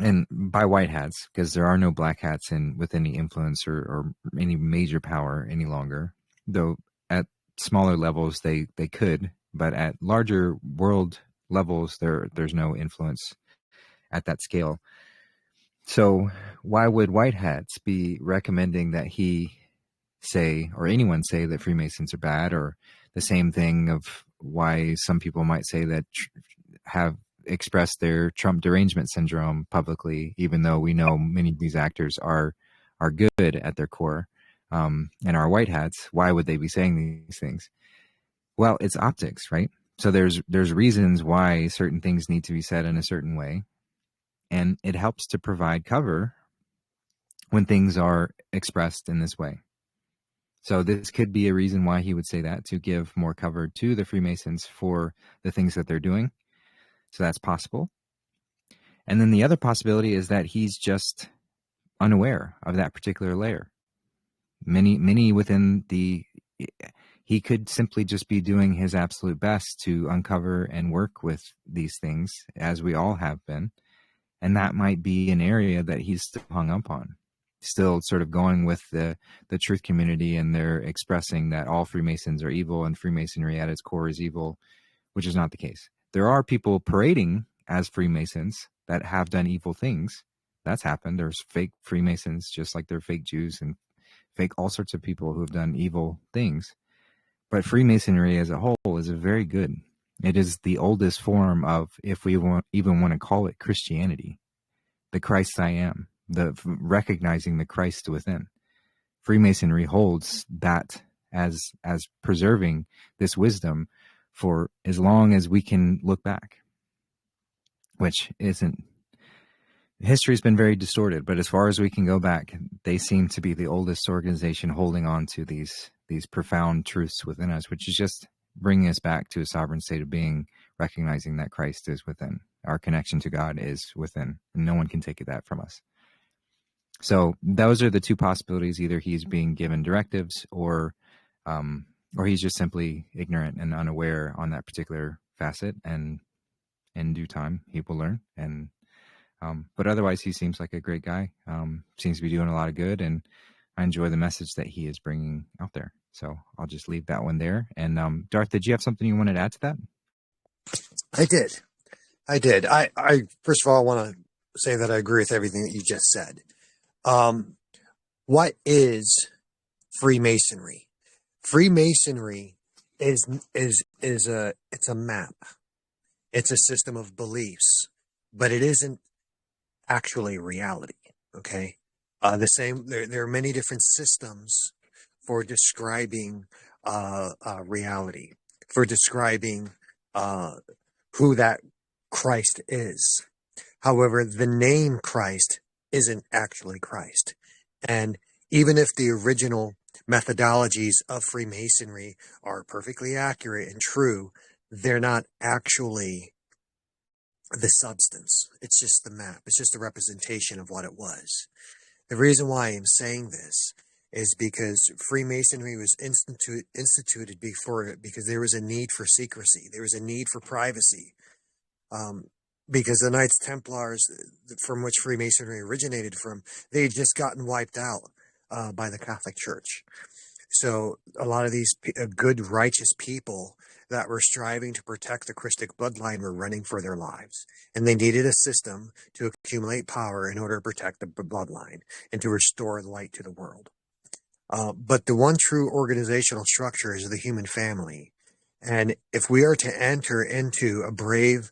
and by white hats, because there are no black hats with any influence or any major power any longer, though at smaller levels they could, but at larger world levels there's no influence at that scale. So why would white hats be recommending that he say, or anyone say, that Freemasons are bad? Or the same thing of why some people might say that have expressed their Trump derangement syndrome publicly, even though we know many of these actors are good at their core, and are white hats. Why would they be saying these things? Well, it's optics, right? So there's reasons why certain things need to be said in a certain way, and it helps to provide cover when things are expressed in this way. So this could be a reason why he would say that, to give more cover to the Freemasons for the things that they're doing. So that's possible. And then the other possibility is that he's just unaware of that particular layer. Many within he could simply just be doing his absolute best to uncover and work with these things, as we all have been. And that might be an area that he's still hung up on, still sort of going with the truth community, and they're expressing that all Freemasons are evil and Freemasonry at its core is evil, which is not the case. There are people parading as Freemasons that have done evil things. That's happened. There's fake Freemasons, just like there are fake Jews and fake all sorts of people who have done evil things. But Freemasonry as a whole is very good. It is the oldest form of, if we even want to call it, Christianity, the Christ I am, the recognizing the Christ within. Freemasonry holds that as preserving this wisdom for as long as we can look back, which isn't. History's been very distorted, but as far as we can go back, they seem to be the oldest organization holding on to these profound truths within us, which is just bringing us back to a sovereign state of being, recognizing that Christ is within. Our connection to God is within, and no one can take that from us. So those are the two possibilities. Either he's being given directives, or or he's just simply ignorant and unaware on that particular facet, and in due time he will learn. And but otherwise he seems like a great guy, seems to be doing a lot of good, and I enjoy the message that he is bringing out there. So I'll just leave that one there. And Darth, did you have something you wanted to add to that? I did. I first of all want to say that I agree with everything that you just said. What is Freemasonry? Freemasonry is it's a map. It's a system of beliefs, but it isn't actually reality. Okay. There are many different systems for describing reality, for describing who that Christ is. However, the name Christ isn't actually Christ. And even if the original methodologies of Freemasonry are perfectly accurate and true, they're not actually the substance. It's just the map. It's just a representation of what it was. The reason why I'm saying this is because Freemasonry was instituted because there was a need for secrecy. There was a need for privacy. Because the Knights Templars, from which Freemasonry originated from, they had just gotten wiped out by the Catholic Church. So a lot of these good, righteous people that were striving to protect the Christic bloodline were running for their lives. And they needed a system to accumulate power in order to protect the bloodline and to restore light to the world. But the one true organizational structure is the human family. And if we are to enter into a brave,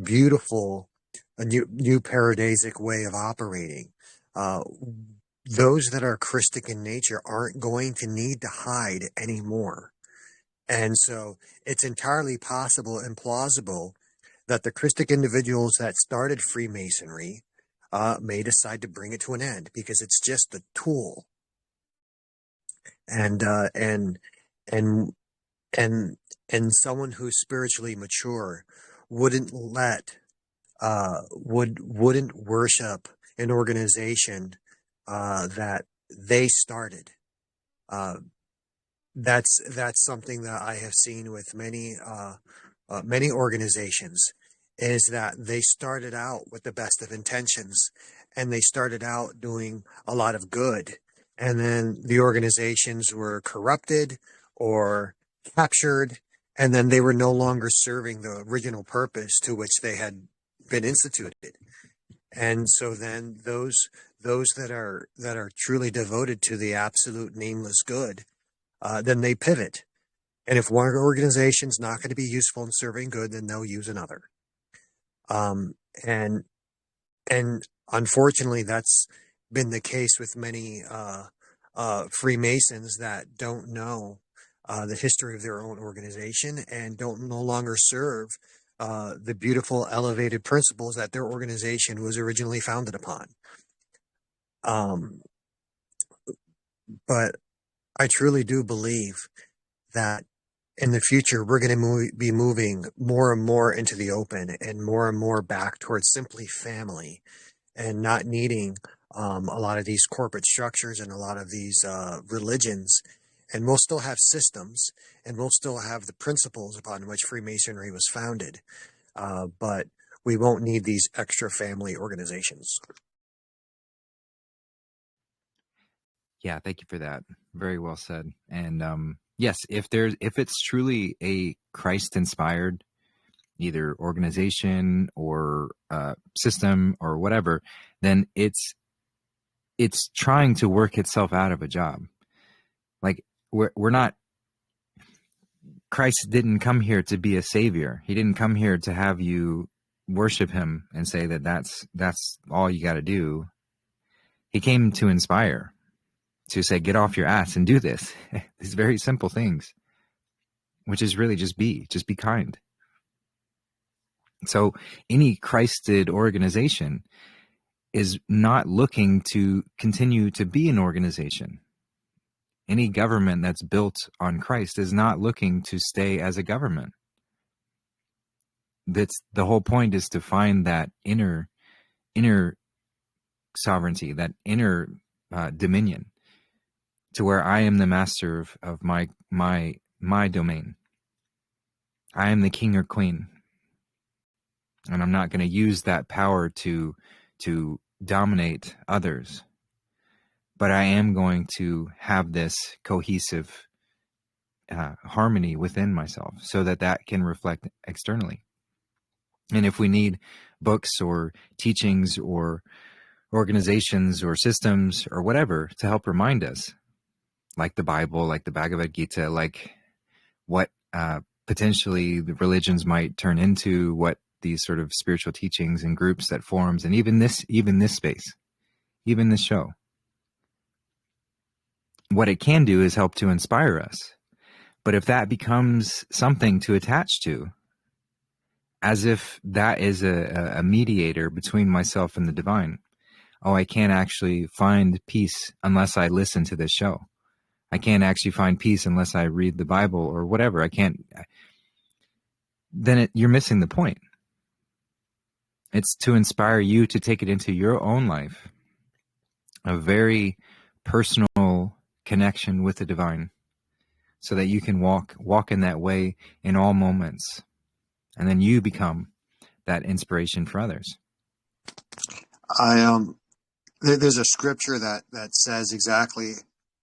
beautiful, a new paradisic way of operating, those that are Christic in nature aren't going to need to hide anymore. And so it's entirely possible and plausible that the Christic individuals that started Freemasonry may decide to bring it to an end, because it's just a tool. And someone who's spiritually mature wouldn't worship an organization that they started. That's something that I have seen with many organizations, is that they started out with the best of intentions, and they started out doing a lot of good, and then the organizations were corrupted or captured, and then they were no longer serving the original purpose to which they had been instituted. And so then those that are truly devoted to the absolute nameless good, then they pivot. And if one organization's not going to be useful in serving good, then they'll use another. And unfortunately, that's been the case with many Freemasons that don't know the history of their own organization and no longer serve the beautiful elevated principles that their organization was originally founded upon. But I truly do believe that in the future, we're going to be moving more and more into the open and more back towards simply family, and not needing a lot of these corporate structures and a lot of these religions. And we'll still have systems, and we'll still have the principles upon which Freemasonry was founded. But we won't need these extra family organizations. Yeah, thank you for that. Very well said. And yes, if it's truly a Christ-inspired either organization or system or whatever, then it's trying to work itself out of a job. Like we're not. Christ didn't come here to be a savior. He didn't come here to have you worship him and say that that's all you got to do. He came to inspire, to say, get off your ass and do this. These very simple things, which is really just be kind. So any Christed organization is not looking to continue to be an organization. Any government that's built on Christ is not looking to stay as a government. The whole point is to find that inner sovereignty, that inner dominion, to where I am the master of my my domain. I am the king or queen. And I'm not going to use that power to dominate others. But I am going to have this cohesive harmony within myself so that can reflect externally. And if we need books or teachings or organizations or systems or whatever to help remind us, like the Bible, like the Bhagavad Gita, like what potentially the religions might turn into, what these sort of spiritual teachings and groups that forms, and even this space, even this show, what it can do is help to inspire us. But if that becomes something to attach to, as if that is a mediator between myself and the divine, oh, I can't actually find peace unless I listen to this show. I can't actually find peace unless I read the Bible or whatever. I can't. Then you're missing the point. It's to inspire you to take it into your own life, a very personal connection with the divine, so that you can walk in that way in all moments, and then you become that inspiration for others. There's a scripture that says exactly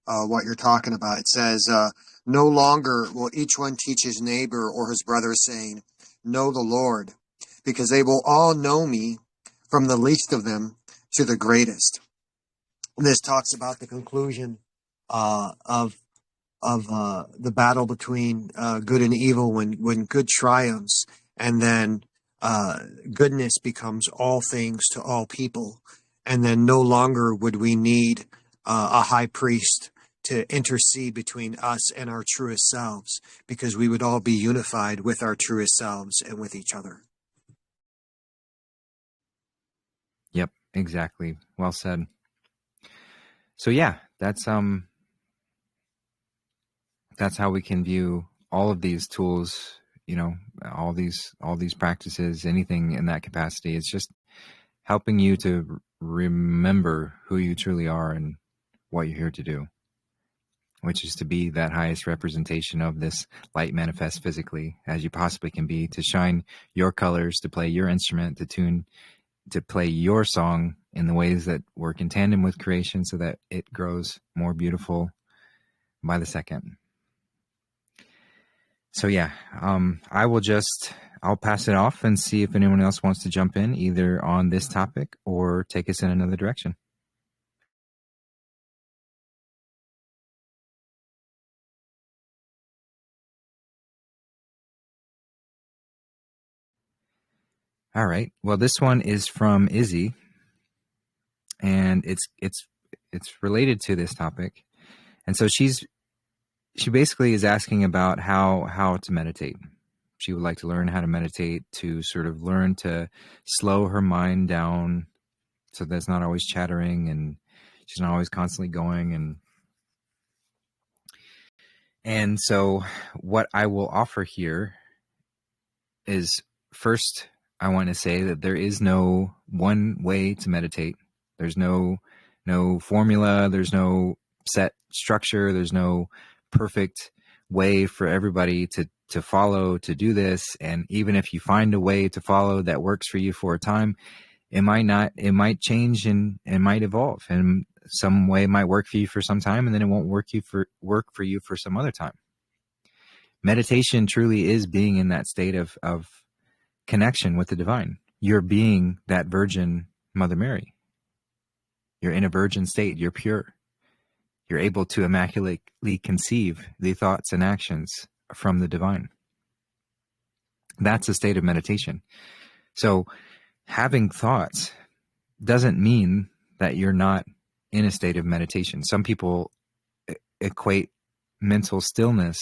what you're talking about. It says, no longer will each one teach his neighbor or his brother, saying, know the Lord, because they will all know me, from the least of them to the greatest. This talks about the conclusion of the battle between good and evil, when good triumphs, and then goodness becomes all things to all people. And then no longer would we need a high priest to intercede between us and our truest selves, because we would all be unified with our truest selves and with each other. Yep, exactly. Well said. So yeah, that's how we can view all of these tools, all these practices, anything in that capacity. It's just helping you to remember who you truly are and what you're here to do, which is to be that highest representation of this light manifest physically as you possibly can be, to shine your colors, to play your instrument, to play your song in the ways that work in tandem with creation so that it grows more beautiful by the second. So yeah, I'll pass it off and see if anyone else wants to jump in either on this topic or take us in another direction. All right. Well, this one is from Izzy, and it's related to this topic. And so she basically is asking about how to meditate. She would like to learn how to meditate, to sort of learn to slow her mind down so that's not always chattering and she's not always constantly going. And so what I will offer here is, first, I want to say that there is no one way to meditate. There's no formula. There's no set structure. There's no perfect way for everybody to follow to do this. And even if you find a way to follow that works for you for a time, it might change and might evolve. And some way might work for you for some time, and then it won't work for you for some other time. Meditation truly is being in that state of connection with the divine. You're being that Virgin Mother Mary. You're in a virgin state. You're pure. You're able to immaculately conceive the thoughts and actions from the divine. That's a state of meditation. So having thoughts doesn't mean that you're not in a state of meditation. Some people equate mental stillness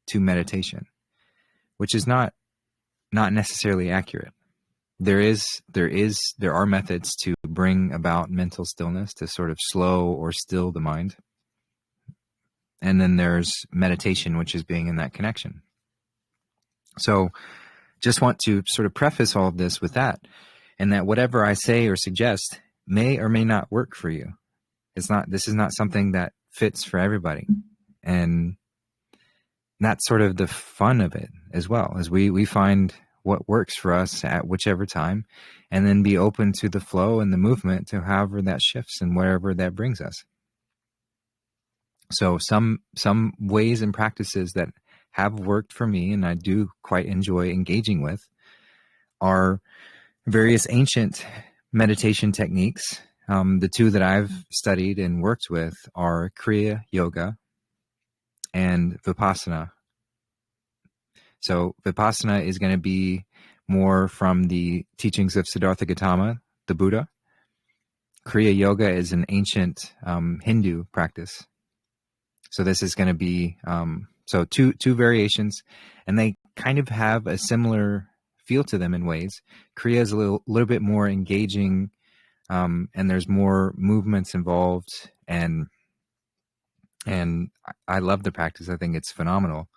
to meditation, which is not necessarily accurate. There are methods to bring about mental stillness, to sort of slow or still the mind. And then there's meditation, which is being in that connection. So just want to sort of preface all of this with that, and that whatever I say or suggest may or may not work for you. This is not something that fits for everybody. And that's sort of the fun of it as well, as we find what works for us at whichever time, and then be open to the flow and the movement to however that shifts and wherever that brings us. So some ways and practices that have worked for me and I do quite enjoy engaging with are various ancient meditation techniques. The two that I've studied and worked with are Kriya Yoga and Vipassana. So Vipassana is going to be more from the teachings of Siddhartha Gautama, the Buddha. Kriya Yoga is an ancient Hindu practice. So this is going to be so two variations, and they kind of have a similar feel to them in ways. Kriya is a little bit more engaging, and there's more movements involved, and I love the practice. I think it's phenomenal.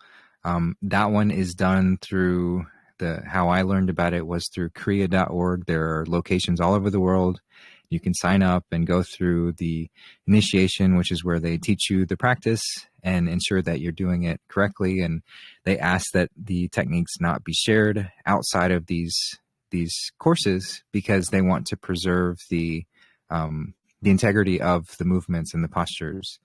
That one is done through how I learned about it was through kriya.org. There are locations all over the world. You can sign up and go through the initiation, which is where they teach you the practice and ensure that you're doing it correctly. And they ask that the techniques not be shared outside of these courses because they want to preserve the integrity of the movements and the postures,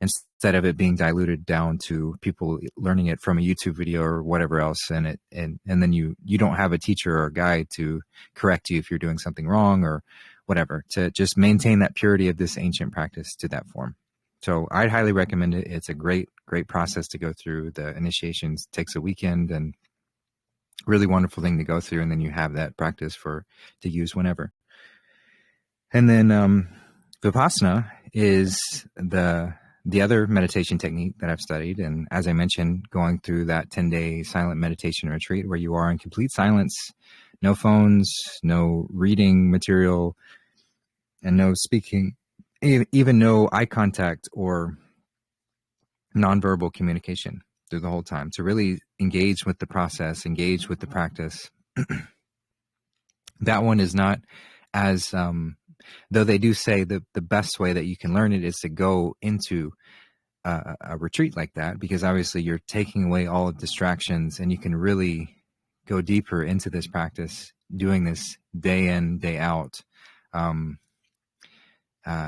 instead of it being diluted down to people learning it from a YouTube video or whatever else. And then you don't have a teacher or a guide to correct you if you're doing something wrong or whatever, to just maintain that purity of this ancient practice to that form. So I'd highly recommend it. It's a great process to go through. The initiations takes a weekend and really wonderful thing to go through. And then you have that practice to use whenever. And then Vipassana is the other meditation technique that I've studied. And as I mentioned, going through that 10-day silent meditation retreat where you are in complete silence, no phones, no reading material, and no speaking, even no eye contact or nonverbal communication through the whole time, to really engage with the process, engage with the practice. That one is not as, though they do say that the best way that you can learn it is to go into a retreat like that, because obviously you're taking away all distractions and you can really go deeper into this practice, doing this day in, day out.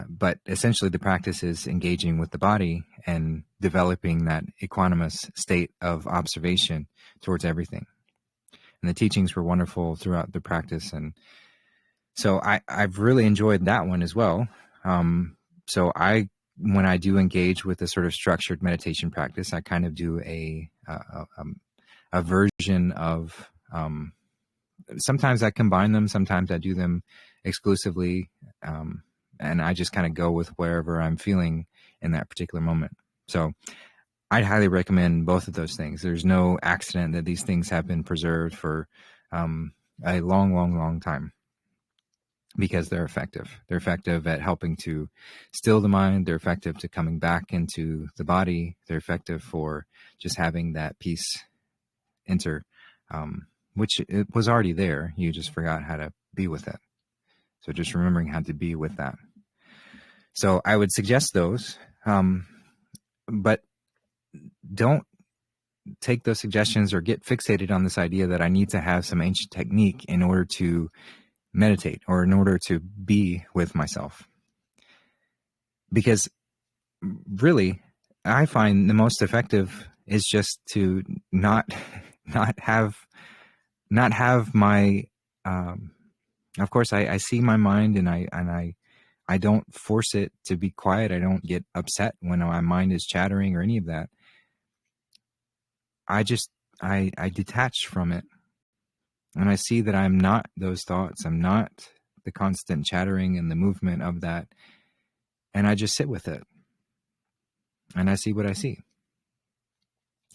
But essentially the practice is engaging with the body and developing that equanimous state of observation towards everything. And the teachings were wonderful throughout the practice. And so I've really enjoyed that one as well. So when I do engage with a sort of structured meditation practice, I kind of do a version of, sometimes I combine them, sometimes I do them exclusively. And I just kind of go with wherever I'm feeling in that particular moment. So I'd highly recommend both of those things. There's no accident that these things have been preserved for a long time, because they're effective. They're effective at helping to still the mind. They're effective to coming back into the body. They're effective for just having that peace enter, which it was already there. You just forgot how to be with it. So just remembering how to be with that. So I would suggest those, but don't take those suggestions or get fixated on this idea that I need to have some ancient technique in order to meditate or in order to be with myself. Because really, I find the most effective is just to not have my, of course I see my mind and I don't force it to be quiet. I don't get upset when my mind is chattering or any of that. I detach from it. And I see that I'm not those thoughts. I'm not the constant chattering and the movement of that. And I just sit with it. And I see what I see.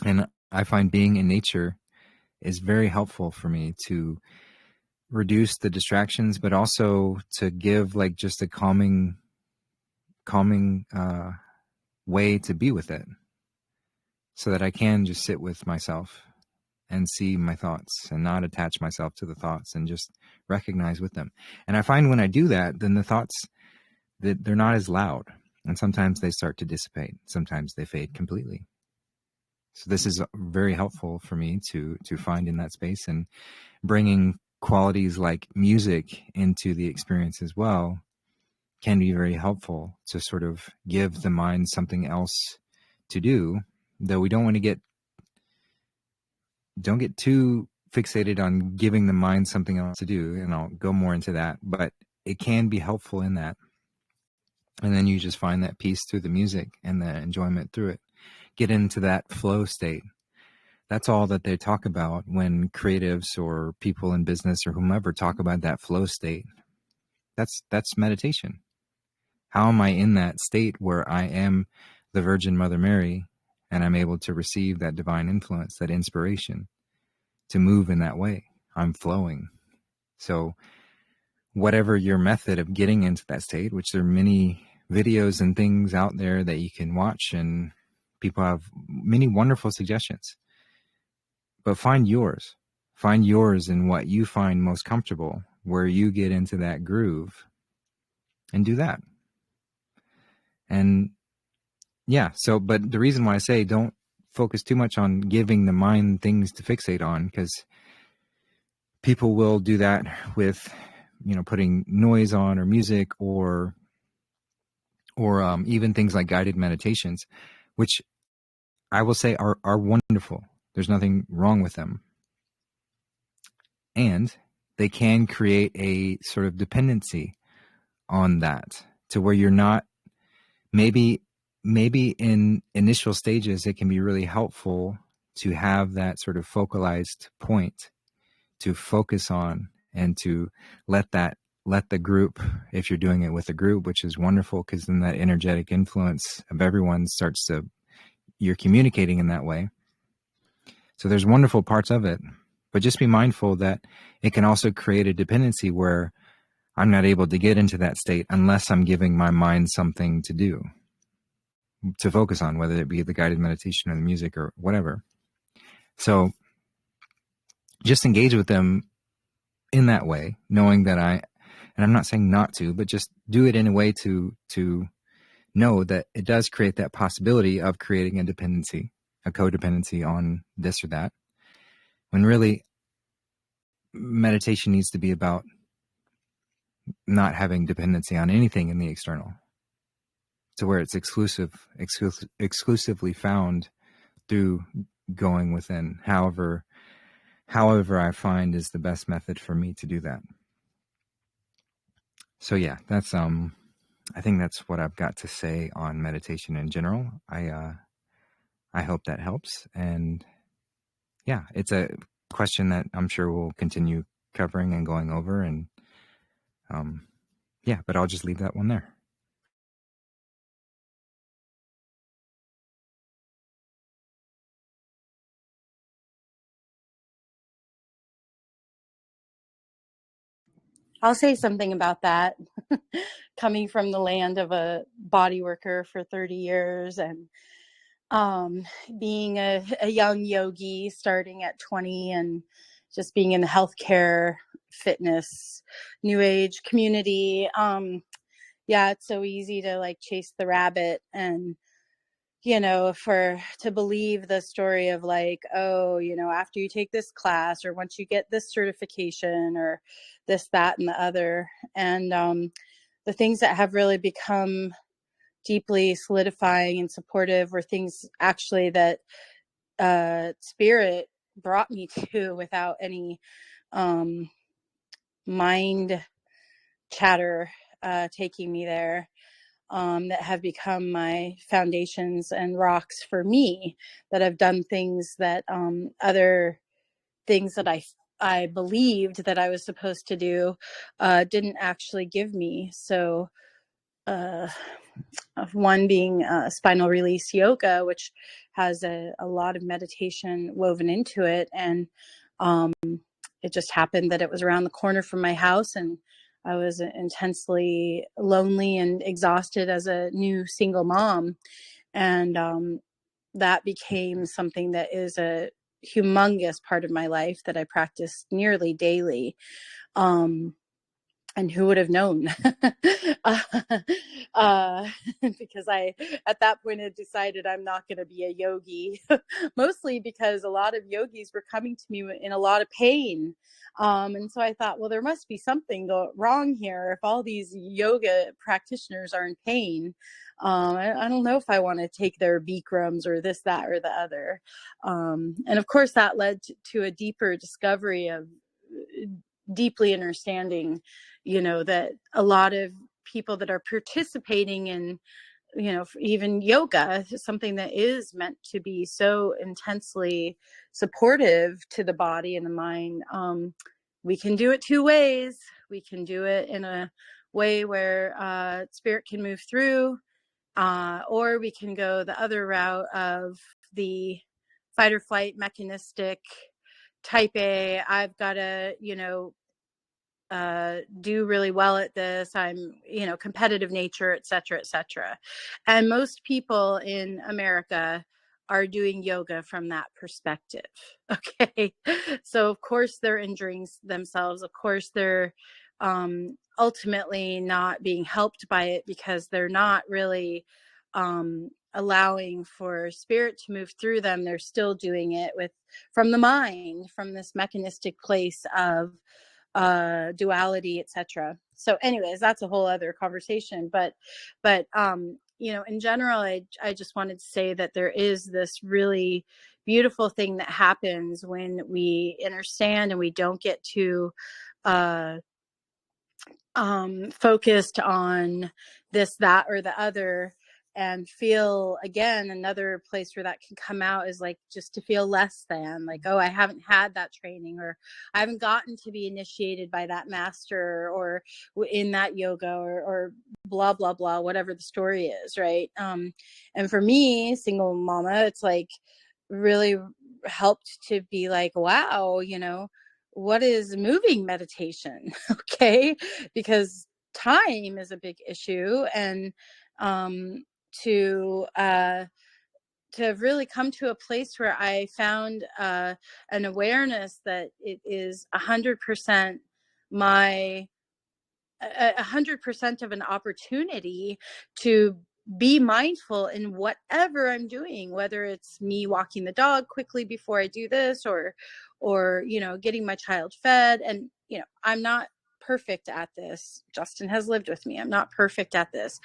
And I find being in nature is very helpful for me to reduce the distractions, but also to give like just a calming way to be with it, so that I can just sit with myself and see my thoughts and not attach myself to the thoughts and just recognize with them. And I find when I do that, then the thoughts, that they're not as loud, and sometimes they start to dissipate. Sometimes they fade completely. So this is very helpful for me to find in that space, and bringing qualities like music into the experience as well can be very helpful to sort of give the mind something else to do, though we don't get too fixated on giving the mind something else to do, and I'll go more into that, but it can be helpful in that. And then you just find that peace through the music and the enjoyment through it. Get into that flow state. That's all that they talk about when creatives or people in business or whomever talk about that flow state. That's meditation. How am I in that state where I am the Virgin Mother Mary and I'm able to receive that divine influence, that inspiration to move in that way? I'm flowing. So whatever your method of getting into that state, which there are many videos and things out there that you can watch, and people have many wonderful suggestions, but find yours in what you find most comfortable, where you get into that groove, and do that. And yeah, so, but the reason why I say don't focus too much on giving the mind things to fixate on, because people will do that with, putting noise on or music or even things like guided meditations, which I will say are wonderful. There's nothing wrong with them. And they can create a sort of dependency on that, to where you're not, maybe in initial stages, it can be really helpful to have that sort of focalized point to focus on, and to let the group, if you're doing it with a group, which is wonderful, because then that energetic influence of everyone you're communicating in that way. So there's wonderful parts of it, but just be mindful that it can also create a dependency where I'm not able to get into that state unless I'm giving my mind something to do, to focus on, whether it be the guided meditation or the music or whatever. So just engage with them in that way, knowing that and I'm not saying not to, but just do it in a way to know that it does create that possibility of creating a dependency, a codependency on this or that, when really meditation needs to be about not having dependency on anything in the external, to where it's exclusively found through going within. However I find is the best method for me to do that. So yeah, that's I think that's what I've got to say on meditation in general. I hope that helps. And yeah, it's a question that I'm sure we'll continue covering and going over. And yeah, but I'll just leave that one there. I'll say something about that. Coming from the land of a body worker for 30 years and being a young yogi starting at 20, and just being in the healthcare, fitness, new age community. Yeah, it's so easy to like chase the rabbit, and to believe the story of like, oh, after you take this class, or once you get this certification, or this, that, and the other. And the things that have really become deeply solidifying and supportive were things actually that spirit brought me to without any mind chatter taking me there. That have become my foundations and rocks for me, that have done things that other things that I believed that I was supposed to do didn't actually give me. So one being spinal release yoga, which has a lot of meditation woven into it. And it just happened that it was around the corner from my house, and I was intensely lonely and exhausted as a new single mom. And that became something that is a humongous part of my life that I practice nearly daily. And who would have known? Because I, at that point, had decided I'm not going to be a yogi, mostly because a lot of yogis were coming to me in a lot of pain. And so I thought, well, there must be something wrong here if all these yoga practitioners are in pain. I don't know if I want to take their Bikrams or this, that, or the other. And of course, that led to a deeper discovery of deeply understanding, that a lot of people that are participating in, even yoga, something that is meant to be so intensely supportive to the body and the mind. We can do it two ways. We can do it in a way where spirit can move through, or we can go the other route of the fight or flight mechanistic type A. I've got to, do really well at this. I'm, competitive nature, et cetera, et cetera. And most people in America are doing yoga from that perspective. Okay. So of course they're injuring themselves. Of course they're ultimately not being helped by it because they're not really allowing for spirit to move through them. They're still doing it from the mind, from this mechanistic place of duality, etc. So anyways, that's a whole other conversation, but in general, I just wanted to say that there is this really beautiful thing that happens when we understand and we don't get too focused on this, that, or the other, and feel, again, another place where that can come out is like just to feel less than, like, oh, I haven't had that training, or I haven't gotten to be initiated by that master or in that yoga, or blah, blah, blah, whatever the story is, right? And for me, single mama, it's like really helped to be like, wow, what is moving meditation? Okay. Because time is a big issue. And to really come to a place where I found an awareness that it is 100% 100% of an opportunity to be mindful in whatever I'm doing, whether it's me walking the dog quickly before I do this, or getting my child fed. And, I'm not perfect at this. Justin has lived with me. I'm not perfect at this.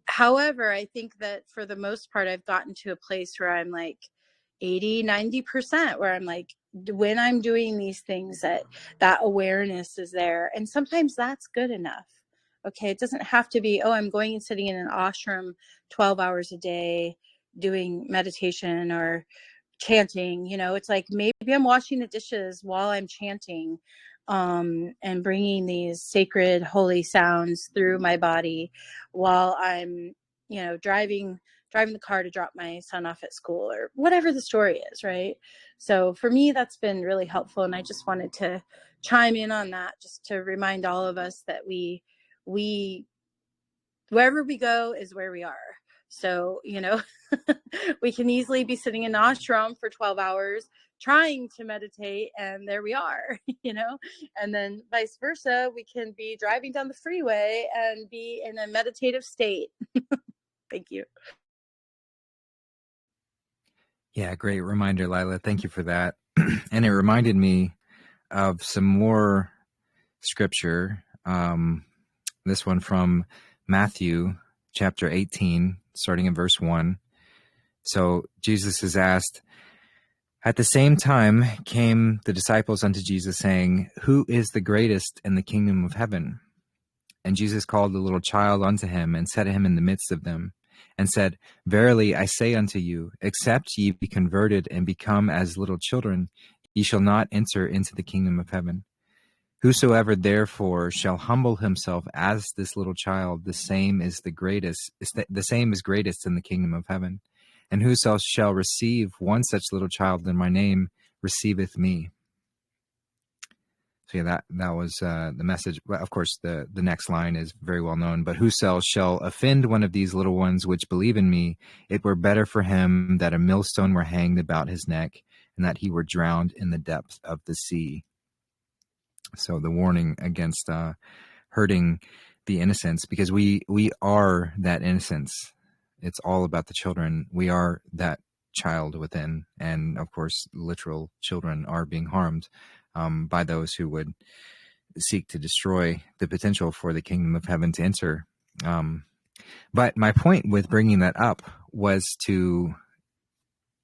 However, I think that for the most part, I've gotten to a place where I'm like 80-90%, where I'm like, when I'm doing these things, that awareness is there. And sometimes that's good enough. Okay. It doesn't have to be, oh, I'm going and sitting in an ashram 12 hours a day doing meditation or chanting. It's like, maybe I'm washing the dishes while I'm chanting, and bringing these sacred, holy sounds through my body while I'm, driving the car to drop my son off at school, or whatever the story is, right? So for me, that's been really helpful. And I just wanted to chime in on that, just to remind all of us that we wherever we go is where we are. So, we can easily be sitting in an ashram for 12 hours trying to meditate, and there we are, and then vice versa. We can be driving down the freeway and be in a meditative state. Thank you. Yeah, great reminder, Lila. Thank you for that. And it reminded me of some more scripture. This one from Matthew chapter 18, starting in verse 1. So Jesus is asked, at the same time came the disciples unto Jesus, saying, who is the greatest in the kingdom of heaven? And Jesus called the little child unto him, and set him in the midst of them, and said, verily I say unto you, except ye be converted and become as little children, ye shall not enter into the kingdom of heaven. Whosoever therefore shall humble himself as this little child, the same is greatest in the kingdom of heaven. And whoso shall receive one such little child in my name receiveth me. So yeah, that was the message. Well, of course, the next line is very well known. But whoso shall offend one of these little ones which believe in me, it were better for him that a millstone were hanged about his neck, and that he were drowned in the depth of the sea. So the warning against hurting the innocence, because we are that innocence. It's all about the children. We are that child within, and of course literal children are being harmed by those who would seek to destroy the potential for the kingdom of heaven to enter. But my point with bringing that up was to,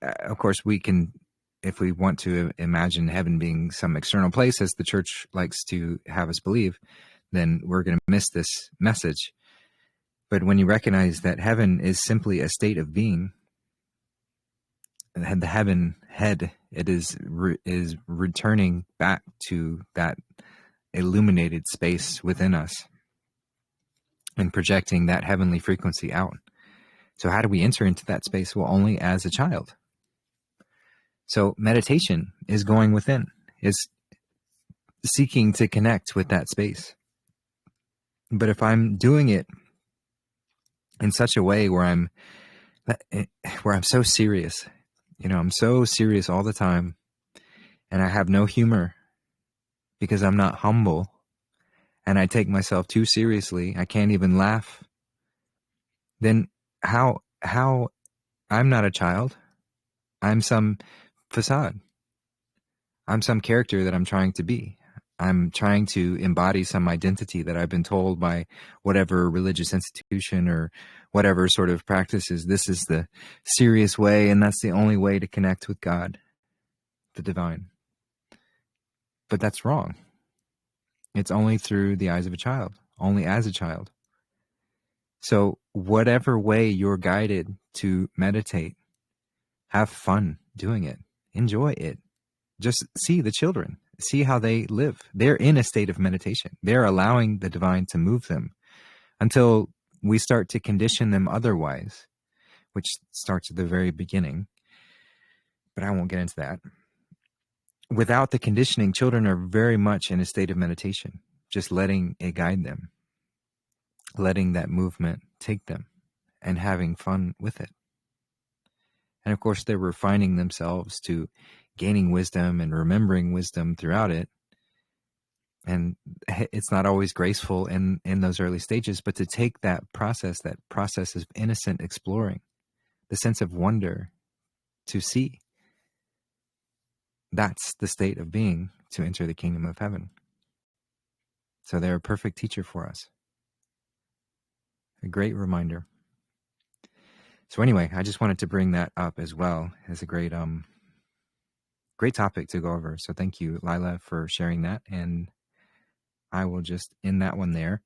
of course, we can, if we want to imagine heaven being some external place, as the church likes to have us believe, then we're going to miss this message. But when you recognize that heaven is simply a state of being, and the heaven head, it is returning back to that illuminated space within us and projecting that heavenly frequency out. So how do we enter into that space? Well, only as a child. So meditation is going within, is seeking to connect with that space. But if I'm doing it in such a way where I'm so serious, I'm so serious all the time, and I have no humor because I'm not humble, and I take myself too seriously, I can't even laugh, then how I'm not a child. I'm some facade. I'm some character that I'm trying to be. I'm trying to embody some identity that I've been told by whatever religious institution or whatever sort of practices. This is the serious way, and that's the only way to connect with God, the divine. But that's wrong. It's only through the eyes of a child, only as a child. So whatever way you're guided to meditate, have fun doing it. Enjoy it. Just see the children. See how they live. They're in a state of meditation. They're allowing the divine to move them until we start to condition them otherwise, which starts at the very beginning. But I won't get into that. Without the conditioning, children are very much in a state of meditation, just letting it guide them, letting that movement take them, and having fun with it. And of course, they're refining themselves to gaining wisdom and remembering wisdom throughout it. And it's not always graceful in those early stages, but to take that process of innocent exploring, the sense of wonder to see, that's the state of being to enter the kingdom of heaven. So they're a perfect teacher for us. A great reminder. So anyway, I just wanted to bring that up as well as a great topic to go over. So thank you, Lila, for sharing that. And I will just end that one there.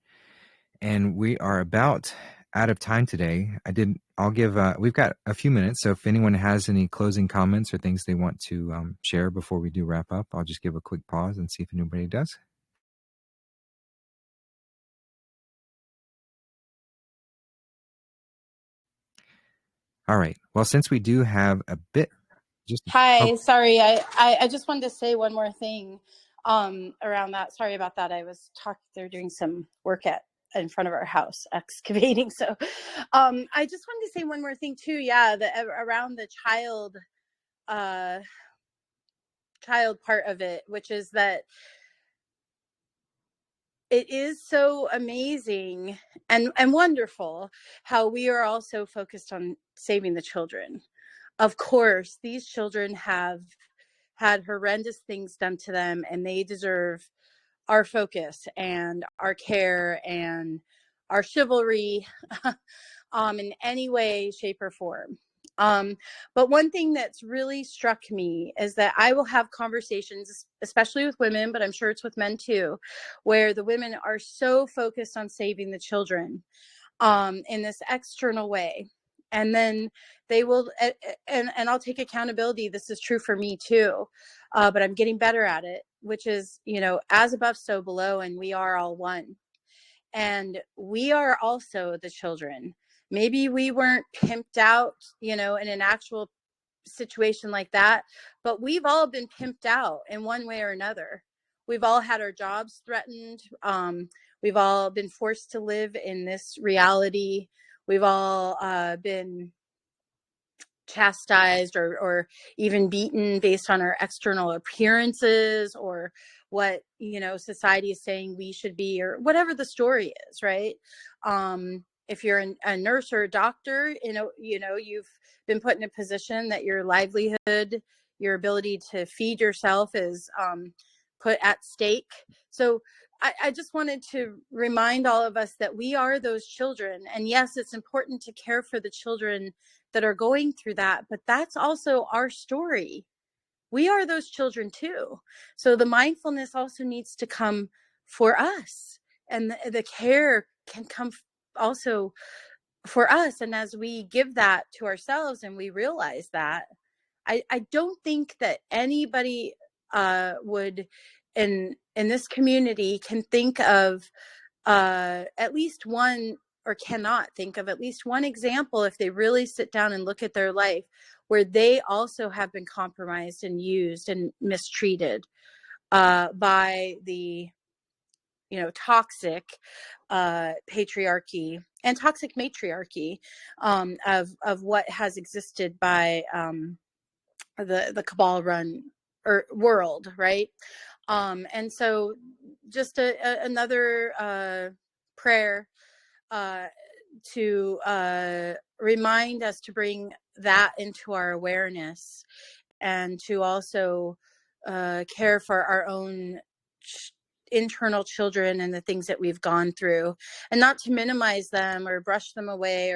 And we are about out of time today. We've got a few minutes. So if anyone has any closing comments or things they want to share before we do wrap up, I'll just give a quick pause and see if anybody does. All right. Well, since we do have a bit. Hi, sorry. I just wanted to say one more thing around that. Sorry about that. I was they're doing some work in front of our house, excavating. So I just wanted to say one more thing too. Yeah, around the child part of it, which is that it is so amazing and wonderful how we are also focused on saving the children. Of course, these children have had horrendous things done to them, and they deserve our focus and our care and our chivalry in any way, shape, or form. But one thing that's really struck me is that I will have conversations, especially with women, but I'm sure it's with men too, where the women are so focused on saving the children in this external way. And then they will, and I'll take accountability. This is true for me too, but I'm getting better at it, which is, as above, so below, and we are all one. And we are also the children. Maybe we weren't pimped out, in an actual situation like that, but we've all been pimped out in one way or another. We've all had our jobs threatened. We've all been forced to live in this reality. We've all been chastised or even beaten based on our external appearances, or what, you know, society is saying we should be, or whatever the story is, right? If you're a nurse or a doctor, you've been put in a position that your livelihood, your ability to feed yourself is put at stake. So I just wanted to remind all of us that we are those children. And yes, it's important to care for the children that are going through that, but that's also our story. We are those children too. So the mindfulness also needs to come for us, and the care can come also for us. And as we give that to ourselves and we realize that, I don't think that anybody would in this community can think of at least one, or cannot think of at least one example, if they really sit down and look at their life, where they also have been compromised and used and mistreated by the, you know, toxic patriarchy and toxic matriarchy of what has existed by the cabal run world, right? And so just another prayer to remind us to bring that into our awareness, and to also care for our own internal children and the things that we've gone through, and not to minimize them or brush them away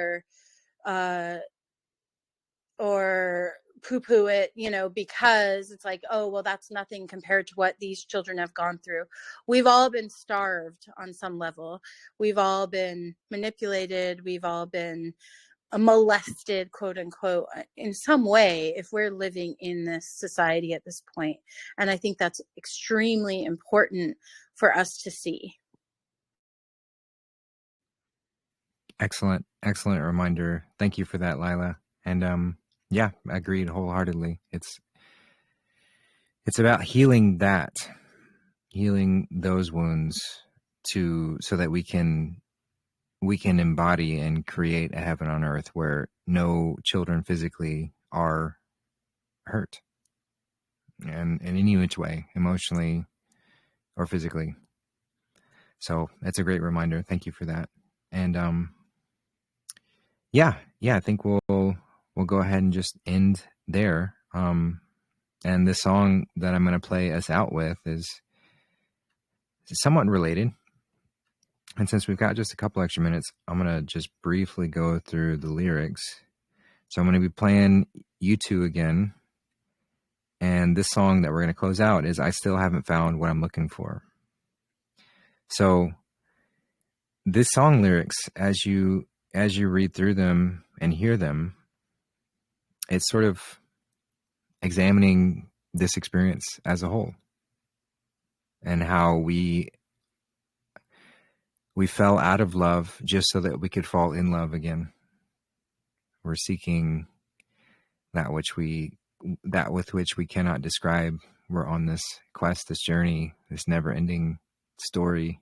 or poo-poo it, you know, because it's like, oh, well, that's nothing compared to what these children have gone through. We've all been starved on some level. We've all been manipulated. We've all been molested, quote unquote, in some way, if we're living in this society at this point. And I think that's extremely important for us to see. Excellent reminder. Thank you for that, Lila. And yeah, agreed wholeheartedly. It's about healing those wounds so that we can embody and create a heaven on earth where no children physically are hurt, and in any which way, emotionally or physically. So that's a great reminder. Thank you for that. And yeah, I think we'll go ahead and just end there. And the song that I'm going to play us out with is somewhat related. And since we've got just a couple extra minutes, I'm going to just briefly go through the lyrics. So I'm going to be playing U2 again. And this song that we're going to close out is I Still Haven't Found What I'm Looking For. So this song lyrics, as you read through them and hear them, it's sort of examining this experience as a whole, and how we fell out of love just so that we could fall in love again. We're seeking that with which we cannot describe. We're on this quest, this journey, this never-ending story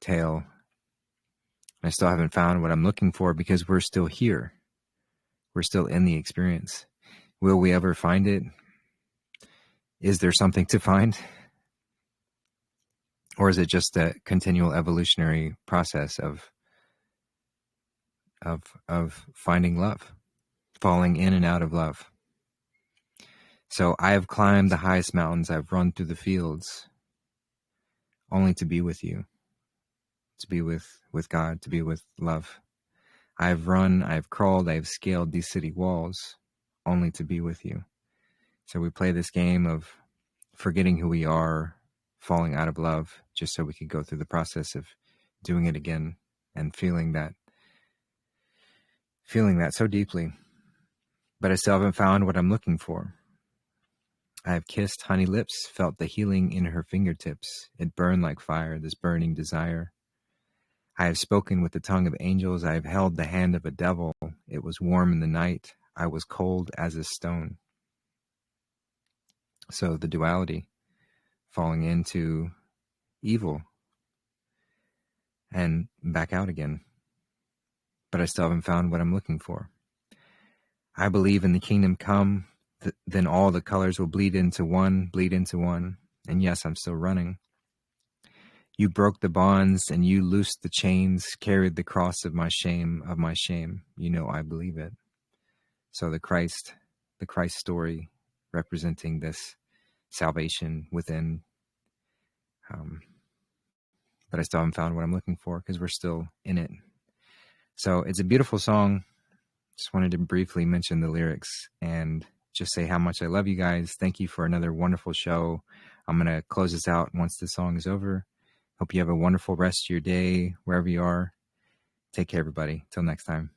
tale. I still haven't found what I'm looking for because we're still here. We're still in the experience. Will we ever find it? Is there something to find? Or is it just a continual evolutionary process of finding love, falling in and out of love? So I have climbed the highest mountains, I've run through the fields, only to be with you, to be with God, to be with love. I've run, I've crawled, I've scaled these city walls, only to be with you. So we play this game of forgetting who we are, falling out of love, just so we could go through the process of doing it again and feeling that so deeply. But I still haven't found what I'm looking for. I have kissed honey lips, felt the healing in her fingertips. It burned like fire, this burning desire. I have spoken with the tongue of angels. I have held the hand of a devil. It was warm in the night. I was cold as a stone. So the duality, falling into evil and back out again. But I still haven't found what I'm looking for. I believe in the kingdom come, then all the colors will bleed into one. And yes, I'm still running. You broke the bonds and you loosed the chains, carried the cross of my shame, You know I believe it. So the Christ story representing this salvation within. But I still haven't found what I'm looking for because we're still in it. So it's a beautiful song. Just wanted to briefly mention the lyrics and just say how much I love you guys. Thank you for another wonderful show. I'm going to close this out once the song is over. Hope you have a wonderful rest of your day, wherever you are. Take care, everybody. Till next time.